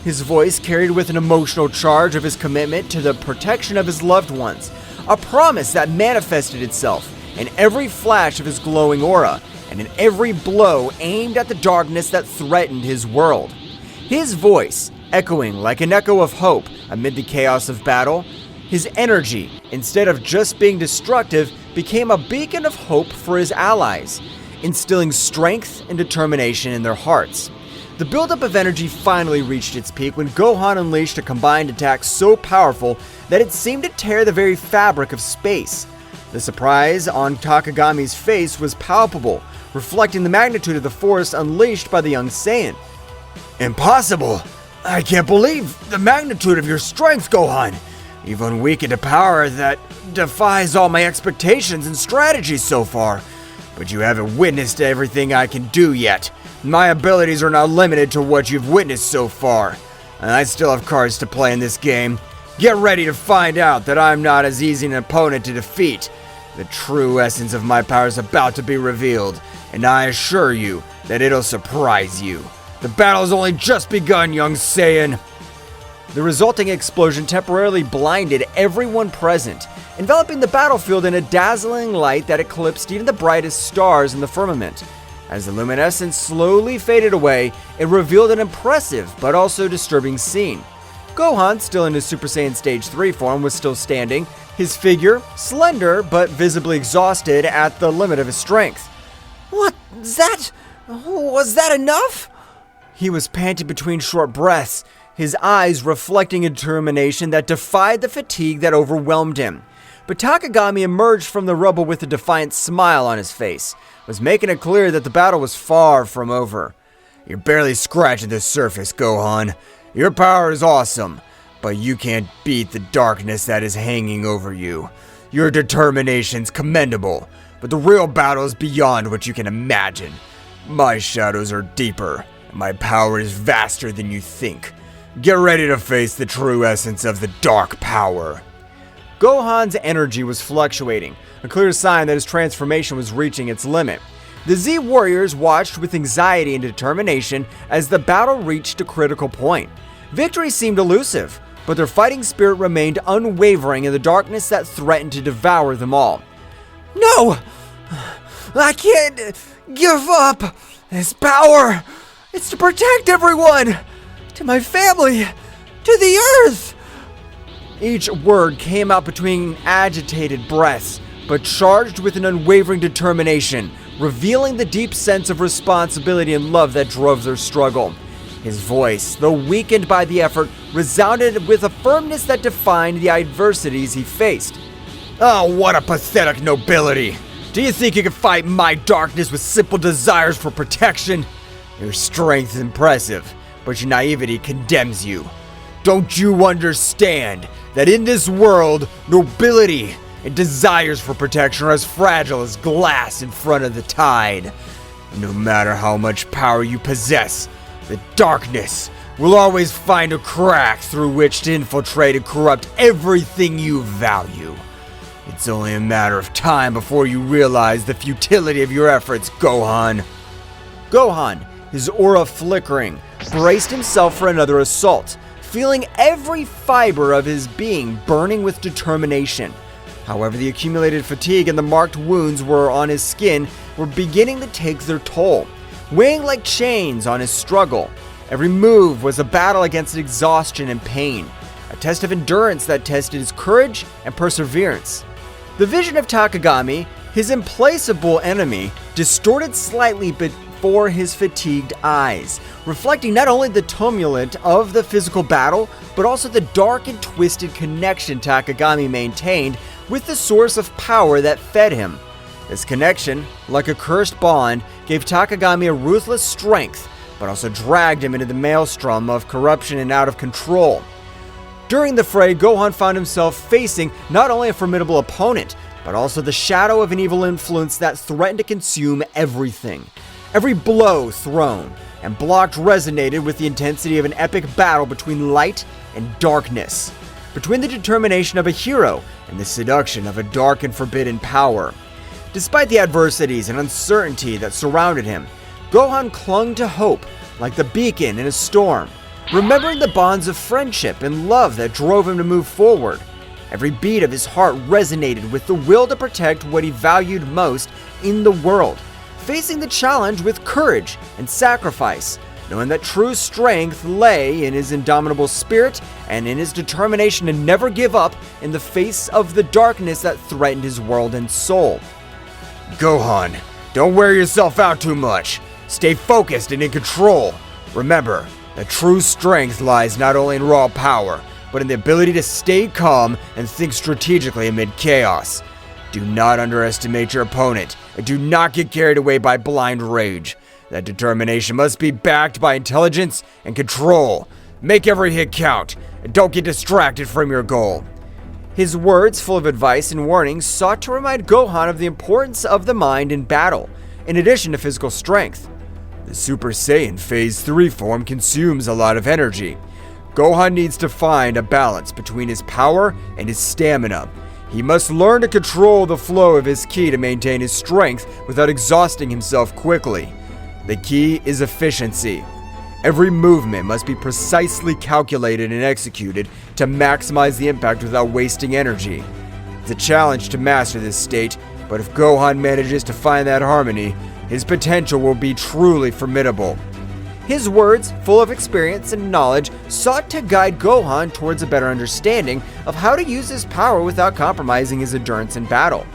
His voice carried with an emotional charge of his commitment to the protection of his loved ones, a promise that manifested itself in every flash of his glowing aura, and in every blow aimed at the darkness that threatened his world. His voice, echoing like an echo of hope amid the chaos of battle, his energy, instead of just being destructive, became a beacon of hope for his allies, instilling strength and determination in their hearts. The buildup of energy finally reached its peak when Gohan unleashed a combined attack so powerful that it seemed to tear the very fabric of space. The surprise on Takagami's face was palpable, reflecting the magnitude of the force unleashed by the young Saiyan. Impossible! I can't believe the magnitude of your strength, Gohan! You've unweakened a power that defies all my expectations and strategies so far. But you haven't witnessed everything I can do yet. My abilities are not limited to what you've witnessed so far. And I still have cards to play in this game. Get ready to find out that I'm not as easy an opponent to defeat. The true essence of my power is about to be revealed, and I assure you that it'll surprise you. The battle's only just begun, young Saiyan. The resulting explosion temporarily blinded everyone present, enveloping the battlefield in a dazzling light that eclipsed even the brightest stars in the firmament. As the luminescence slowly faded away, it revealed an impressive but also disturbing scene. Gohan, still in his Super Saiyan Stage 3 form, was still standing, his figure slender but visibly exhausted at the limit of his strength. Was that enough? He was panting between short breaths, his eyes reflecting a determination that defied the fatigue that overwhelmed him. But Takagami emerged from the rubble with a defiant smile on his face, was making it clear that the battle was far from over. You're barely scratching the surface, Gohan. Your power is awesome, but you can't beat the darkness that is hanging over you. Your determination's commendable, but the real battle is beyond what you can imagine. My shadows are deeper, and my power is vaster than you think. Get ready to face the true essence of the dark power. Gohan's energy was fluctuating, a clear sign that his transformation was reaching its limit. The Z Warriors watched with anxiety and determination as the battle reached a critical point. Victory seemed elusive, but their fighting spirit remained unwavering in the darkness that threatened to devour them all. "No! I can't give up! This power! It's to protect everyone! To my family! To the earth!" Each word came out between agitated breaths, but charged with an unwavering determination, revealing the deep sense of responsibility and love that drove their struggle. His voice, though weakened by the effort, resounded with a firmness that defined the adversities he faced. Oh, what a pathetic nobility! Do you think you can fight my darkness with simple desires for protection? Your strength is impressive, but your naivety condemns you. Don't you understand that in this world, nobility and desires for protection are as fragile as glass in front of the tide? No matter how much power you possess, the darkness will always find a crack through which to infiltrate and corrupt everything you value. It's only a matter of time before you realize the futility of your efforts, Gohan. Gohan, his aura flickering, braced himself for another assault, feeling every fiber of his being burning with determination. However, the accumulated fatigue and the marked wounds on his skin were beginning to take their toll, weighing like chains on his struggle. Every move was a battle against exhaustion and pain, a test of endurance that tested his courage and perseverance. The vision of Takagami, his implacable enemy, distorted slightly before his fatigued eyes, reflecting not only the tumult of the physical battle, but also the dark and twisted connection Takagami maintained with the source of power that fed him. This connection, like a cursed bond, gave Takagami a ruthless strength, but also dragged him into the maelstrom of corruption and out of control. During the fray, Gohan found himself facing not only a formidable opponent, but also the shadow of an evil influence that threatened to consume everything. Every blow thrown and blocked resonated with the intensity of an epic battle between light and darkness, between the determination of a hero and the seduction of a dark and forbidden power. Despite the adversities and uncertainty that surrounded him, Gohan clung to hope like the beacon in a storm, remembering the bonds of friendship and love that drove him to move forward. Every beat of his heart resonated with the will to protect what he valued most in the world, facing the challenge with courage and sacrifice, knowing that true strength lay in his indomitable spirit and in his determination to never give up in the face of the darkness that threatened his world and soul. Gohan, don't wear yourself out too much. Stay focused and in control. Remember, that true strength lies not only in raw power, but in the ability to stay calm and think strategically amid chaos. Do not underestimate your opponent, and do not get carried away by blind rage. That determination must be backed by intelligence and control. Make every hit count, and don't get distracted from your goal. His words, full of advice and warnings, sought to remind Gohan of the importance of the mind in battle, in addition to physical strength. The Super Saiyan Phase 3 form consumes a lot of energy. Gohan needs to find a balance between his power and his stamina. He must learn to control the flow of his ki to maintain his strength without exhausting himself quickly. The key is efficiency. Every movement must be precisely calculated and executed to maximize the impact without wasting energy. It's a challenge to master this state, but if Gohan manages to find that harmony, his potential will be truly formidable. His words, full of experience and knowledge, sought to guide Gohan towards a better understanding of how to use his power without compromising his endurance in battle.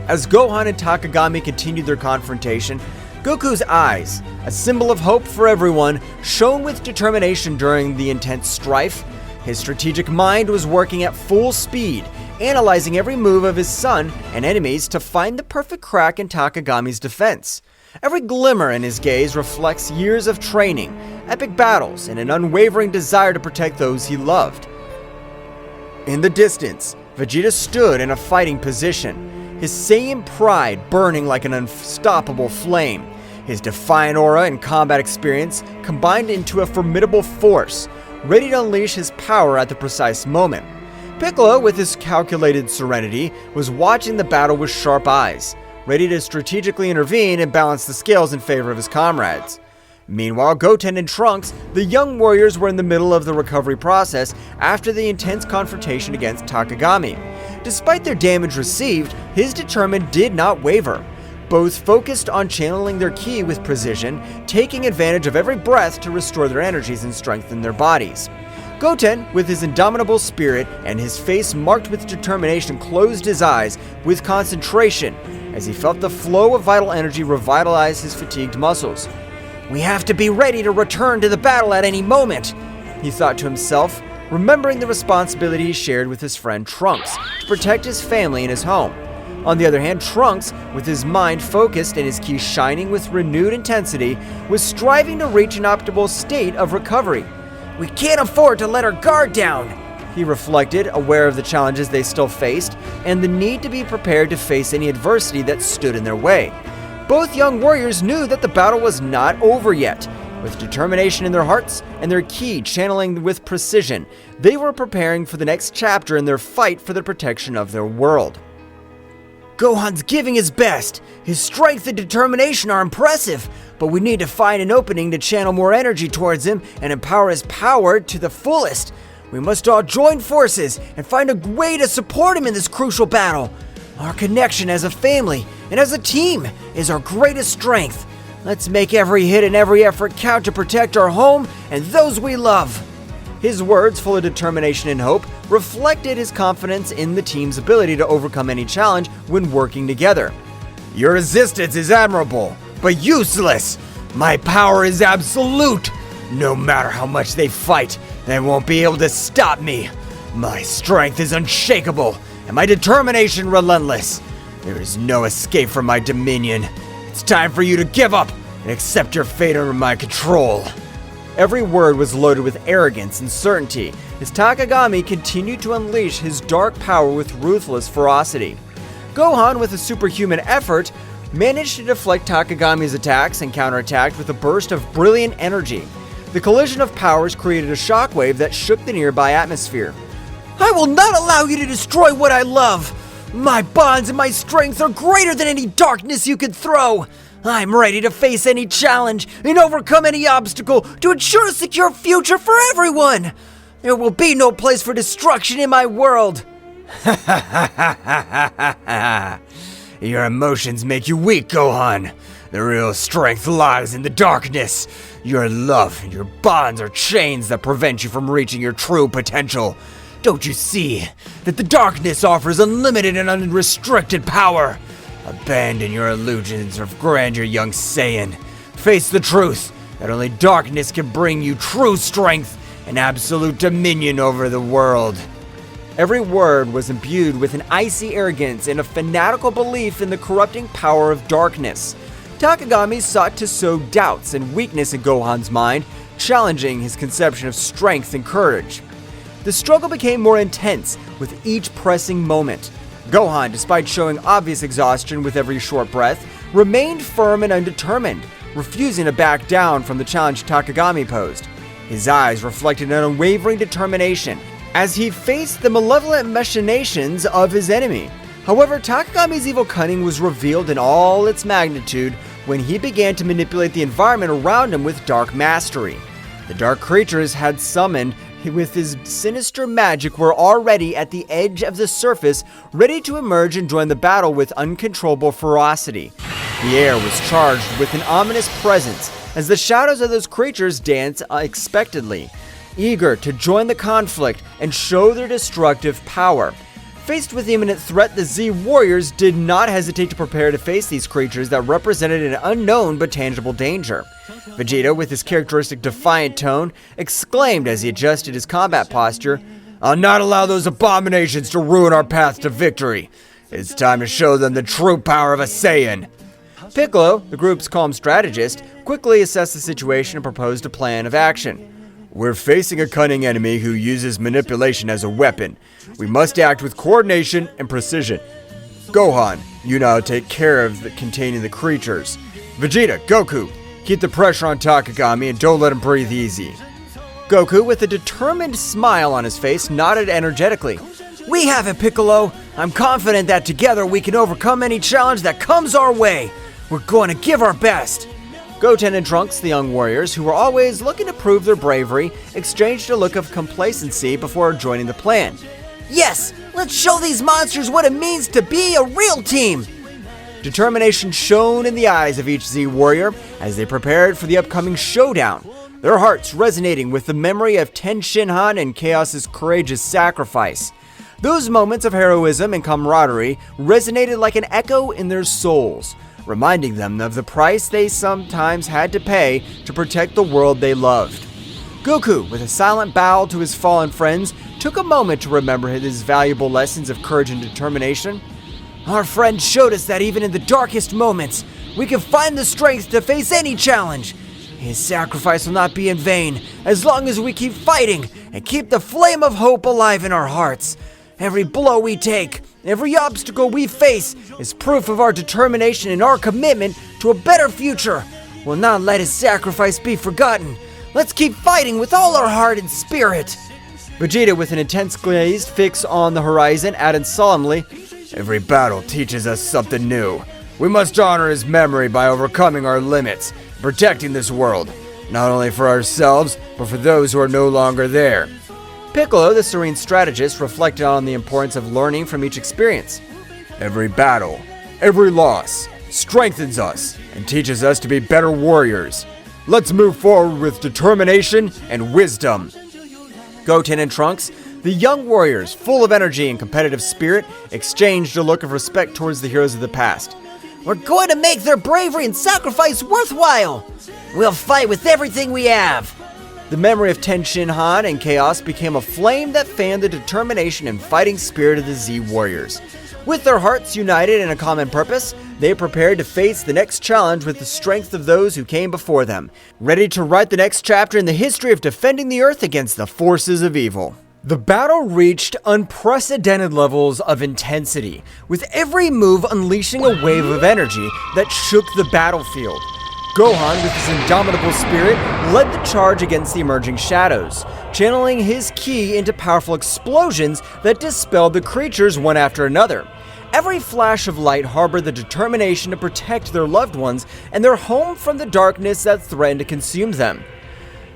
As Gohan and Takagami continued their confrontation, Goku's eyes, a symbol of hope for everyone, shone with determination during the intense strife. His strategic mind was working at full speed, analyzing every move of his son and enemies to find the perfect crack in Takagami's defense. Every glimmer in his gaze reflects years of training, epic battles, and an unwavering desire to protect those he loved. In the distance, Vegeta stood in a fighting position, his Saiyan pride burning like an unstoppable flame. His defiant aura and combat experience combined into a formidable force, ready to unleash his power at the precise moment. Piccolo, with his calculated serenity, was watching the battle with sharp eyes, ready to strategically intervene and balance the scales in favor of his comrades. Meanwhile, Goten and Trunks, the young warriors, were in the middle of the recovery process after the intense confrontation against Takagami. Despite their damage received, his determination did not waver. Both focused on channeling their ki with precision, taking advantage of every breath to restore their energies and strengthen their bodies. Goten, with his indomitable spirit and his face marked with determination, closed his eyes with concentration as he felt the flow of vital energy revitalize his fatigued muscles. "We have to be ready to return to the battle at any moment," he thought to himself, remembering the responsibility he shared with his friend Trunks to protect his family and his home. On the other hand, Trunks, with his mind focused and his ki shining with renewed intensity, was striving to reach an optimal state of recovery. "We can't afford to let our guard down," he reflected, aware of the challenges they still faced and the need to be prepared to face any adversity that stood in their way. Both young warriors knew that the battle was not over yet. With determination in their hearts and their ki channeling with precision, they were preparing for the next chapter in their fight for the protection of their world. "Gohan's giving his best. His strength and determination are impressive, but we need to find an opening to channel more energy towards him and empower his power to the fullest. We must all join forces and find a way to support him in this crucial battle. Our connection as a family and as a team is our greatest strength. Let's make every hit and every effort count to protect our home and those we love." His words, full of determination and hope, reflected his confidence in the team's ability to overcome any challenge when working together. Your resistance is admirable, but useless. My power is absolute. No matter how much they fight, they won't be able to stop me. My strength is unshakable, and my determination relentless. There is no escape from my dominion. It's time for you to give up and accept your fate under my control. Every word was loaded with arrogance and certainty as Takagami continued to unleash his dark power with ruthless ferocity. Gohan, with a superhuman effort, managed to deflect Takagami's attacks and counterattacked with a burst of brilliant energy. The collision of powers created a shockwave that shook the nearby atmosphere. "I will not allow you to destroy what I love! My bonds and my strength are greater than any darkness you could throw! I'm ready to face any challenge and overcome any obstacle to ensure a secure future for everyone! There will be no place for destruction in my world!" Your emotions make you weak, Gohan. The real strength lies in the darkness. Your love and your bonds are chains that prevent you from reaching your true potential. Don't you see that the darkness offers unlimited and unrestricted power? Abandon your illusions of grandeur, young Saiyan. Face the truth that only darkness can bring you true strength and absolute dominion over the world. Every word was imbued with an icy arrogance and a fanatical belief in the corrupting power of darkness. Takagami sought to sow doubts and weakness in Gohan's mind, challenging his conception of strength and courage. The struggle became more intense with each pressing moment. Gohan, despite showing obvious exhaustion with every short breath, remained firm and undetermined, refusing to back down from the challenge Takagami posed. His eyes reflected an unwavering determination as he faced the malevolent machinations of his enemy. However, Takagami's evil cunning was revealed in all its magnitude when he began to manipulate the environment around him with dark mastery. The dark creatures had summoned with his sinister magic were already at the edge of the surface, ready to emerge and join the battle with uncontrollable ferocity. The air was charged with an ominous presence as the shadows of those creatures danced unexpectedly, eager to join the conflict and show their destructive power. Faced with the imminent threat, the Z warriors did not hesitate to prepare to face these creatures that represented an unknown but tangible danger. Vegeta, with his characteristic defiant tone, exclaimed as he adjusted his combat posture, "I'll not allow those abominations to ruin our path to victory. It's time to show them the true power of a Saiyan." Piccolo, the group's calm strategist, quickly assessed the situation and proposed a plan of action. We're facing a cunning enemy who uses manipulation as a weapon. We must act with coordination and precision. Gohan, you now take care of containing the creatures. Vegeta, Goku, keep the pressure on Takagami and don't let him breathe easy. Goku, with a determined smile on his face, nodded energetically. "We have it, Piccolo. I'm confident that together we can overcome any challenge that comes our way. We're going to give our best." Goten and Trunks, the young warriors, who were always looking to prove their bravery, exchanged a look of complacency before joining the plan. "Yes, let's show these monsters what it means to be a real team!" Determination shone in the eyes of each Z warrior as they prepared for the upcoming showdown. their hearts resonating with the memory of Ten Shinhan and Chaos's courageous sacrifice. Those moments of heroism and camaraderie resonated like an echo in their souls, reminding them of the price they sometimes had to pay to protect the world they loved. Goku, with a silent bow to his fallen friends, took a moment to remember his valuable lessons of courage and determination. Our friend showed us that even in the darkest moments, we can find the strength to face any challenge. His sacrifice will not be in vain as long as we keep fighting and keep the flame of hope alive in our hearts. Every blow we take, every obstacle we face is proof of our determination and our commitment to a better future. We'll not let his sacrifice be forgotten. Let's keep fighting with all our heart and spirit. Vegeta, with an intense gaze fixed on the horizon, added solemnly, Every battle teaches us something new. We must honor his memory by overcoming our limits, protecting this world, not only for ourselves, but for those who are no longer there. Piccolo, the serene strategist, reflected on the importance of learning from each experience. Every battle, every loss, strengthens us and teaches us to be better warriors. Let's move forward with determination and wisdom. Goten and Trunks, the young warriors, full of energy and competitive spirit, exchanged a look of respect towards the heroes of the past. We're going to make their bravery and sacrifice worthwhile. We'll fight with everything we have. The memory of Ten Shinhan and Chaos became a flame that fanned the determination and fighting spirit of the Z Warriors. With their hearts united in a common purpose, they prepared to face the next challenge with the strength of those who came before them, ready to write the next chapter in the history of defending the Earth against the forces of evil. The battle reached unprecedented levels of intensity, with every move unleashing a wave of energy that shook the battlefield. Gohan, with his indomitable spirit, led the charge against the emerging shadows, channeling his ki into powerful explosions that dispelled the creatures one after another. Every flash of light harbored the determination to protect their loved ones and their home from the darkness that threatened to consume them.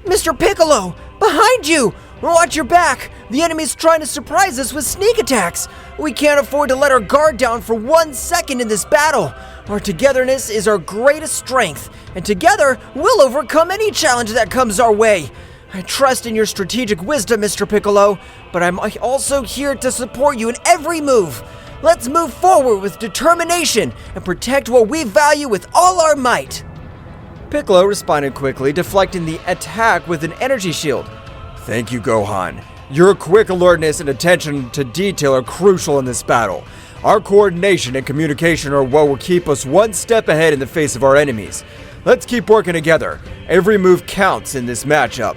Mr. Piccolo, behind you! Watch your back! The enemy's trying to surprise us with sneak attacks! We can't afford to let our guard down for 1 second in this battle! Our togetherness is our greatest strength, and together we'll overcome any challenge that comes our way! I trust in your strategic wisdom, Mr. Piccolo, but I'm also here to support you in every move! Let's move forward with determination and protect what we value with all our might! Piccolo responded quickly, deflecting the attack with an energy shield. Thank you, Gohan. Your quick alertness and attention to detail are crucial in this battle. Our coordination and communication are what will keep us one step ahead in the face of our enemies. Let's keep working together. Every move counts in this matchup.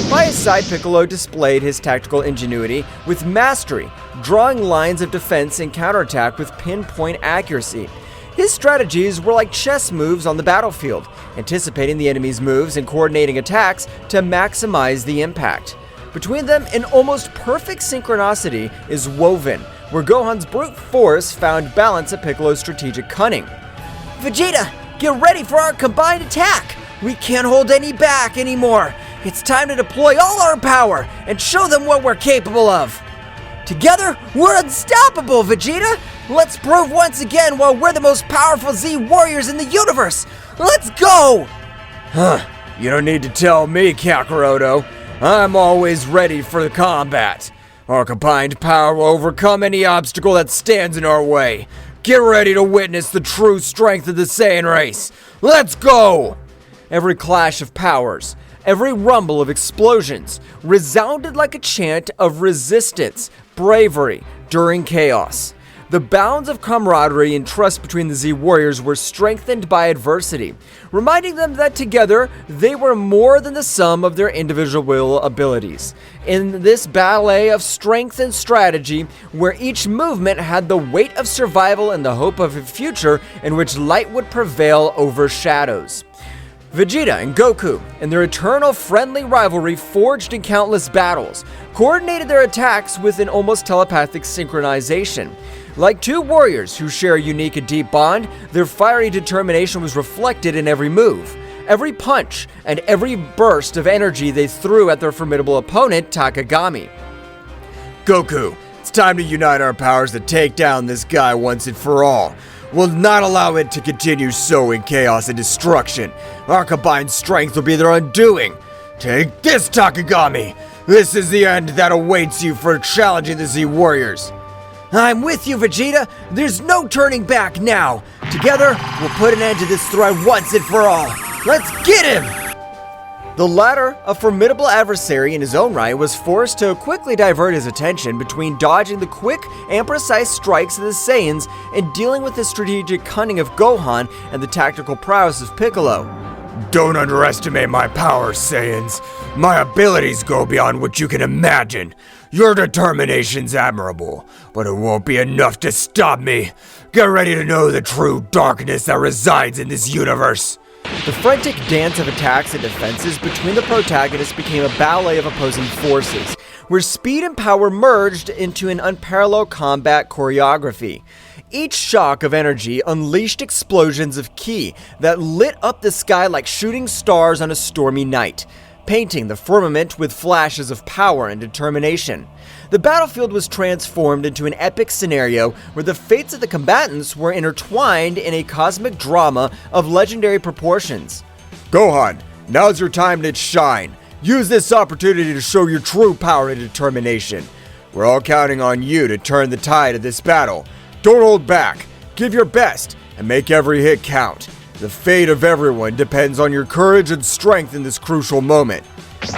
By his side, Piccolo displayed his tactical ingenuity with mastery, drawing lines of defense and counterattack with pinpoint accuracy. His strategies were like chess moves on the battlefield, anticipating the enemy's moves and coordinating attacks to maximize the impact. Between them, an almost perfect synchronicity is woven, where Gohan's brute force found balance at Piccolo's strategic cunning. Vegeta, get ready for our combined attack! We can't hold any back anymore! It's time to deploy all our power and show them what we're capable of! Together, we're unstoppable, Vegeta! Let's prove once again why we're the most powerful Z warriors in the universe! Let's go! You don't need to tell me, Kakaroto. I'm always ready for the combat. Our combined power will overcome any obstacle that stands in our way. Get ready to witness the true strength of the Saiyan race. Let's go! Every clash of powers, every rumble of explosions resounded like a chant of resistance, bravery during chaos. The bonds of camaraderie and trust between the Z Warriors were strengthened by adversity, reminding them that together they were more than the sum of their individual abilities. In this ballet of strength and strategy, where each movement had the weight of survival and the hope of a future in which light would prevail over shadows. Vegeta and Goku, in their eternal friendly rivalry forged in countless battles, coordinated their attacks with an almost telepathic synchronization. Like two warriors who share a unique and deep bond, their fiery determination was reflected in every move, every punch, and every burst of energy they threw at their formidable opponent, Takagami. Goku, it's time to unite our powers to take down this guy once and for all. We'll not allow it to continue sowing chaos and destruction. Our combined strength will be their undoing. Take this, Takagami! This is the end that awaits you for challenging the Z Warriors. I'm with you, Vegeta. There's no turning back now. Together, we'll put an end to this threat once and for all. Let's get him! The latter, a formidable adversary in his own right, was forced to quickly divert his attention between dodging the quick and precise strikes of the Saiyans and dealing with the strategic cunning of Gohan and the tactical prowess of Piccolo. Don't underestimate my power, Saiyans. My abilities go beyond what you can imagine. Your determination's admirable, but it won't be enough to stop me. Get ready to know the true darkness that resides in this universe. The frantic dance of attacks and defenses between the protagonists became a ballet of opposing forces, where speed and power merged into an unparalleled combat choreography. Each shock of energy unleashed explosions of ki that lit up the sky like shooting stars on a stormy night, painting the firmament with flashes of power and determination. The battlefield was transformed into an epic scenario where the fates of the combatants were intertwined in a cosmic drama of legendary proportions. Gohan, now's your time to shine. Use this opportunity to show your true power and determination. We're all counting on you to turn the tide of this battle. Don't hold back. Give your best and make every hit count. The fate of everyone depends on your courage and strength in this crucial moment.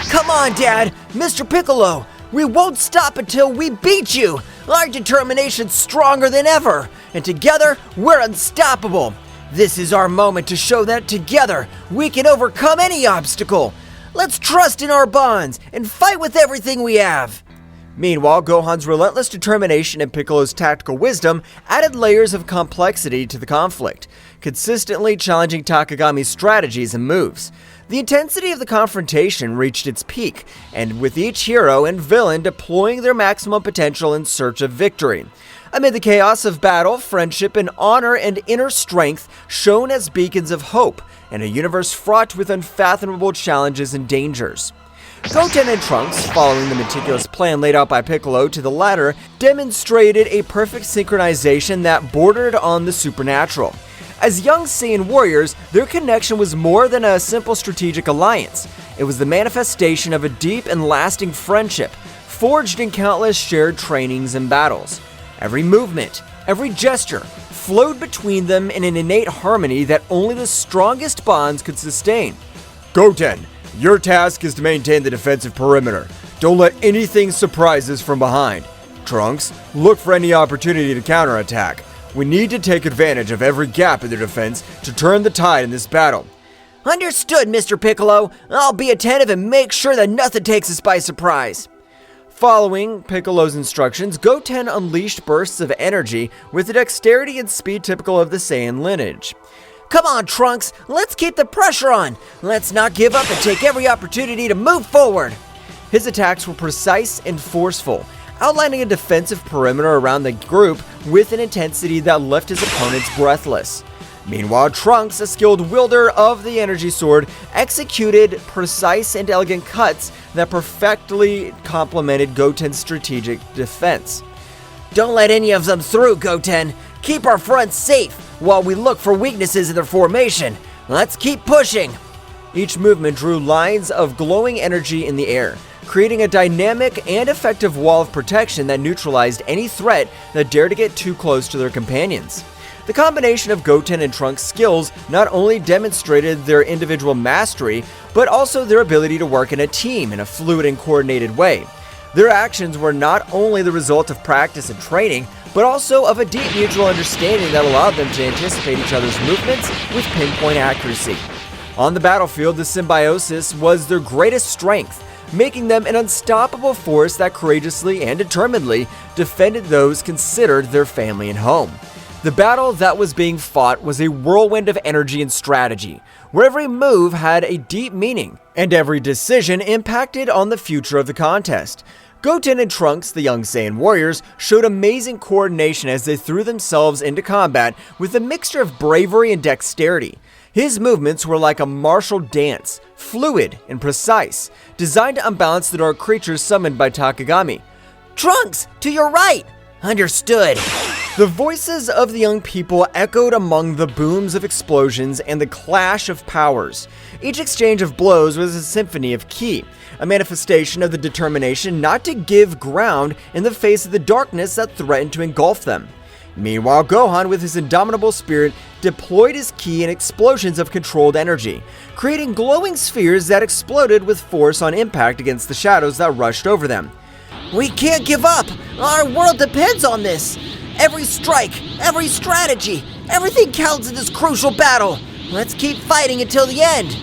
Come on, Dad! Mr. Piccolo! We won't stop until we beat you! Our determination's stronger than ever, and together, we're unstoppable! This is our moment to show that together, we can overcome any obstacle! Let's trust in our bonds, and fight with everything we have! Meanwhile, Gohan's relentless determination and Piccolo's tactical wisdom added layers of complexity to the conflict, consistently challenging Takagami's strategies and moves. The intensity of the confrontation reached its peak, and with each hero and villain deploying their maximum potential in search of victory. Amid the chaos of battle, friendship and honor and inner strength shone as beacons of hope, in a universe fraught with unfathomable challenges and dangers. Goten and Trunks, following the meticulous plan laid out by Piccolo to the latter, demonstrated a perfect synchronization that bordered on the supernatural. As young Saiyan warriors, their connection was more than a simple strategic alliance. It was the manifestation of a deep and lasting friendship, forged in countless shared trainings and battles. Every movement, every gesture, flowed between them in an innate harmony that only the strongest bonds could sustain. Goten, your task is to maintain the defensive perimeter. Don't let anything surprise us from behind. Trunks, look for any opportunity to counterattack. We need to take advantage of every gap in their defense to turn the tide in this battle. Understood, Mr. Piccolo. I'll be attentive and make sure that nothing takes us by surprise. Following Piccolo's instructions, Goten unleashed bursts of energy with the dexterity and speed typical of the Saiyan lineage. Come on, Trunks, let's keep the pressure on. Let's not give up and take every opportunity to move forward. His attacks were precise and forceful, outlining a defensive perimeter around the group with an intensity that left his opponents breathless. Meanwhile, Trunks, a skilled wielder of the energy sword, executed precise and elegant cuts that perfectly complemented Goten's strategic defense. Don't let any of them through, Goten. Keep our fronts safe while we look for weaknesses in their formation. Let's keep pushing. Each movement drew lines of glowing energy in the air, creating a dynamic and effective wall of protection that neutralized any threat that dared to get too close to their companions. The combination of Goten and Trunks' skills not only demonstrated their individual mastery, but also their ability to work in a team in a fluid and coordinated way. Their actions were not only the result of practice and training, but also of a deep mutual understanding that allowed them to anticipate each other's movements with pinpoint accuracy. On the battlefield, the symbiosis was their greatest strength, making them an unstoppable force that courageously and determinedly defended those considered their family and home. The battle that was being fought was a whirlwind of energy and strategy, where every move had a deep meaning, and every decision impacted on the future of the contest. Goten and Trunks, the young Saiyan warriors, showed amazing coordination as they threw themselves into combat with a mixture of bravery and dexterity. His movements were like a martial dance, fluid and precise, designed to unbalance the dark creatures summoned by Takagami. Trunks, to your right! Understood. The voices of the young people echoed among the booms of explosions and the clash of powers. Each exchange of blows was a symphony of ki, a manifestation of the determination not to give ground in the face of the darkness that threatened to engulf them. Meanwhile, Gohan, with his indomitable spirit, deployed his ki in explosions of controlled energy, creating glowing spheres that exploded with force on impact against the shadows that rushed over them. We can't give up! Our world depends on this! Every strike, every strategy, everything counts in this crucial battle! Let's keep fighting until the end!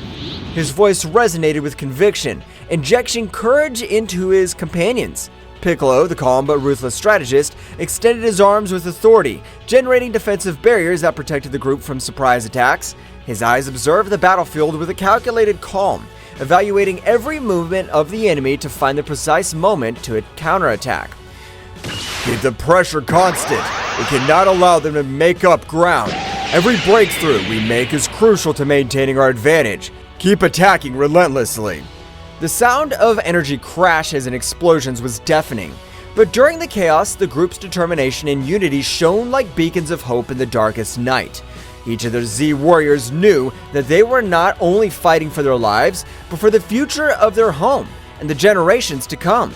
His voice resonated with conviction, injecting courage into his companions. Piccolo, the calm but ruthless strategist, extended his arms with authority, generating defensive barriers that protected the group from surprise attacks. His eyes observed the battlefield with a calculated calm, evaluating every movement of the enemy to find the precise moment to counterattack. Keep the pressure constant. We cannot allow them to make up ground. Every breakthrough we make is crucial to maintaining our advantage. Keep attacking relentlessly. The sound of energy crashes and explosions was deafening, but during the chaos, the group's determination and unity shone like beacons of hope in the darkest night. Each of the Z warriors knew that they were not only fighting for their lives, but for the future of their home and the generations to come.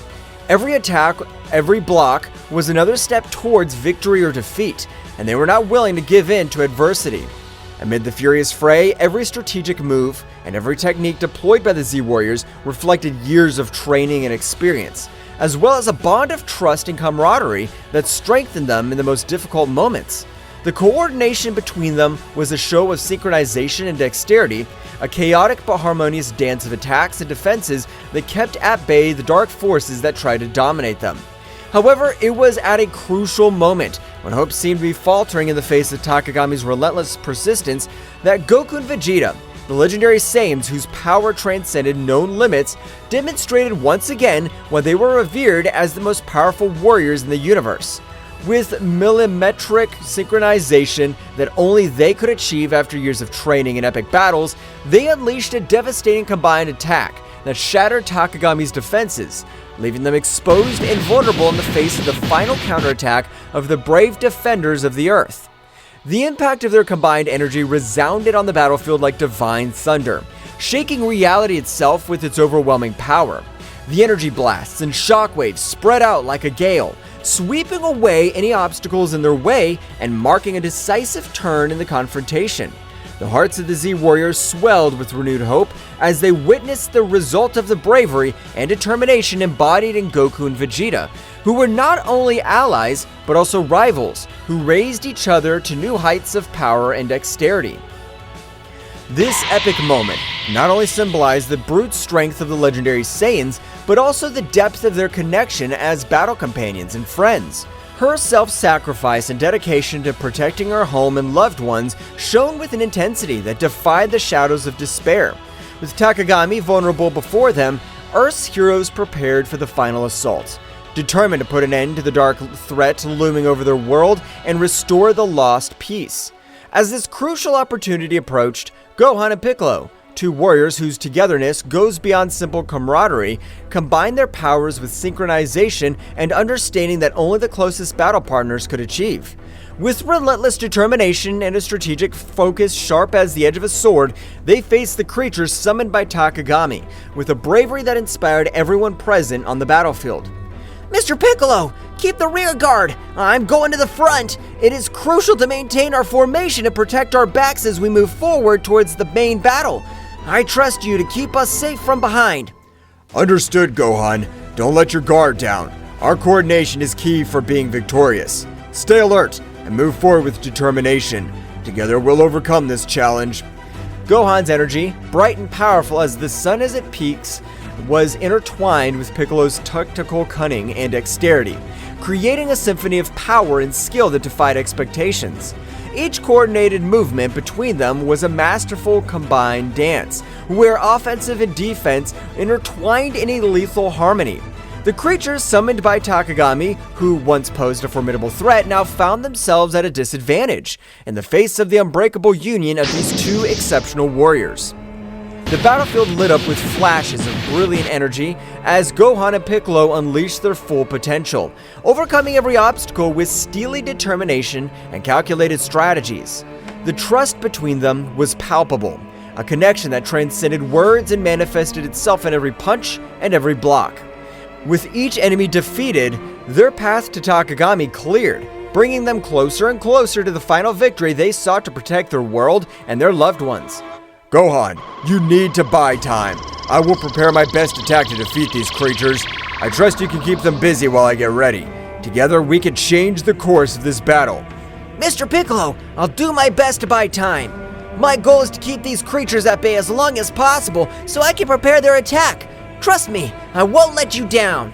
Every attack, every block, was another step towards victory or defeat, and they were not willing to give in to adversity. Amid the furious fray, every strategic move and every technique deployed by the Z Warriors reflected years of training and experience, as well as a bond of trust and camaraderie that strengthened them in the most difficult moments. The coordination between them was a show of synchronization and dexterity, a chaotic but harmonious dance of attacks and defenses that kept at bay the dark forces that tried to dominate them. However, it was at a crucial moment, when hope seemed to be faltering in the face of Takagami's relentless persistence, that Goku and Vegeta, the legendary Saiyans whose power transcended known limits, demonstrated once again why they were revered as the most powerful warriors in the universe. With millimetric synchronization that only they could achieve after years of training in epic battles, they unleashed a devastating combined attack that shattered Takagami's defenses, leaving them exposed and vulnerable in the face of the final counterattack of the brave defenders of the Earth. The impact of their combined energy resounded on the battlefield like divine thunder, shaking reality itself with its overwhelming power. The energy blasts and shockwaves spread out like a gale, sweeping away any obstacles in their way and marking a decisive turn in the confrontation. The hearts of the Z Warriors swelled with renewed hope as they witnessed the result of the bravery and determination embodied in Goku and Vegeta, who were not only allies but also rivals who raised each other to new heights of power and dexterity. This epic moment not only symbolized the brute strength of the legendary Saiyans, but also the depth of their connection as battle companions and friends. Her self-sacrifice and dedication to protecting her home and loved ones shone with an intensity that defied the shadows of despair. With Takagami vulnerable before them, Earth's heroes prepared for the final assault, determined to put an end to the dark threat looming over their world and restore the lost peace. As this crucial opportunity approached, Gohan and Piccolo, two warriors whose togetherness goes beyond simple camaraderie, combined their powers with synchronization and understanding that only the closest battle partners could achieve. With relentless determination and a strategic focus sharp as the edge of a sword, they faced the creatures summoned by Takagami, with a bravery that inspired everyone present on the battlefield. Mr. Piccolo, keep the rear guard. I'm going to the front. It is crucial to maintain our formation and protect our backs as we move forward towards the main battle. I trust you to keep us safe from behind. Understood, Gohan. Don't let your guard down. Our coordination is key for being victorious. Stay alert and move forward with determination. Together we'll overcome this challenge. Gohan's energy, bright and powerful as the sun as it peaks, was intertwined with Piccolo's tactical cunning and dexterity, creating a symphony of power and skill that defied expectations. Each coordinated movement between them was a masterful combined dance, where offensive and defense intertwined in a lethal harmony. The creatures summoned by Takagami, who once posed a formidable threat, now found themselves at a disadvantage in the face of the unbreakable union of these two exceptional warriors. The battlefield lit up with flashes of brilliant energy as Gohan and Piccolo unleashed their full potential, overcoming every obstacle with steely determination and calculated strategies. The trust between them was palpable, a connection that transcended words and manifested itself in every punch and every block. With each enemy defeated, their path to Takagami cleared, bringing them closer and closer to the final victory they sought to protect their world and their loved ones. Gohan, you need to buy time. I will prepare my best attack to defeat these creatures. I trust you can keep them busy while I get ready. Together, we can change the course of this battle. Mr. Piccolo, I'll do my best to buy time. My goal is to keep these creatures at bay as long as possible so I can prepare their attack. Trust me, I won't let you down.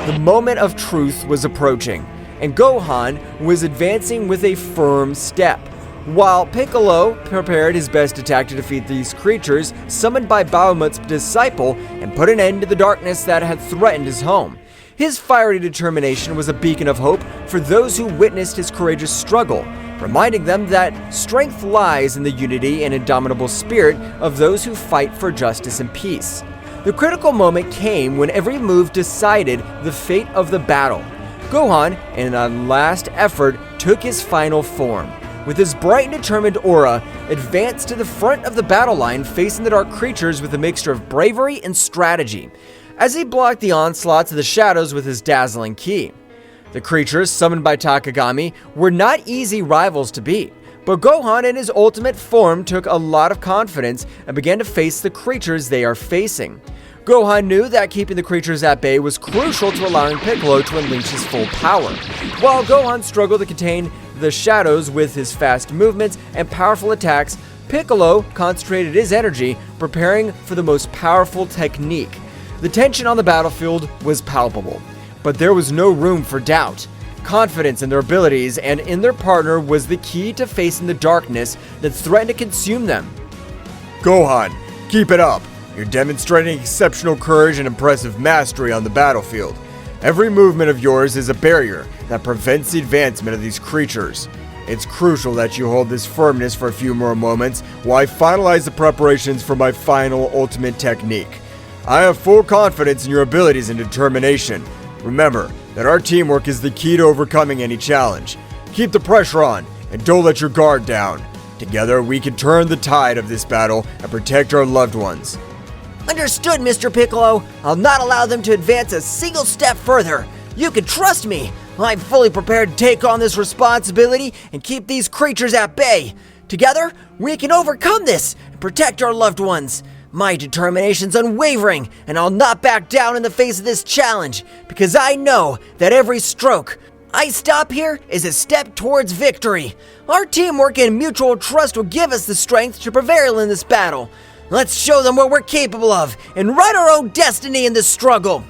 The moment of truth was approaching, and Gohan was advancing with a firm step, while Piccolo prepared his best attack to defeat these creatures summoned by Bahamut's disciple and put an end to the darkness that had threatened his home. His fiery determination was a beacon of hope for those who witnessed his courageous struggle, reminding them that strength lies in the unity and indomitable spirit of those who fight for justice and peace. The critical moment came when every move decided the fate of the battle. Gohan, in a last effort, took his final form. With his bright and determined aura, advanced to the front of the battle line, facing the dark creatures with a mixture of bravery and strategy, as he blocked the onslaughts of the shadows with his dazzling ki. The creatures summoned by Takagami were not easy rivals to beat, but Gohan in his ultimate form took a lot of confidence and began to face the creatures they are facing. Gohan knew that keeping the creatures at bay was crucial to allowing Piccolo to unleash his full power. While Gohan struggled to contain the shadows with his fast movements and powerful attacks, Piccolo concentrated his energy preparing for the most powerful technique. The tension on the battlefield was palpable, but there was no room for doubt. Confidence in their abilities and in their partner was the key to facing the darkness that threatened to consume them. Gohan, keep it up. You're demonstrating exceptional courage and impressive mastery on the battlefield. Every movement of yours is a barrier that prevents the advancement of these creatures. It's crucial that you hold this firmness for a few more moments while I finalize the preparations for my final ultimate technique. I have full confidence in your abilities and determination. Remember that our teamwork is the key to overcoming any challenge. Keep the pressure on and don't let your guard down. Together, we can turn the tide of this battle and protect our loved ones. Understood, Mr. Piccolo. I'll not allow them to advance a single step further. You can trust me. I'm fully prepared to take on this responsibility and keep these creatures at bay. Together, we can overcome this and protect our loved ones. My determination's unwavering, and I'll not back down in the face of this challenge, because I know that every stroke I stop here is a step towards victory. Our teamwork and mutual trust will give us the strength to prevail in this battle. Let's show them what we're capable of and write our own destiny in this struggle.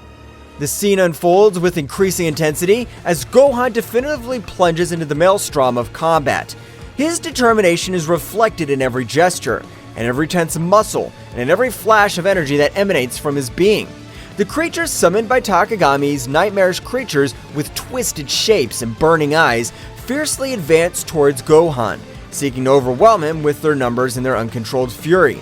The scene unfolds with increasing intensity as Gohan definitively plunges into the maelstrom of combat. His determination is reflected in every gesture, and every tense muscle, and in every flash of energy that emanates from his being. The creatures summoned by Takagami's nightmarish creatures with twisted shapes and burning eyes fiercely advance towards Gohan, seeking to overwhelm him with their numbers and their uncontrolled fury.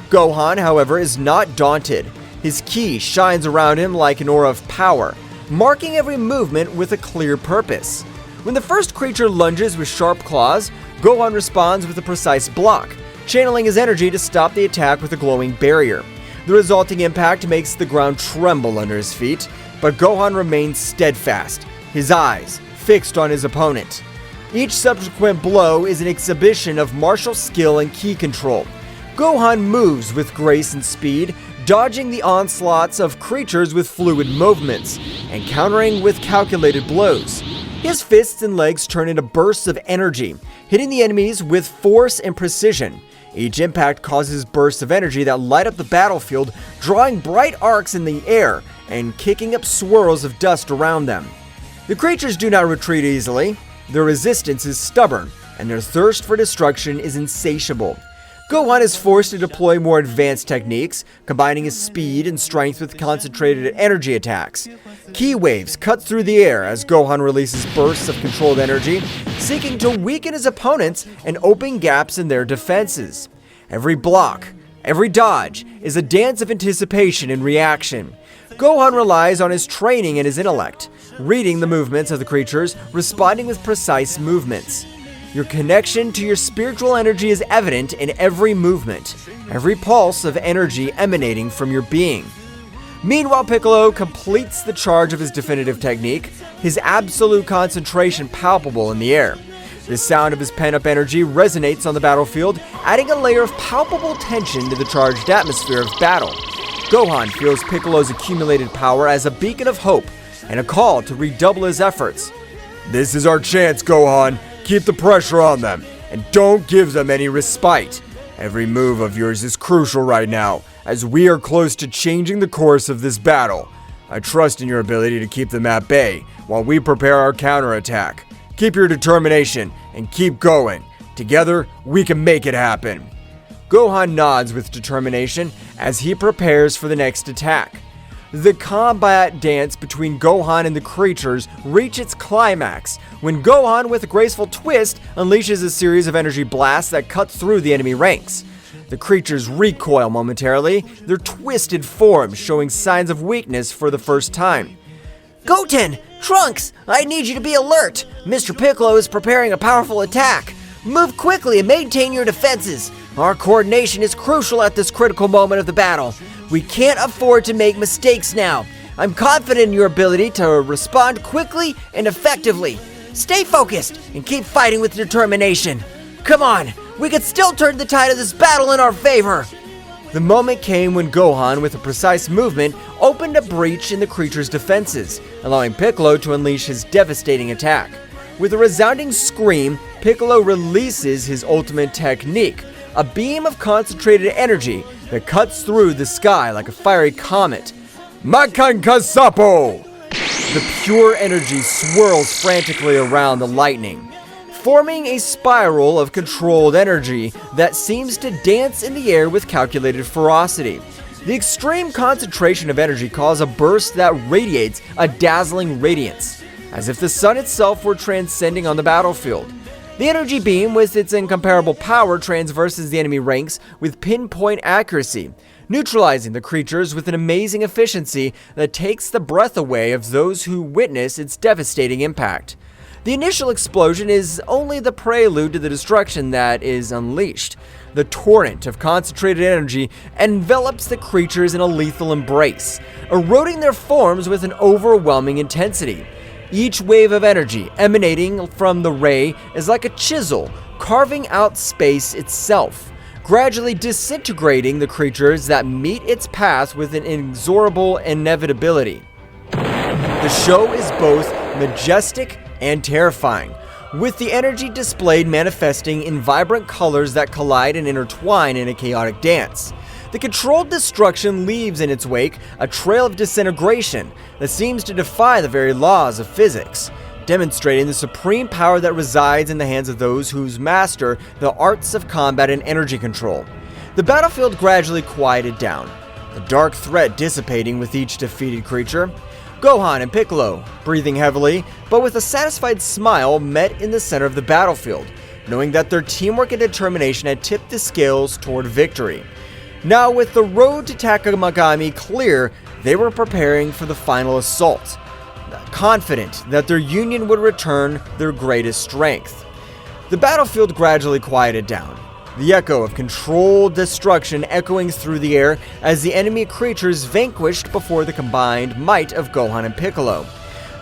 Gohan, however, is not daunted. His ki shines around him like an aura of power, marking every movement with a clear purpose. When the first creature lunges with sharp claws, Gohan responds with a precise block, channeling his energy to stop the attack with a glowing barrier. The resulting impact makes the ground tremble under his feet, but Gohan remains steadfast, his eyes fixed on his opponent. Each subsequent blow is an exhibition of martial skill and ki control. Gohan moves with grace and speed, dodging the onslaughts of creatures with fluid movements, and countering with calculated blows. His fists and legs turn into bursts of energy, hitting the enemies with force and precision. Each impact causes bursts of energy that light up the battlefield, drawing bright arcs in the air and kicking up swirls of dust around them. The creatures do not retreat easily. Their resistance is stubborn, and their thirst for destruction is insatiable. Gohan is forced to deploy more advanced techniques, combining his speed and strength with concentrated energy attacks. Ki waves cut through the air as Gohan releases bursts of controlled energy, seeking to weaken his opponents and open gaps in their defenses. Every block, Every dodge is a dance of anticipation and reaction. Gohan relies on his training and his intellect, reading the movements of the creatures, responding with precise movements. Your connection to your spiritual energy is evident in every movement, every pulse of energy emanating from your being. Meanwhile, Piccolo completes the charge of his definitive technique, his absolute concentration palpable in the air. The sound of his pent-up energy resonates on the battlefield, adding a layer of palpable tension to the charged atmosphere of battle. Gohan feels Piccolo's accumulated power as a beacon of hope and a call to redouble his efforts. This is our chance, Gohan. Keep the pressure on them, and don't give them any respite. Every move of yours is crucial right now, as we are close to changing the course of this battle. I trust in your ability to keep them at bay while we prepare our counterattack. Keep your determination and keep going. Together, we can make it happen. Gohan nods with determination as he prepares for the next attack. The combat dance between Gohan and the creatures reach its climax when Gohan, with a graceful twist, unleashes a series of energy blasts that cut through the enemy ranks. The creatures recoil momentarily, their twisted forms showing signs of weakness for the first time. Goten! Trunks! I need you to be alert! Mr. Piccolo is preparing a powerful attack! Move quickly and maintain your defenses! Our coordination is crucial at this critical moment of the battle. We can't afford to make mistakes now. I'm confident in your ability to respond quickly and effectively. Stay focused and keep fighting with determination. Come on, we can still turn the tide of this battle in our favor. The moment came when Gohan, with a precise movement, opened a breach in the creature's defenses, allowing Piccolo to unleash his devastating attack. With a resounding scream, Piccolo releases his ultimate technique, a beam of concentrated energy that cuts through the sky like a fiery comet. Makankasapo! The pure energy swirls frantically around the lightning, forming a spiral of controlled energy that seems to dance in the air with calculated ferocity. The extreme concentration of energy causes a burst that radiates a dazzling radiance, as if the sun itself were transcending on the battlefield. The energy beam, with its incomparable power, transverses the enemy ranks with pinpoint accuracy, neutralizing the creatures with an amazing efficiency that takes the breath away of those who witness its devastating impact. The initial explosion is only the prelude to the destruction that is unleashed. The torrent of concentrated energy envelops the creatures in a lethal embrace, eroding their forms with an overwhelming intensity. Each wave of energy emanating from the ray is like a chisel, carving out space itself, gradually disintegrating the creatures that meet its path with an inexorable inevitability. The show is both majestic and terrifying, with the energy displayed manifesting in vibrant colors that collide and intertwine in a chaotic dance. The controlled destruction leaves in its wake a trail of disintegration that seems to defy the very laws of physics, demonstrating the supreme power that resides in the hands of those who master the arts of combat and energy control. The battlefield gradually quieted down, the dark threat dissipating with each defeated creature. Gohan and Piccolo, breathing heavily, but with a satisfied smile, met in the center of the battlefield, knowing that their teamwork and determination had tipped the scales toward victory. Now, with the road to Takamagami clear, they were preparing for the final assault, confident that their union would return their greatest strength. The battlefield gradually quieted down, the echo of controlled destruction echoing through the air as the enemy creatures vanquished before the combined might of Gohan and Piccolo.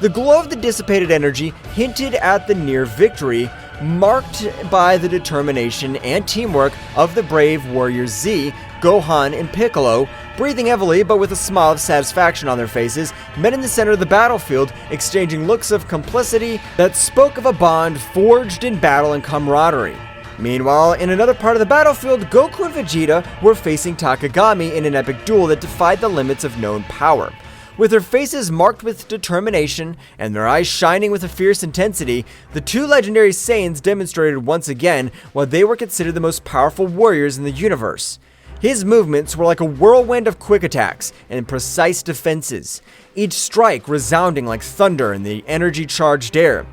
The glow of the dissipated energy hinted at the near victory, marked by the determination and teamwork of the brave warriors Z, Gohan, and Piccolo. Breathing heavily but with a smile of satisfaction on their faces, met in the center of the battlefield, exchanging looks of complicity that spoke of a bond forged in battle and camaraderie. Meanwhile, in another part of the battlefield, Goku and Vegeta were facing Takagami in an epic duel that defied the limits of known power. With their faces marked with determination and their eyes shining with a fierce intensity, the two legendary Saiyans demonstrated once again why they were considered the most powerful warriors in the universe. His movements were like a whirlwind of quick attacks and precise defenses, each strike resounding like thunder in the energy-charged air.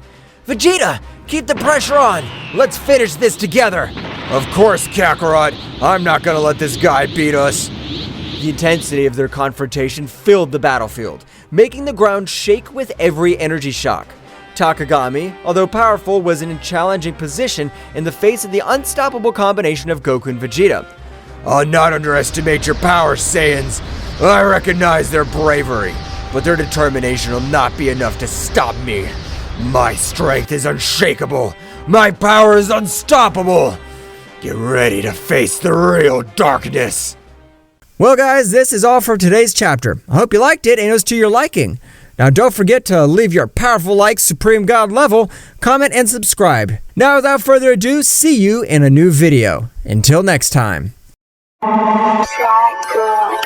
Vegeta, keep the pressure on! Let's finish this together! Of course, Kakarot. I'm not gonna let this guy beat us. The intensity of their confrontation filled the battlefield, making the ground shake with every energy shock. Takagami, although powerful, was in a challenging position in the face of the unstoppable combination of Goku and Vegeta. I'll not underestimate your power, Saiyans. I recognize their bravery, but their determination will not be enough to stop me. My strength is unshakable. My power is unstoppable. Get ready to face the real darkness. Well, guys, this is all for today's chapter. I hope you liked it and it was to your liking. Now, don't forget to leave your powerful like Supreme God level, comment, and subscribe. Now, without further ado, see you in a new video. Until next time. Like good.